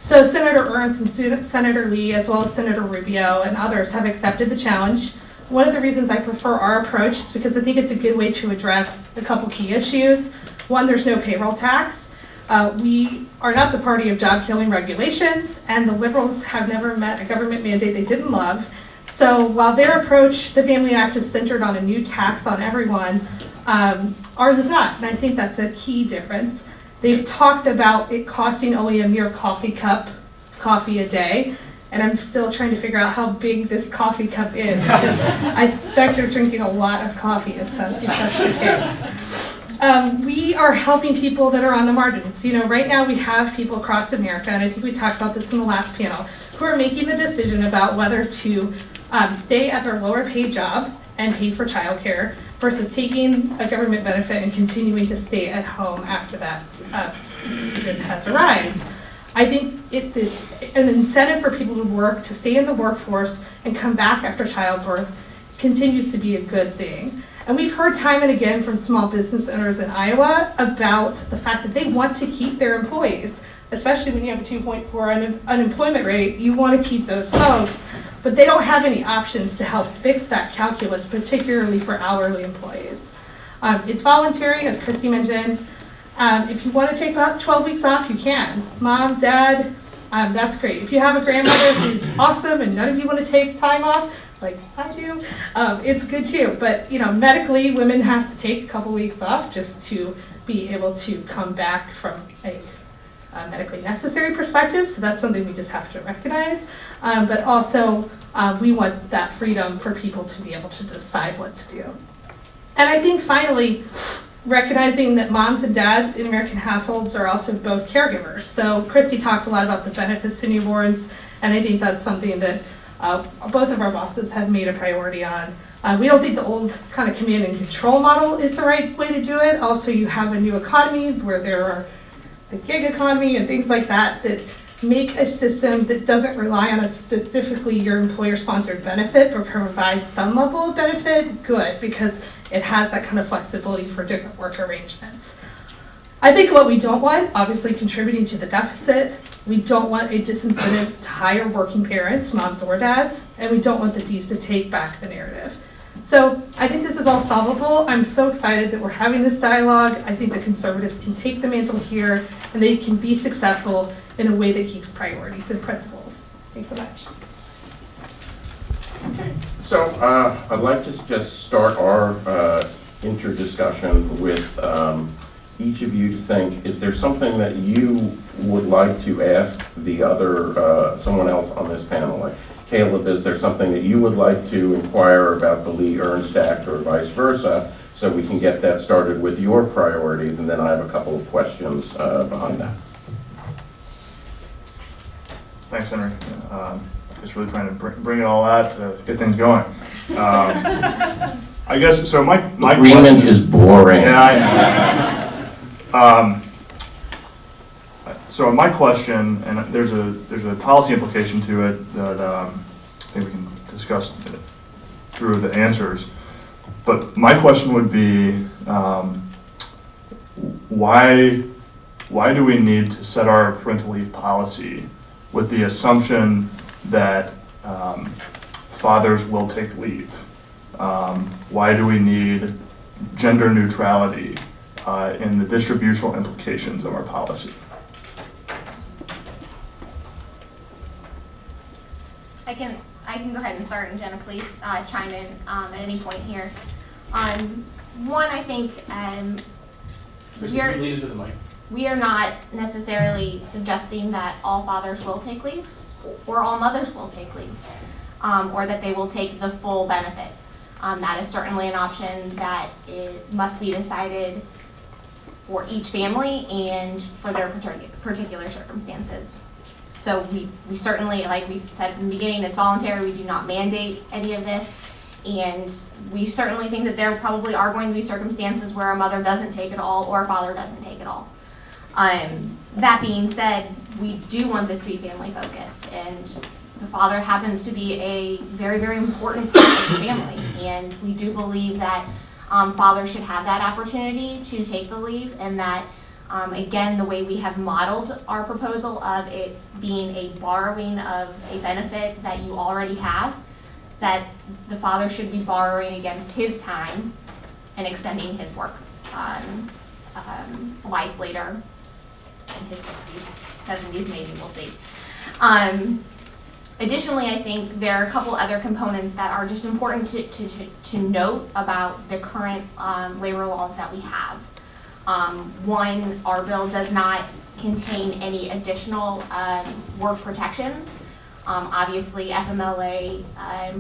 So Senator Ernst and Senator Lee, as well as Senator Rubio and others, have accepted the challenge. One of the reasons I prefer our approach is because I think it's a good way to address a couple key issues. One, there's no payroll tax. We are not the party of job-killing regulations, and the liberals have never met a government mandate they didn't love. So while their approach, the Family Act, is centered on a new tax on everyone, ours is not, and I think that's a key difference. They've talked about it costing only a mere coffee a day, and I'm still trying to figure out how big this coffee cup is, because I suspect they're drinking a lot of coffee if that's the case. We are helping people that are on the margins. You know, right now we have people across America, and I think we talked about this in the last panel, who are making the decision about whether to stay at their lower paid job and pay for childcare versus taking a government benefit and continuing to stay at home after that student has arrived. I think it is an incentive for people to work, to stay in the workforce and come back after childbirth continues to be a good thing. And we've heard time and again from small business owners in Iowa about the fact that they want to keep their employees, especially when you have a 2.4 unemployment rate. You want to keep those folks, but they don't have any options to help fix that calculus, particularly for hourly employees. It's voluntary, as Christy mentioned. If you want to take about 12 weeks off, you can. Mom, dad, that's great. If you have a grandmother who's awesome and none of you want to take time off, like I do, it's good too. But you know, medically, women have to take a couple weeks off just to be able to come back from a medically necessary perspective. So that's something we just have to recognize. But also, we want that freedom for people to be able to decide what to do. And I think finally, recognizing that moms and dads in American households are also both caregivers. So Christy talked a lot about the benefits to newborns, and I think that's something that both of our bosses have made a priority on. We don't think the old kind of command and control model is the right way to do it. Also, you have a new economy where there are the gig economy and things like that that make a system that doesn't rely on a specifically your employer-sponsored benefit, but provides some level of benefit, good, because it has that kind of flexibility for different work arrangements. I think what we don't want, obviously contributing to the deficit, we don't want a disincentive to hire working parents, moms or dads, and we don't want the Ds to take back the narrative. So I think this is all solvable. I'm so excited that we're having this dialogue. I think the conservatives can take the mantle here, and they can be successful in a way that keeps priorities and principles. Thanks so much. So I'd like to just start our interdiscussion with each of you to think, is there something that you would like to ask the other, someone else on this panel? Like Caleb, is there something that you would like to inquire about the Lee Ernst Act or vice versa, so we can get that started with your priorities, and then I have a couple of questions behind that. Thanks, Henry. Just really trying to bring it all out to get things going. I guess, so my agreement question is boring. Yeah, I know. So my question, and there's a policy implication to it that I think we can discuss through the answers. But my question would be, why do we need to set our parental leave policy with the assumption that fathers will take leave? Why do we need gender neutrality in the distributional implications of our policy? I can go ahead and start, and Jenna, please chime in at any point here. One, I think we are not necessarily suggesting that all fathers will take leave or all mothers will take leave, or that they will take the full benefit. That is certainly an option that it must be decided for each family and for their particular circumstances. So we certainly, like we said from the beginning, it's voluntary. We do not mandate any of this. And we certainly think that there probably are going to be circumstances where a mother doesn't take it all or a father doesn't take it all. That being said, we do want this to be family focused, and the father happens to be a very, very important part of the family. And we do believe that fathers should have that opportunity to take the leave, and that again, the way we have modeled our proposal of it being a borrowing of a benefit that you already have, that the father should be borrowing against his time and extending his work life later in his 60s, 70s, maybe, we'll see. Additionally, I think there are a couple other components that are just important to note about the current labor laws that we have. One, our bill does not contain any additional work protections. Obviously, FMLA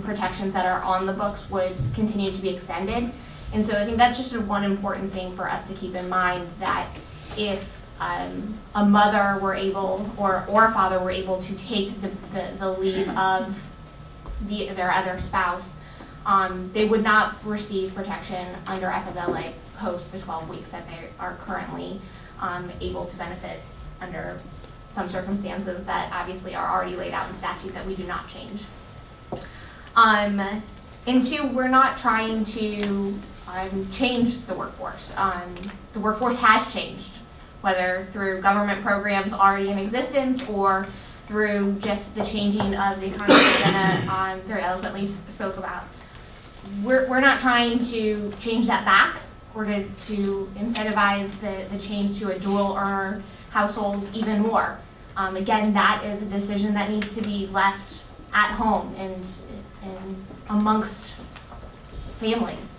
protections that are on the books would continue to be extended. And so I think that's just one important thing for us to keep in mind, that if a mother were able, or a father were able to take the leave of their other spouse, they would not receive protection under FMLA post the 12 weeks that they are currently able to benefit under some circumstances that obviously are already laid out in statute that we do not change. And two, we're not trying to change the workforce. The workforce has changed, whether through government programs already in existence or through just the changing of the economy that Jenna very eloquently spoke about. We're not trying to change that back or to incentivize the change to a dual earner household even more. Again, that is a decision that needs to be left at home and amongst families.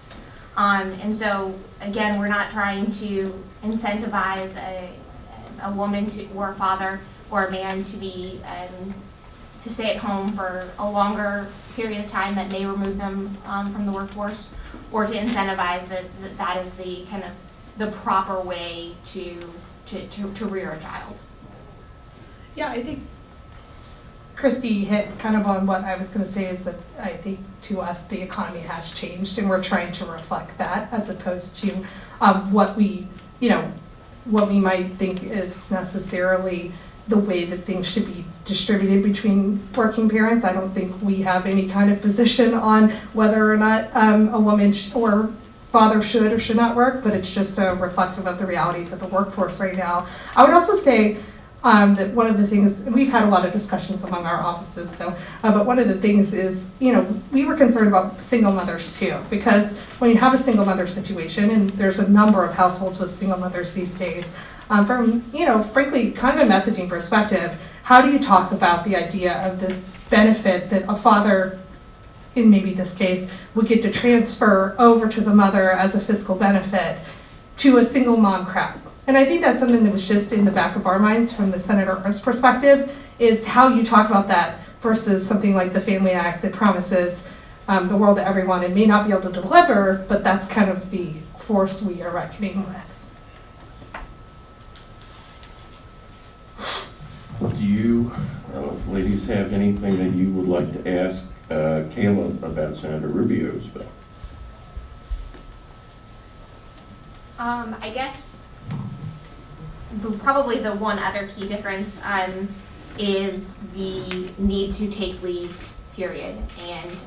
And so, again, we're not trying to incentivize a woman or a father or a man to be to stay at home for a longer period of time that may remove them from the workforce, or to incentivize that is the kind of the proper way to rear a child. Yeah, I think Christy hit kind of on what I was going to say, is that I think to us the economy has changed, and we're trying to reflect that as opposed to what we might think is necessarily the way that things should be distributed between working parents. I don't think we have any kind of position on whether or not a woman or father should or should not work, but it's just reflective of the realities of the workforce right now. I would also say that one of the things, and we've had a lot of discussions among our offices, but one of the things is, we were concerned about single mothers too, because when you have a single mother situation, and there's a number of households with single mothers these days, from, frankly, kind of a messaging perspective, how do you talk about the idea of this benefit that a father, in maybe this case, would get to transfer over to the mother as a fiscal benefit to a single mom crowd? And I think that's something that was just in the back of our minds from the Senator's perspective, is how you talk about that versus something like the Family Act that promises the world to everyone and may not be able to deliver, but that's kind of the force we are reckoning with. Do you ladies have anything that you would like to ask Kayla about Senator Rubio's bill? I guess probably the one other key difference is the need to take leave, period. And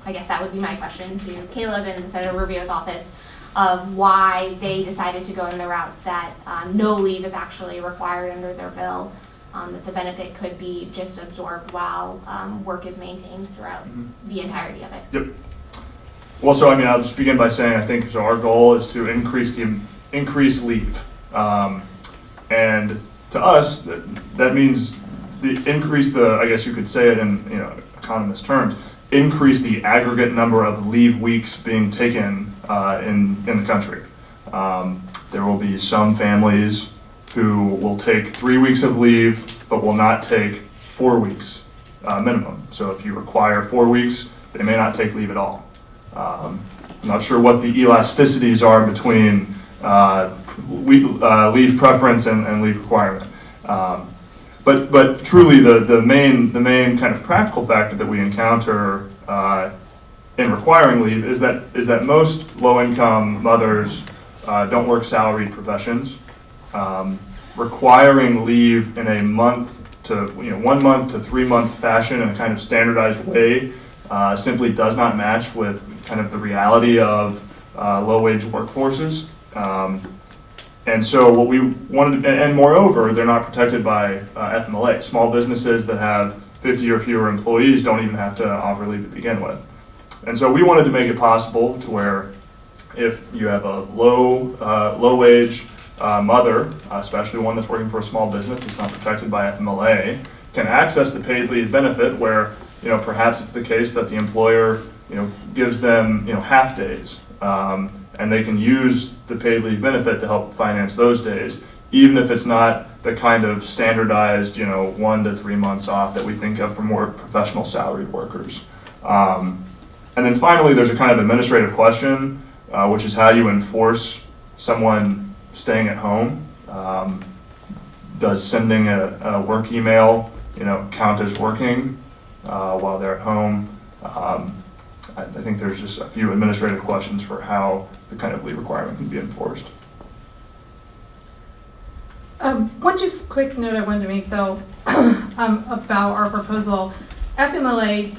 I guess that would be my question to Caleb and Senator Rubio's office, of why they decided to go in the route that no leave is actually required under their bill, that the benefit could be just absorbed while work is maintained throughout the entirety of it. Yep. Well, so I mean, I'll just begin by saying I think so. Our goal is to increase leave, and to us that means increase the, I guess you could say it in economist terms, increase the aggregate number of leave weeks being taken in the country. There will be some families who will take 3 weeks of leave, but will not take 4 weeks minimum. So if you require 4 weeks, they may not take leave at all. I'm not sure what the elasticities are between leave preference and leave requirement. But truly the main kind of practical factor that we encounter in requiring leave is that most low-income mothers don't work salaried professions. Requiring leave in a 1 month to 3 month fashion in a kind of standardized way simply does not match with kind of the reality of low-wage workforces. And so what we wanted, and moreover, they're not protected by FMLA. Small businesses that have 50 or fewer employees don't even have to offer leave to begin with. And so we wanted to make it possible to where if you have a low-wage mother, especially one that's working for a small business that's not protected by FMLA, can access the paid leave benefit where, perhaps it's the case that the employer, gives them, half days. And they can use the paid leave benefit to help finance those days, even if it's not the kind of standardized, 1 to 3 months off that we think of for more professional salaried workers. And then finally, there's a kind of administrative question, which is how do you enforce someone staying at home? Does sending a work email, count as working while they're at home? I think there's just a few administrative questions for how the kind of leave requirement can be enforced. One just quick note I wanted to make though about our proposal. FMLA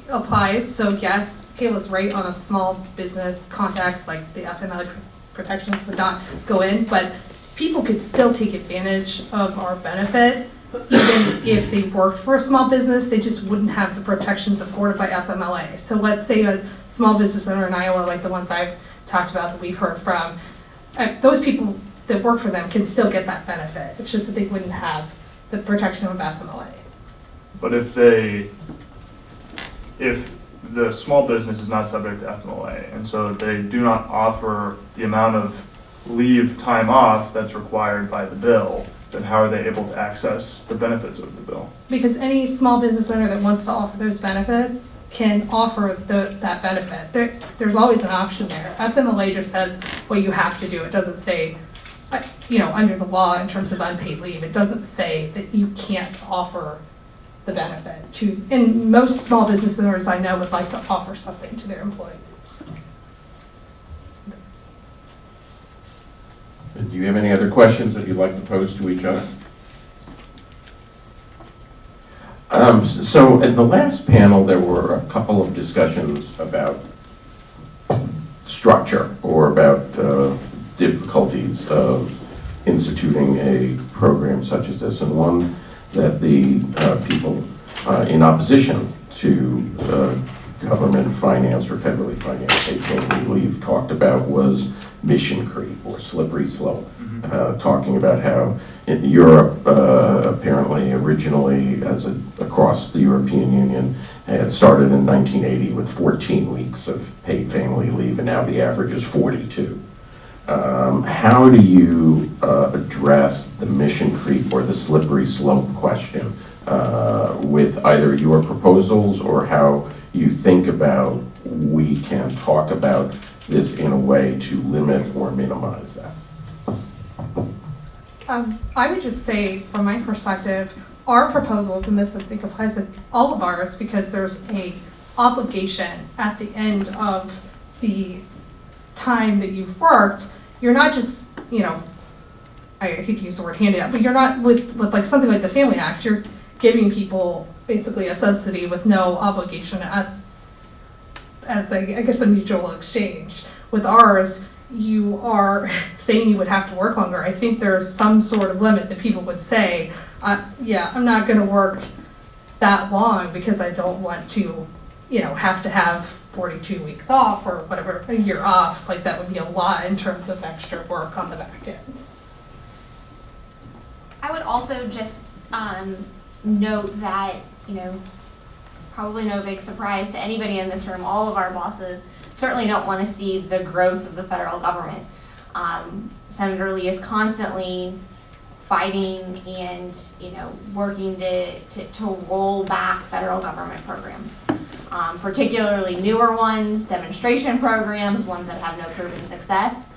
applies, so yes, Kayla's right on a small business context, like the FMLA protections would not go in, but people could still take advantage of our benefit. Even if they worked for a small business, they just wouldn't have the protections afforded by FMLA. So let's say a small business owner in Iowa, like the ones I've talked about that we've heard from, those people that work for them can still get that benefit. It's just that they wouldn't have the protection of FMLA. But if the small business is not subject to FMLA, and so they do not offer the amount of leave time off that's required by the bill, then how are they able to access the benefits of the bill? Because any small business owner that wants to offer those benefits can offer that benefit. There's always an option there. FMLA just says what you have to do. It doesn't say, under the law in terms of unpaid leave, it doesn't say that you can't offer the benefit and most small business owners I know would like to offer something to their employees. Do you have any other questions that you'd like to pose to each other? So at the last panel, there were a couple of discussions about structure or about difficulties of instituting a program such as this, and one that the people in opposition to government finance or federally financed paid family leave talked about was mission creep or slippery slope, talking about how in Europe, apparently originally across the European Union, had started in 1980 with 14 weeks of paid family leave, and now the average is 42. How do you address the mission creep or the slippery slope question with either your proposals or how you think about we can talk about this in a way to limit or minimize that? I would just say, from my perspective, our proposals, and this I think applies to all of ours, because there's a obligation at the end of the time that you've worked. You're not just, I hate to use the word handout, but you're not with like something like the Family Act, you're giving people basically a subsidy with no obligation as I guess a mutual exchange. With ours, you are saying you would have to work longer. I think there's some sort of limit that people would say, yeah, I'm not going to work that long because I don't want to, have to have 42 weeks off or whatever, a year off. Like that would be a lot in terms of extra work on the back end. I would also just note that, probably no big surprise to anybody in this room, all of our bosses certainly don't want to see the growth of the federal government. Senator Lee is constantly fighting and working to roll back federal government programs, particularly newer ones, demonstration programs, ones that have no proven success.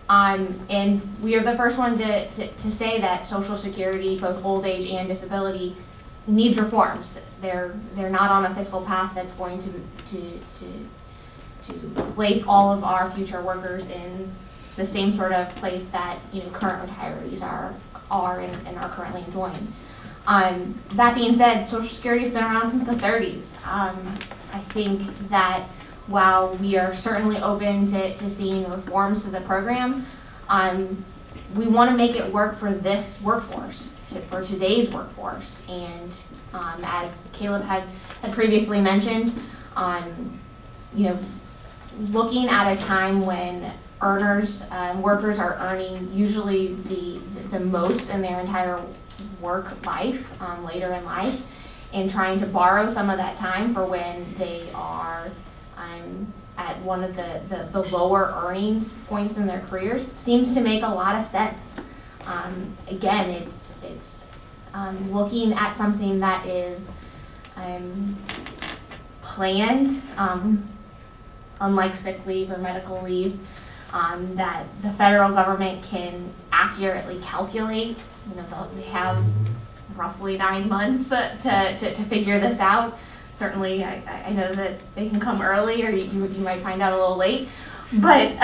And we are the first one to say that Social Security, both old age and disability, needs reforms. They're not on a fiscal path that's going to place all of our future workers in the same sort of place that current retirees are and are currently enjoying. That being said, Social Security has been around since the 30s. I think that while we are certainly open to seeing reforms to the program, we want to make it work for this workforce, for today's workforce. And as Caleb had previously mentioned, looking at a time when workers are earning usually the most in their entire work life, later in life, and trying to borrow some of that time for when they are at one of the lower earnings points in their careers seems to make a lot of sense. Again, it's looking at something that is planned, unlike sick leave or medical leave, that the federal government can accurately calculate. They have roughly 9 months to figure this out. Certainly, I know that they can come early, or you might find out a little late, but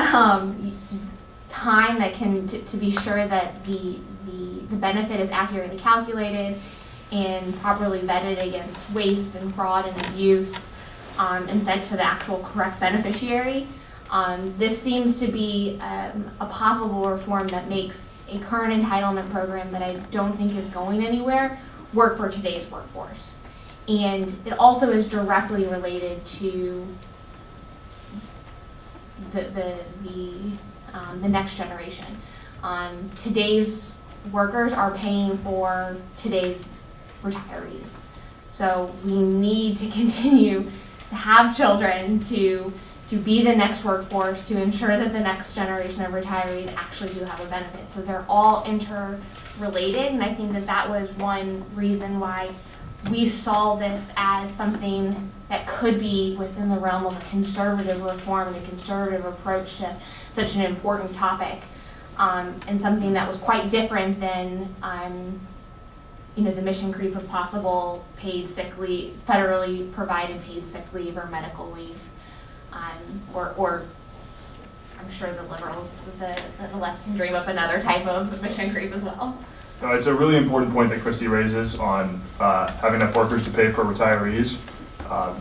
time that can to be sure that the benefit is accurately calculated and properly vetted against waste and fraud and abuse, and sent to the actual correct beneficiary. This seems to be a possible reform that makes a current entitlement program that I don't think is going anywhere work for today's workforce. And it also is directly related to the next generation. Today's workers are paying for today's retirees. So we need to continue to have children to be the next workforce, to ensure that the next generation of retirees actually do have a benefit. So they're all interrelated, and I think that was one reason why we saw this as something that could be within the realm of a conservative reform and a conservative approach to such an important topic, and something that was quite different than the mission creep of possible paid sick leave, federally provided paid sick leave or medical leave, or I'm sure the liberals, the left can dream up another type of mission creep as well. It's a really important point that Christy raises on having enough workers to pay for retirees,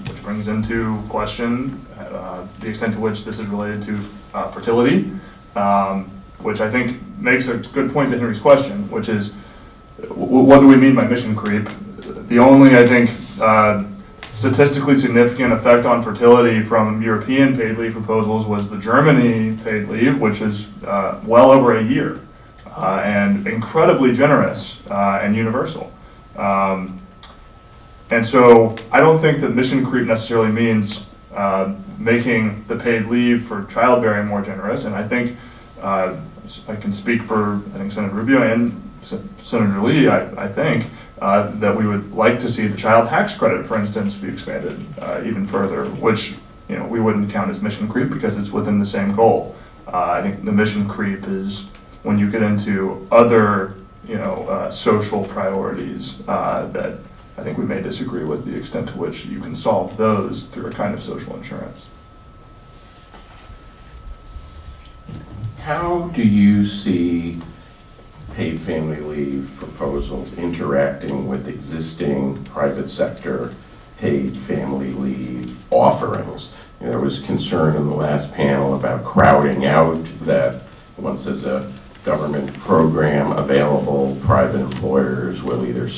which brings into question the extent to which this is related to fertility, which I think makes a good point to Henry's question, which is, what do we mean by mission creep? The only, I think, statistically significant effect on fertility from European paid leave proposals was the Germany paid leave, which is well over a year. And incredibly generous and universal. And so I don't think that mission creep necessarily means making the paid leave for childbearing more generous. And I think I can speak for, Senator Rubio and Senator Lee, I think that we would like to see the child tax credit, for instance, be expanded even further, which we wouldn't count as mission creep because it's within the same goal. I think the mission creep is when you get into other, social priorities that I think we may disagree with the extent to which you can solve those through a kind of social insurance. How do you see paid family leave proposals interacting with existing private sector paid family leave offerings? There was concern in the last panel about crowding out, that once there's a government program available, private employers will either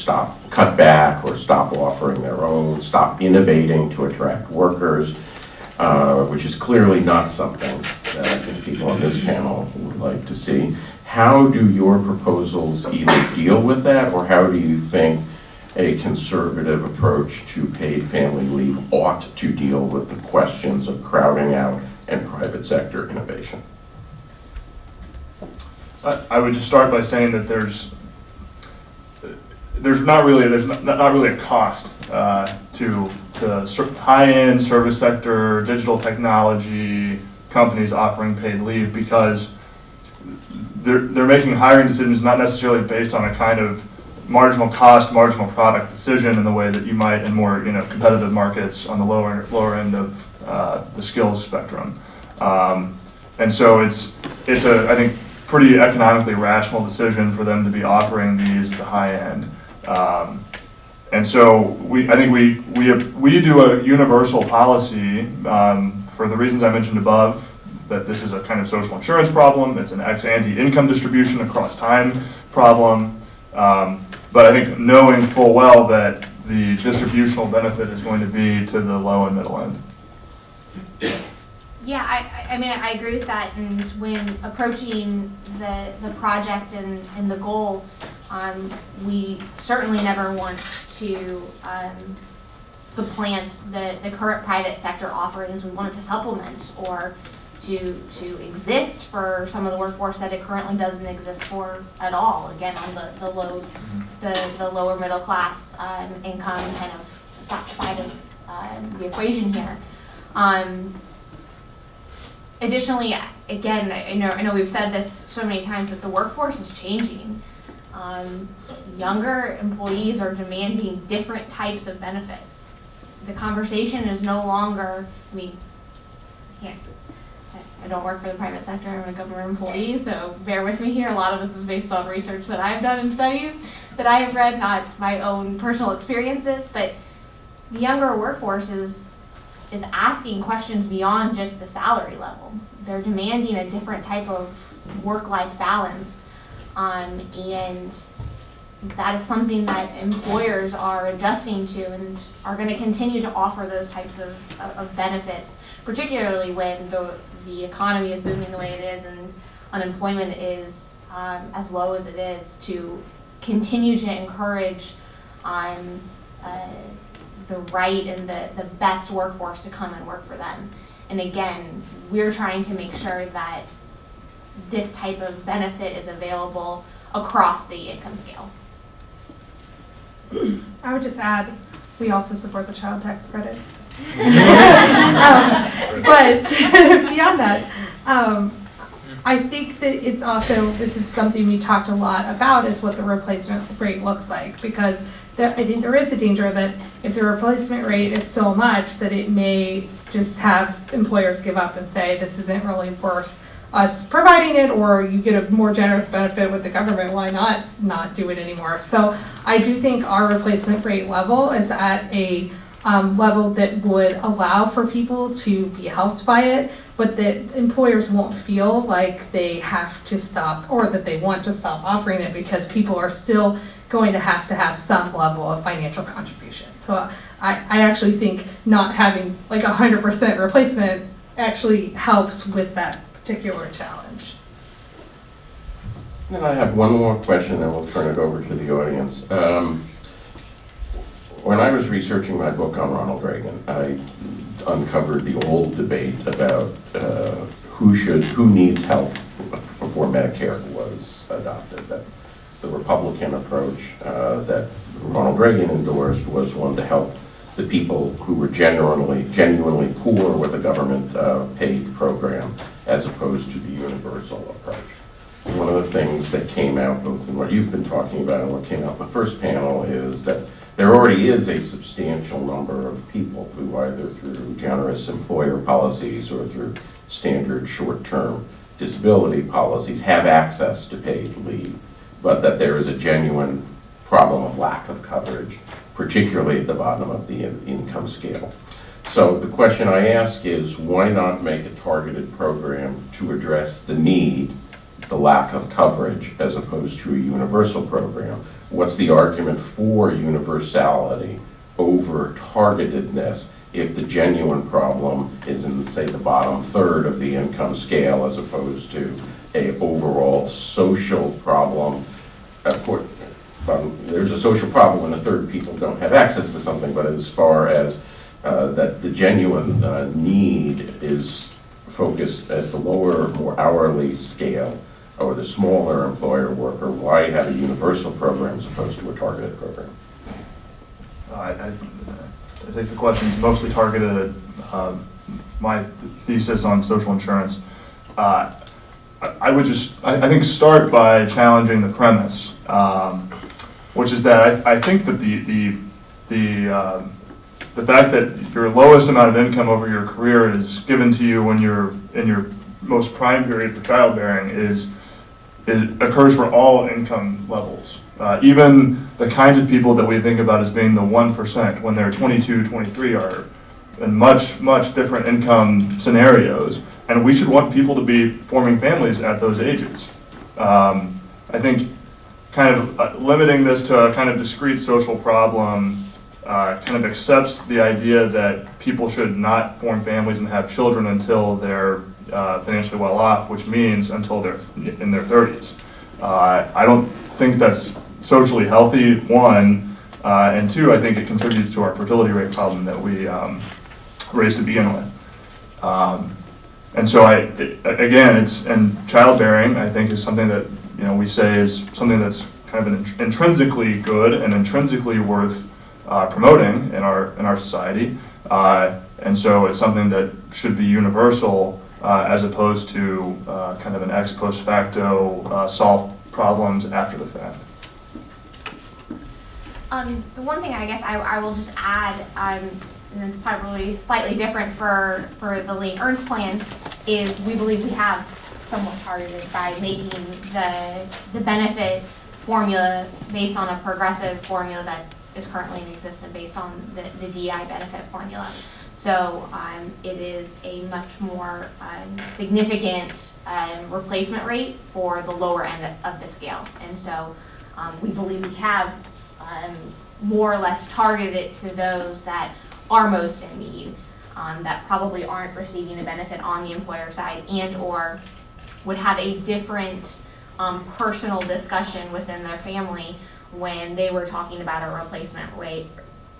cut back or stop offering their own, stop innovating to attract workers, which is clearly not something that I think people on this panel would like to see. How do your proposals either deal with that, or how do you think a conservative approach to paid family leave ought to deal with the questions of crowding out and private sector innovation? I would just start by saying that there's not really a cost to the high-end service sector, digital technology companies offering paid leave, because they're making hiring decisions not necessarily based on a kind of marginal cost, marginal product decision in the way that you might in more competitive markets on the lower end of the skills spectrum. And so it's I think pretty economically rational decision for them to be offering these at the high end. And so I think we do a universal policy for the reasons I mentioned above, that this is a kind of social insurance problem, it's an ex-ante income distribution across time problem, but I think knowing full well that the distributional benefit is going to be to the low and middle end. Yeah, I mean, I agree with that, and when approaching the project and the goal, we certainly never want to supplant the current private sector offerings. We want it to supplement or to exist for some of the workforce that it currently doesn't exist for at all. Again, on the lower middle class income kind of side of the equation here. Additionally, again, I know we've said this so many times, but the workforce is changing. Younger employees are demanding different types of benefits. The conversation is no longer, I don't work for the private sector, I'm a government employee, so bear with me here. A lot of this is based on research that I've done and studies that I have read, not my own personal experiences, but the younger workforce is asking questions beyond just the salary level. They're demanding a different type of work-life balance, and that is something that employers are adjusting to and are going to continue to offer those types of benefits, particularly when the economy is booming the way it is and unemployment is as low as it is, to continue to encourage the right and the best workforce to come and work for them. And again, we're trying to make sure that this type of benefit is available across the income scale. I would just add, we also support the child tax credits. But beyond that, I think that it's also, this is something we talked a lot about, is what the replacement rate looks like, because I think there is a danger that if the replacement rate is so much that it may just have employers give up and say this isn't really worth us providing it, or you get a more generous benefit with the government, why not do it anymore? So I do think our replacement rate level is at a level that would allow for people to be helped by it, but that employers won't feel like they have to stop, or that they want to stop offering it, because people are still going to have some level of financial contribution. So I actually think not having like 100% replacement actually helps with that particular challenge. And I have one more question, then we'll turn it over to the audience. When I was researching my book on Ronald Reagan, I uncovered the old debate about who needs help before Medicare was adopted. That the Republican approach that Ronald Reagan endorsed was one to help the people who were genuinely poor with a government paid program, as opposed to the universal approach. One of the things that came out both in what you've been talking about and what came out in the first panel is that there already is a substantial number of people who, either through generous employer policies or through standard short-term disability policies, have access to paid leave, but that there is a genuine problem of lack of coverage, particularly at the bottom of the income scale. So the question I ask is, why not make a targeted program to address the need, the lack of coverage, as opposed to a universal program? What's the argument for universality over targetedness if the genuine problem is in, say, the bottom third of the income scale, as opposed to a overall social problem? Of course, there's a social problem when a third of people don't have access to something, but as far as that the genuine need is focused at the lower, more hourly scale, or the smaller employer worker, why have a universal program as opposed to a targeted program? I think the question is mostly targeted at my thesis on social insurance. I would I think, start by challenging the premise, which is that I think that the fact that your lowest amount of income over your career is given to you when you're in your most prime period for childbearing it occurs for all income levels. Even the kinds of people that we think about as being the 1% when they're 22, 23 are in much, much different income scenarios. And we should want people to be forming families at those ages. I think kind of limiting this to a kind of discrete social problem kind of accepts the idea that people should not form families and have children until they're financially well off, which means until they're in their 30s. I don't think that's socially healthy, one, and two, I think it contributes to our fertility rate problem that we raised to begin with. And so and childbearing, I think, is something that we say is something that's kind of intrinsically good and intrinsically worth promoting in our society, and so it's something that should be universal as opposed to kind of an ex post facto solve problems after the fact. The one thing I guess I will just add, and it's probably slightly different for the Lane Ernst plan, is we believe we have somewhat targeted by making the benefit formula based on a progressive formula that is currently in existence based on the DI benefit formula. So it is a much more significant replacement rate for the lower end of the scale. And so we believe we have more or less targeted it to those that are most in need, that probably aren't receiving a benefit on the employer side and or would have a different personal discussion within their family when they were talking about a replacement rate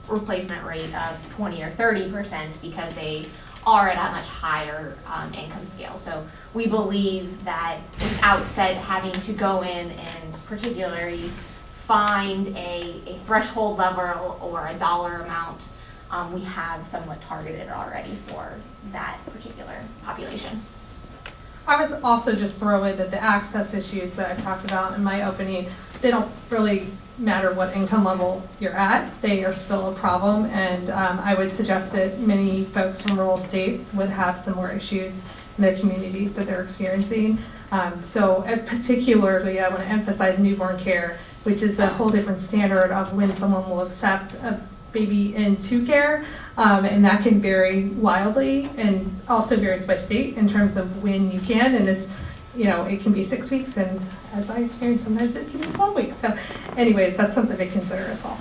of 20 or 30% because they are at a much higher income scale. So we believe that without having to go in and particularly find a threshold level or a dollar amount, we have somewhat targeted already for that particular population. I was also just throw in that the access issues that I talked about in my opening, they don't really matter what income level you're at, they are still a problem, and I would suggest that many folks from rural states would have similar issues in the communities that they're experiencing. So particularly I want to emphasize newborn care, which is a whole different standard of when someone will accept a baby into care, and that can vary wildly and also varies by state in terms of when you can, and it's, it can be 6 weeks, and as I experienced, sometimes it can be 12 weeks. So anyways, that's something to consider as well.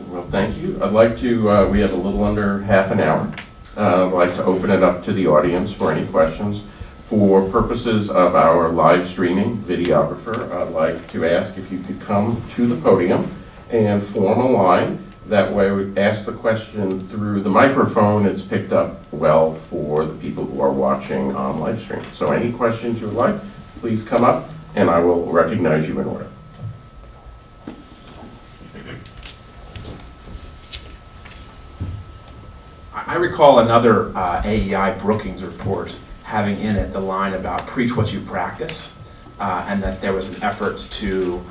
Well, thank you. I'd like to, we have a little under half an hour. I'd like to open it up to the audience for any questions. For purposes of our live streaming videographer, I'd like to ask if you could come to the podium and form a line. That way we ask the question through the microphone. It's picked up well for the people who are watching on live stream. So any questions you would like, please come up and I will recognize you in order. I recall another AEI Brookings report having in it the line about preach what you practice, and that there was an effort to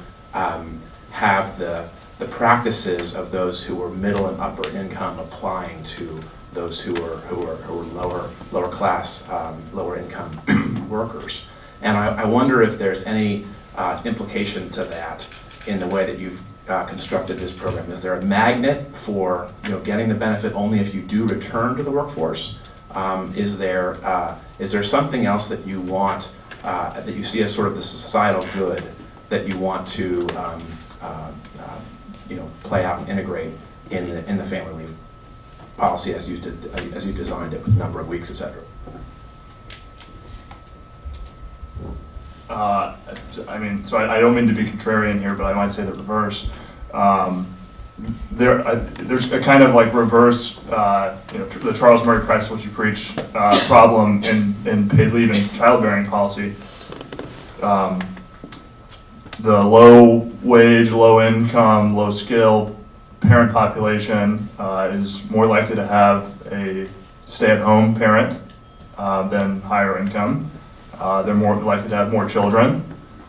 have the practices of those who were middle and upper income applying to those who were lower class, lower income workers. And I wonder if there's any implication to that in the way that you've constructed this program? Is there a magnet for getting the benefit only if you do return to the workforce? Is there something else that you want, that you see as sort of the societal good that you want to play out and integrate in the family leave policy as you designed it with number of weeks, et cetera? I don't mean to be contrarian here, but I might say the reverse. There's a kind of like reverse, the Charles Murray practice what you preach problem in paid leave and childbearing policy. The low wage, low income, low skill parent population is more likely to have a stay-at-home parent than higher income. They're more likely to have more children,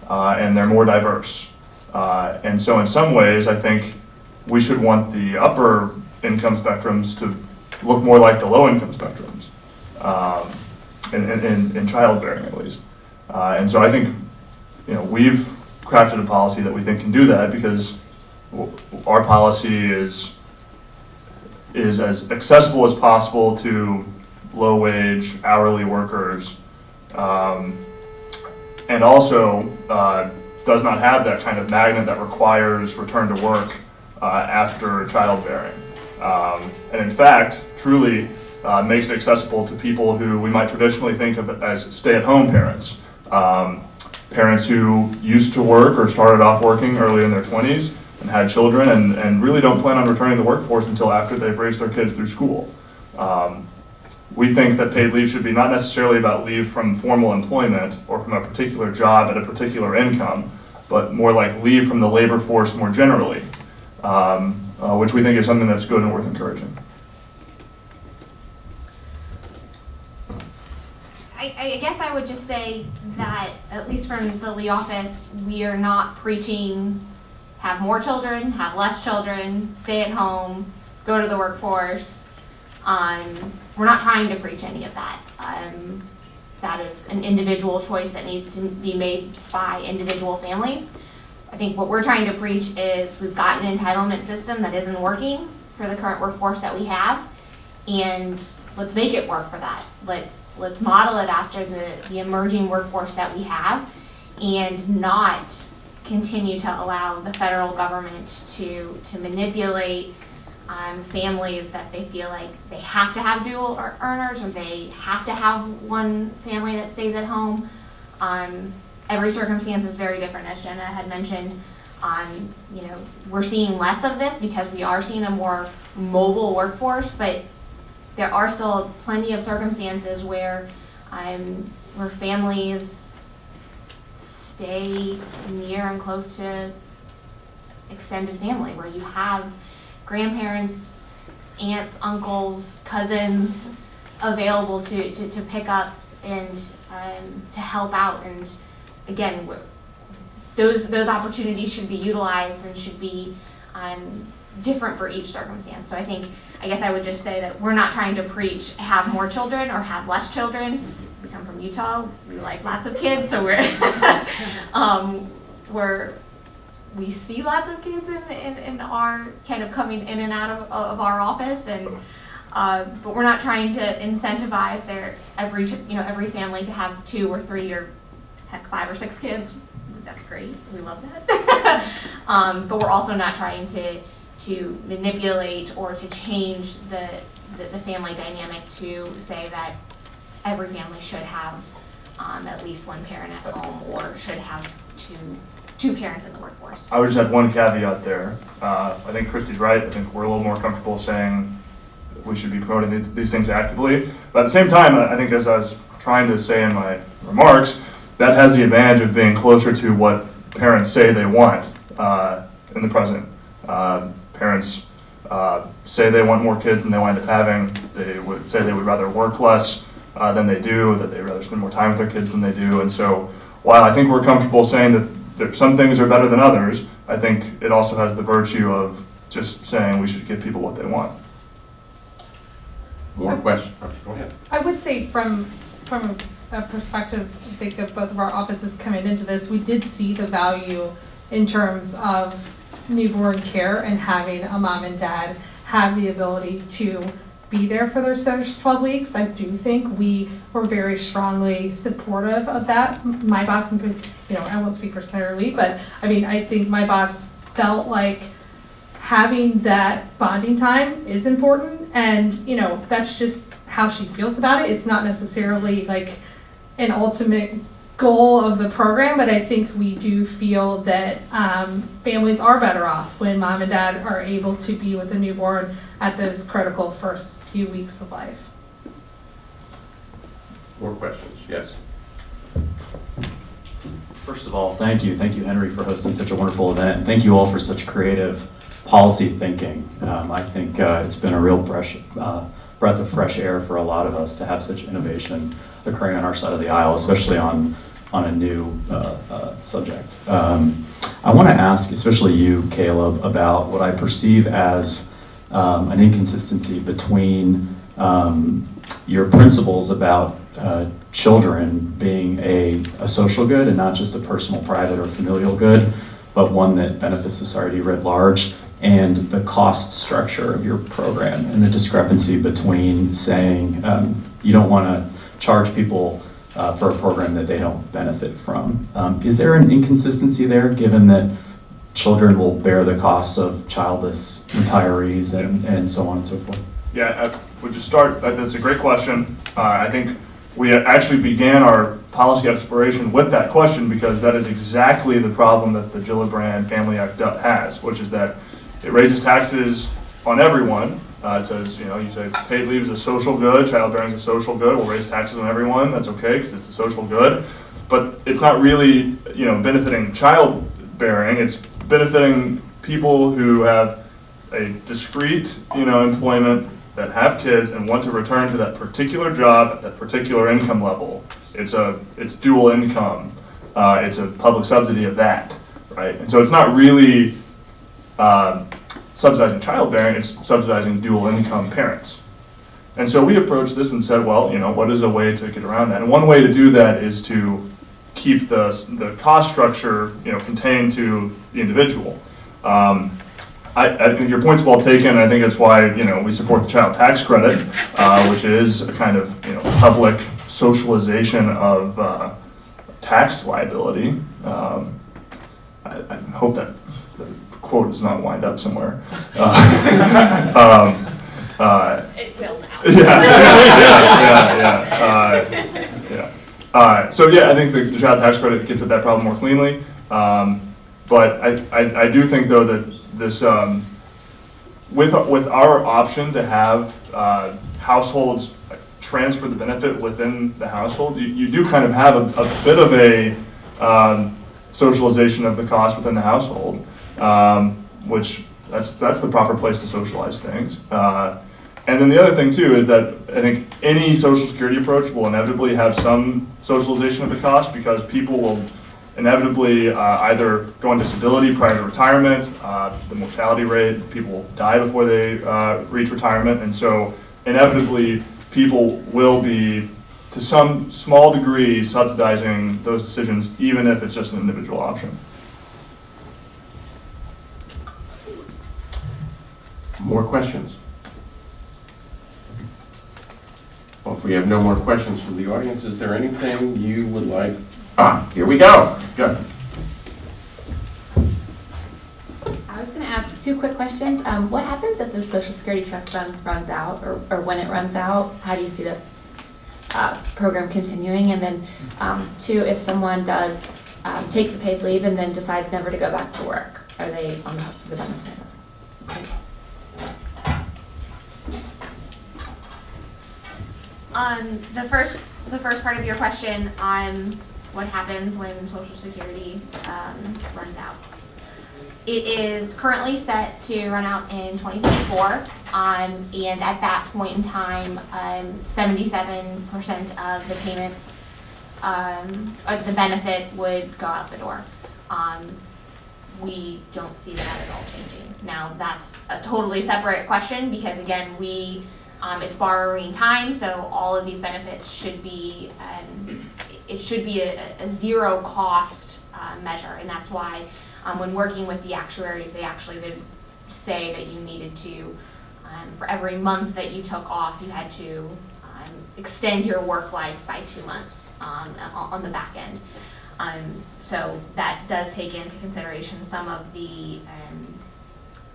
and they're more diverse. And so in some ways, I think we should want the upper income spectrums to look more like the low income spectrums, in childbearing at least. And so I think, we've crafted a policy that we think can do that because our policy is as accessible as possible to low wage, hourly workers, and also does not have that kind of magnet that requires return to work after childbearing. And in fact, truly makes it accessible to people who we might traditionally think of as stay-at-home parents. Parents who used to work or started off working early in their 20s and had children and really don't plan on returning to the workforce until after they've raised their kids through school. We think that paid leave should be not necessarily about leave from formal employment or from a particular job at a particular income, but more like leave from the labor force more generally, which we think is something that's good and worth encouraging. I guess I would just say that, at least from the Lee office, we are not preaching have more children, have less children, stay at home, go to the workforce. We're not trying to preach any of that. That is an individual choice that needs to be made by individual families. I think what we're trying to preach is we've got an entitlement system that isn't working for the current workforce that we have, and let's make it work for that. Let's model it after the emerging workforce that we have, and not continue to allow the federal government to manipulate families that they feel like they have to have dual earners, or they have to have one family that stays at home. Every circumstance is very different, as Jenna had mentioned. We're seeing less of this because we are seeing a more mobile workforce, but there are still plenty of circumstances where families stay near and close to extended family, where you have grandparents, aunts, uncles, cousins available to pick up and to help out. And again, those opportunities should be utilized and should be different for each circumstance. So I guess I would just say that we're not trying to preach have more children or have less children. We come from Utah, we like lots of kids, so we see lots of kids in our kind of coming in and out of our office, and but we're not trying to incentivize every family to have 2 or 3 or heck 5 or 6 kids. That's great, we love that. But we're also not trying to manipulate or to change the family dynamic to say that every family should have at least one parent at home, or should have two parents in the workforce. I would just add one caveat there. I think Christy's right. I think we're a little more comfortable saying we should be promoting these things actively. But at the same time, I think, as I was trying to say in my remarks, that has the advantage of being closer to what parents say they want in the present. Parents say they want more kids than they wind up having. They would say they would rather work less than they do, that they'd rather spend more time with their kids than they do. And so while I think we're comfortable saying that some things are better than others, I think it also has the virtue of just saying we should give people what they want. More questions? Go ahead. I would say from a perspective, I think, of both of our offices coming into this, we did see the value in terms of newborn care and having a mom and dad have the ability to be there for those first 12 weeks. I do think we were very strongly supportive of that. My boss, I won't speak for Senator Lee, but I mean, I think my boss felt like having that bonding time is important, and that's just how she feels about it. It's not necessarily like an ultimate goal of the program, but I think we do feel that families are better off when mom and dad are able to be with a newborn at those critical first few weeks of life. More questions? Yes. First of all, thank you. Thank you, Henry, for hosting such a wonderful event. And thank you all for such creative policy thinking. I think it's been a real breath of fresh air for a lot of us to have such innovation occurring on our side of the aisle, especially on a new subject. I want to ask, especially you, Caleb, about what I perceive as an inconsistency between your principles about children being a social good and not just a personal, private, or familial good, but one that benefits society writ large, and the cost structure of your program and the discrepancy between saying you don't want to charge people for a program that they don't benefit from. Is there an inconsistency there, given that children will bear the costs of childless retirees and so on and so forth? Yeah, I would just start, that's a great question. I think we actually began our policy exploration with that question because that is exactly the problem that the Gillibrand Family Act has, which is that it raises taxes on everyone. It says, you say paid leave is a social good, childbearing is a social good, we'll raise taxes on everyone, that's okay because it's a social good. But it's not really, benefiting childbearing, it's benefiting people who have a discrete, employment that have kids and want to return to that particular job at that particular income level. It's dual income. It's a public subsidy of that, right? And so it's not really subsidizing childbearing, it's subsidizing dual income parents. And so we approached this and said, well, what is a way to get around that? And one way to do that is to keep the cost structure, contained to the individual. I think your point's well taken. I think that's why, we support the child tax credit, which is a kind of, public socialization of tax liability. I hope that the quote does not wind up somewhere. It will now. So I think the child tax credit gets at that problem more cleanly. But I do think though that this, with our option to have households transfer the benefit within the household, you do kind of have a bit of a socialization of the cost within the household, which that's the proper place to socialize things. And then the other thing too is that I think any Social Security approach will inevitably have some socialization of the cost because people will inevitably either go on disability prior to retirement, the mortality rate, people will die before they reach retirement, and so inevitably people will be, to some small degree, subsidizing those decisions, even if it's just an individual option. More questions? Well, if we have no more questions from the audience, is there anything you would like? Here we go. Good. I was going to ask two quick questions. What happens if the Social Security Trust Fund runs out, or when it runs out? How do you see the program continuing? And then two, if someone does take the paid leave and then decides never to go back to work, are they on the hook for the benefit? Okay. The first part of your question on what happens when Social Security runs out. It is currently set to run out in 2024, and at that point in time, 77% of the payments, of the benefit would go out the door. We don't see that at all changing. Now, that's a totally separate question because, again, it's borrowing time, so all of these benefits should be, it should be a zero cost measure, and that's why when working with the actuaries, they actually did say that you needed to, for every month that you took off, you had to extend your work life by 2 months on the back end. So that does take into consideration some of the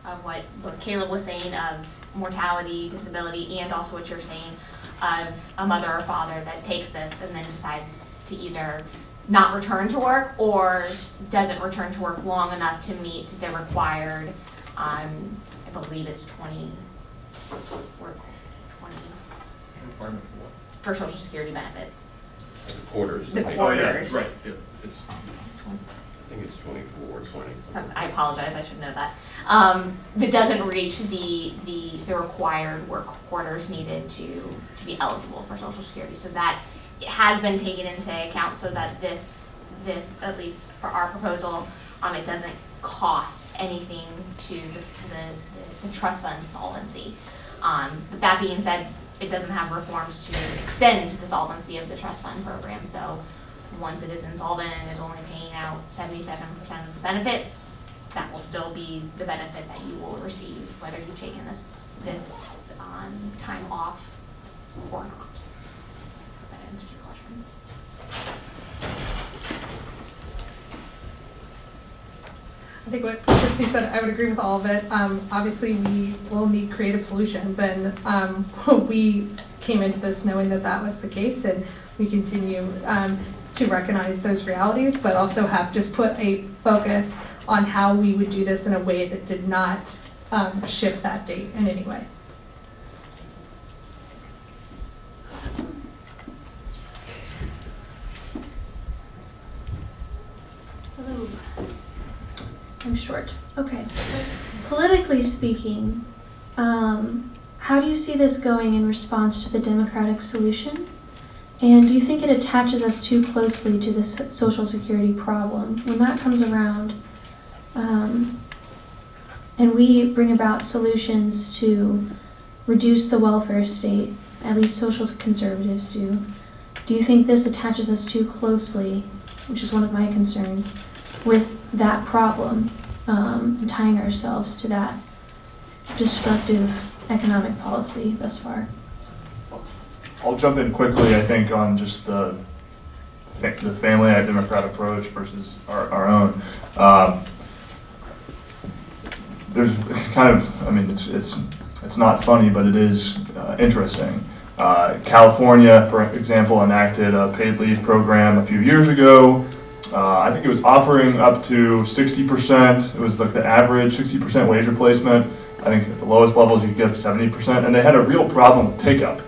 of what both Caleb was saying of mortality, disability, and also what you're saying of a mother or father that takes this and then decides to either not return to work or doesn't return to work long enough to meet the required, I believe it's 20 for Social Security benefits. The quarters. The Oh, yeah, quarters. right, yeah, it's, I think it's 24, 20. I apologize, I should know that. That doesn't reach the required work quarters needed to be eligible for Social Security. So that has been taken into account so that this at least for our proposal, it doesn't cost anything to the trust fund solvency. But that being said, it doesn't have reforms to extend the solvency of the trust fund program. So once it is insolvent and is only paying out 77% of the benefits, that will still be the benefit that you will receive, whether you've taken this time off or not. That answers your question. I think what Christy said, I would agree with all of it. Obviously, we will need creative solutions, and we came into this knowing that that was the case, and we continue to recognize those realities, but also have just put a focus on how we would do this in a way that did not shift that date in any way. Hello. I'm short. Okay. Politically speaking, how do you see this going in response to the Democratic solution? And do you think it attaches us too closely to the Social Security problem? When that comes around, and we bring about solutions to reduce the welfare state, at least social conservatives do you think this attaches us too closely, which is one of my concerns, with that problem, and tying ourselves to that destructive economic policy thus far? I'll jump in quickly, I think, on just the family Democrat approach versus our own. There's kind of, I mean, it's not funny, but it is interesting. California, for example, enacted a paid leave program a few years ago. I think it was offering up to 60%. It was like the average 60% wage replacement. I think at the lowest levels you could get up to 70%, and they had a real problem with take-up.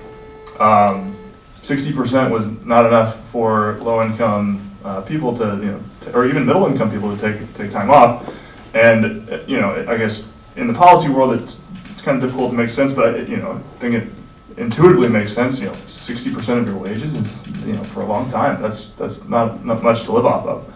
60% was not enough for low-income people to, or even middle-income people to take time off. And I guess in the policy world, it's kind of difficult to make sense, but I think it intuitively makes sense. 60% of your wages, and for a long time, that's not much to live off of.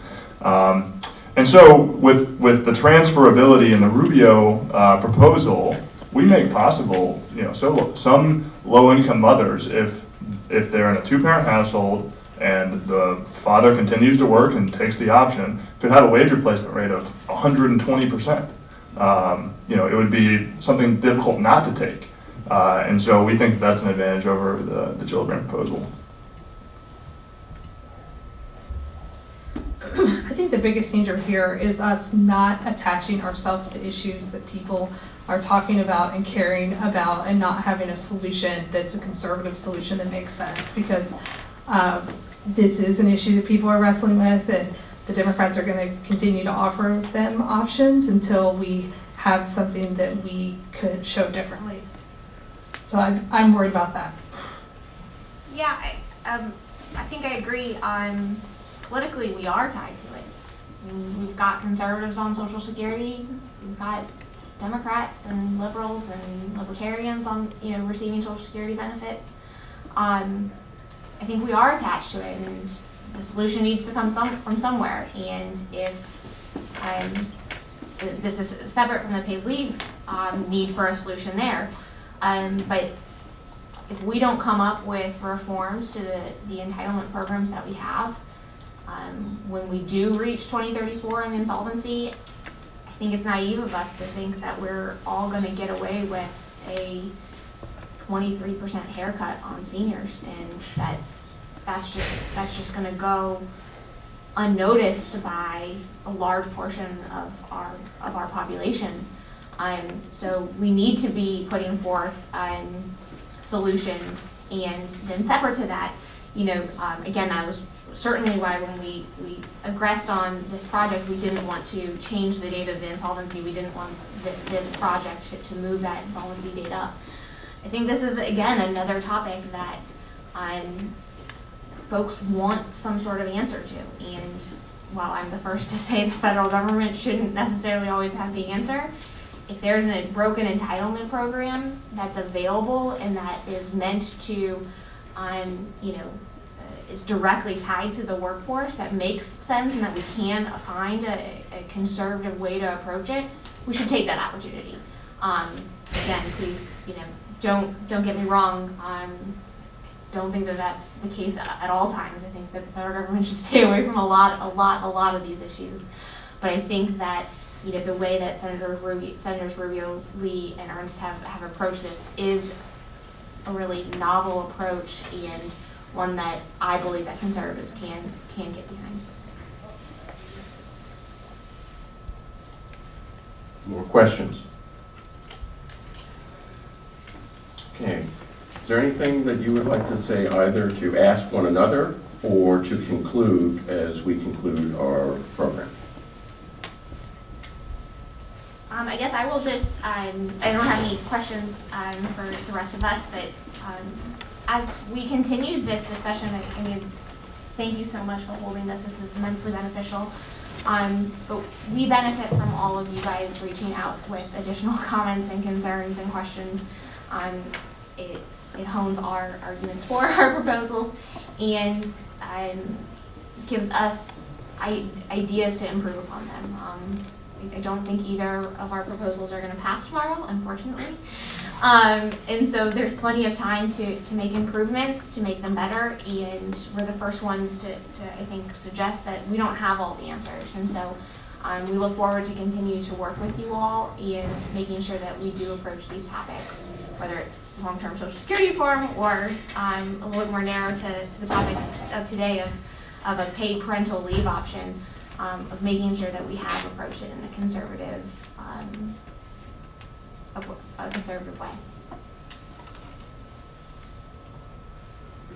And so with the transferability in the Rubio proposal, we make possible, so some low-income mothers, if they're in a two-parent household and the father continues to work and takes the option, could have a wage replacement rate of 120%. It would be something difficult not to take. And so we think that's an advantage over the Gillibrand proposal. I think the biggest danger here is us not attaching ourselves to issues that people are talking about and caring about, and not having a solution that's a conservative solution that makes sense, because this is an issue that people are wrestling with, and the Democrats are going to continue to offer them options until we have something that we could show differently. So I'm worried about that. Yeah, I think I agree. Politically, we are tied to it. We've got conservatives on Social Security. We've got Democrats and liberals and libertarians on, receiving Social Security benefits. I think we are attached to it, and the solution needs to come from somewhere. And if this is separate from the paid leave need for a solution there, but if we don't come up with reforms to the entitlement programs that we have, when we do reach 2034 in insolvency, I think it's naive of us to think that we're all going to get away with a 23% haircut on seniors, and that's just going to go unnoticed by a large portion of our population. So we need to be putting forth solutions, and then separate to that, again, that was certainly why when we aggressed on this project, we didn't want to change the date of the insolvency. We didn't want this project to move that insolvency date up. I think this is, again, another topic that folks want some sort of answer to. And while I'm the first to say the federal government shouldn't necessarily always have the answer, if there's a broken entitlement program that's available and that is meant to, is directly tied to the workforce, that makes sense, and that we can find a conservative way to approach it, we should take that opportunity. Again, please, don't get me wrong. Don't think that that's the case at all times. I think that the federal government should stay away from a lot of these issues. But I think that the way that Senators Rubio, Lee, and Ernst have approached this is a really novel approach, and one that I believe that conservatives can get behind. More questions? Okay. Is there anything that you would like to say, either to ask one another or to conclude as we conclude our program? I guess I will just, I don't have any questions for the rest of us, but as we continue this discussion, I mean, thank you so much for holding this. This is immensely beneficial. But we benefit from all of you guys reaching out with additional comments and concerns and questions. It hones our arguments for our proposals, and gives us ideas to improve upon them. I don't think either of our proposals are going to pass tomorrow, unfortunately. And so there's plenty of time to make improvements, to make them better, and we're the first ones to I think, suggest that we don't have all the answers. And so we look forward to continue to work with you all and making sure that we do approach these topics, whether it's long-term Social Security reform or a little bit more narrow to the topic of today of a paid parental leave option, of making sure that we have approached it in a conservative way.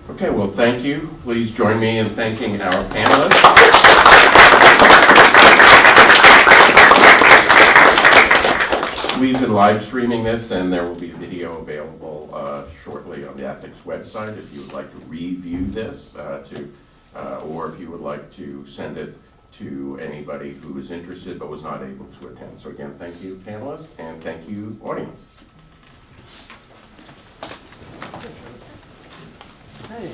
Okay, well, thank you. Please join me in thanking our panelists. We've been live streaming this, and there will be video available shortly on the ethics website if you would like to review this, or if you would like to send it to anybody who is interested but was not able to attend. So again, thank you, panelists, and thank you, audience. Hey.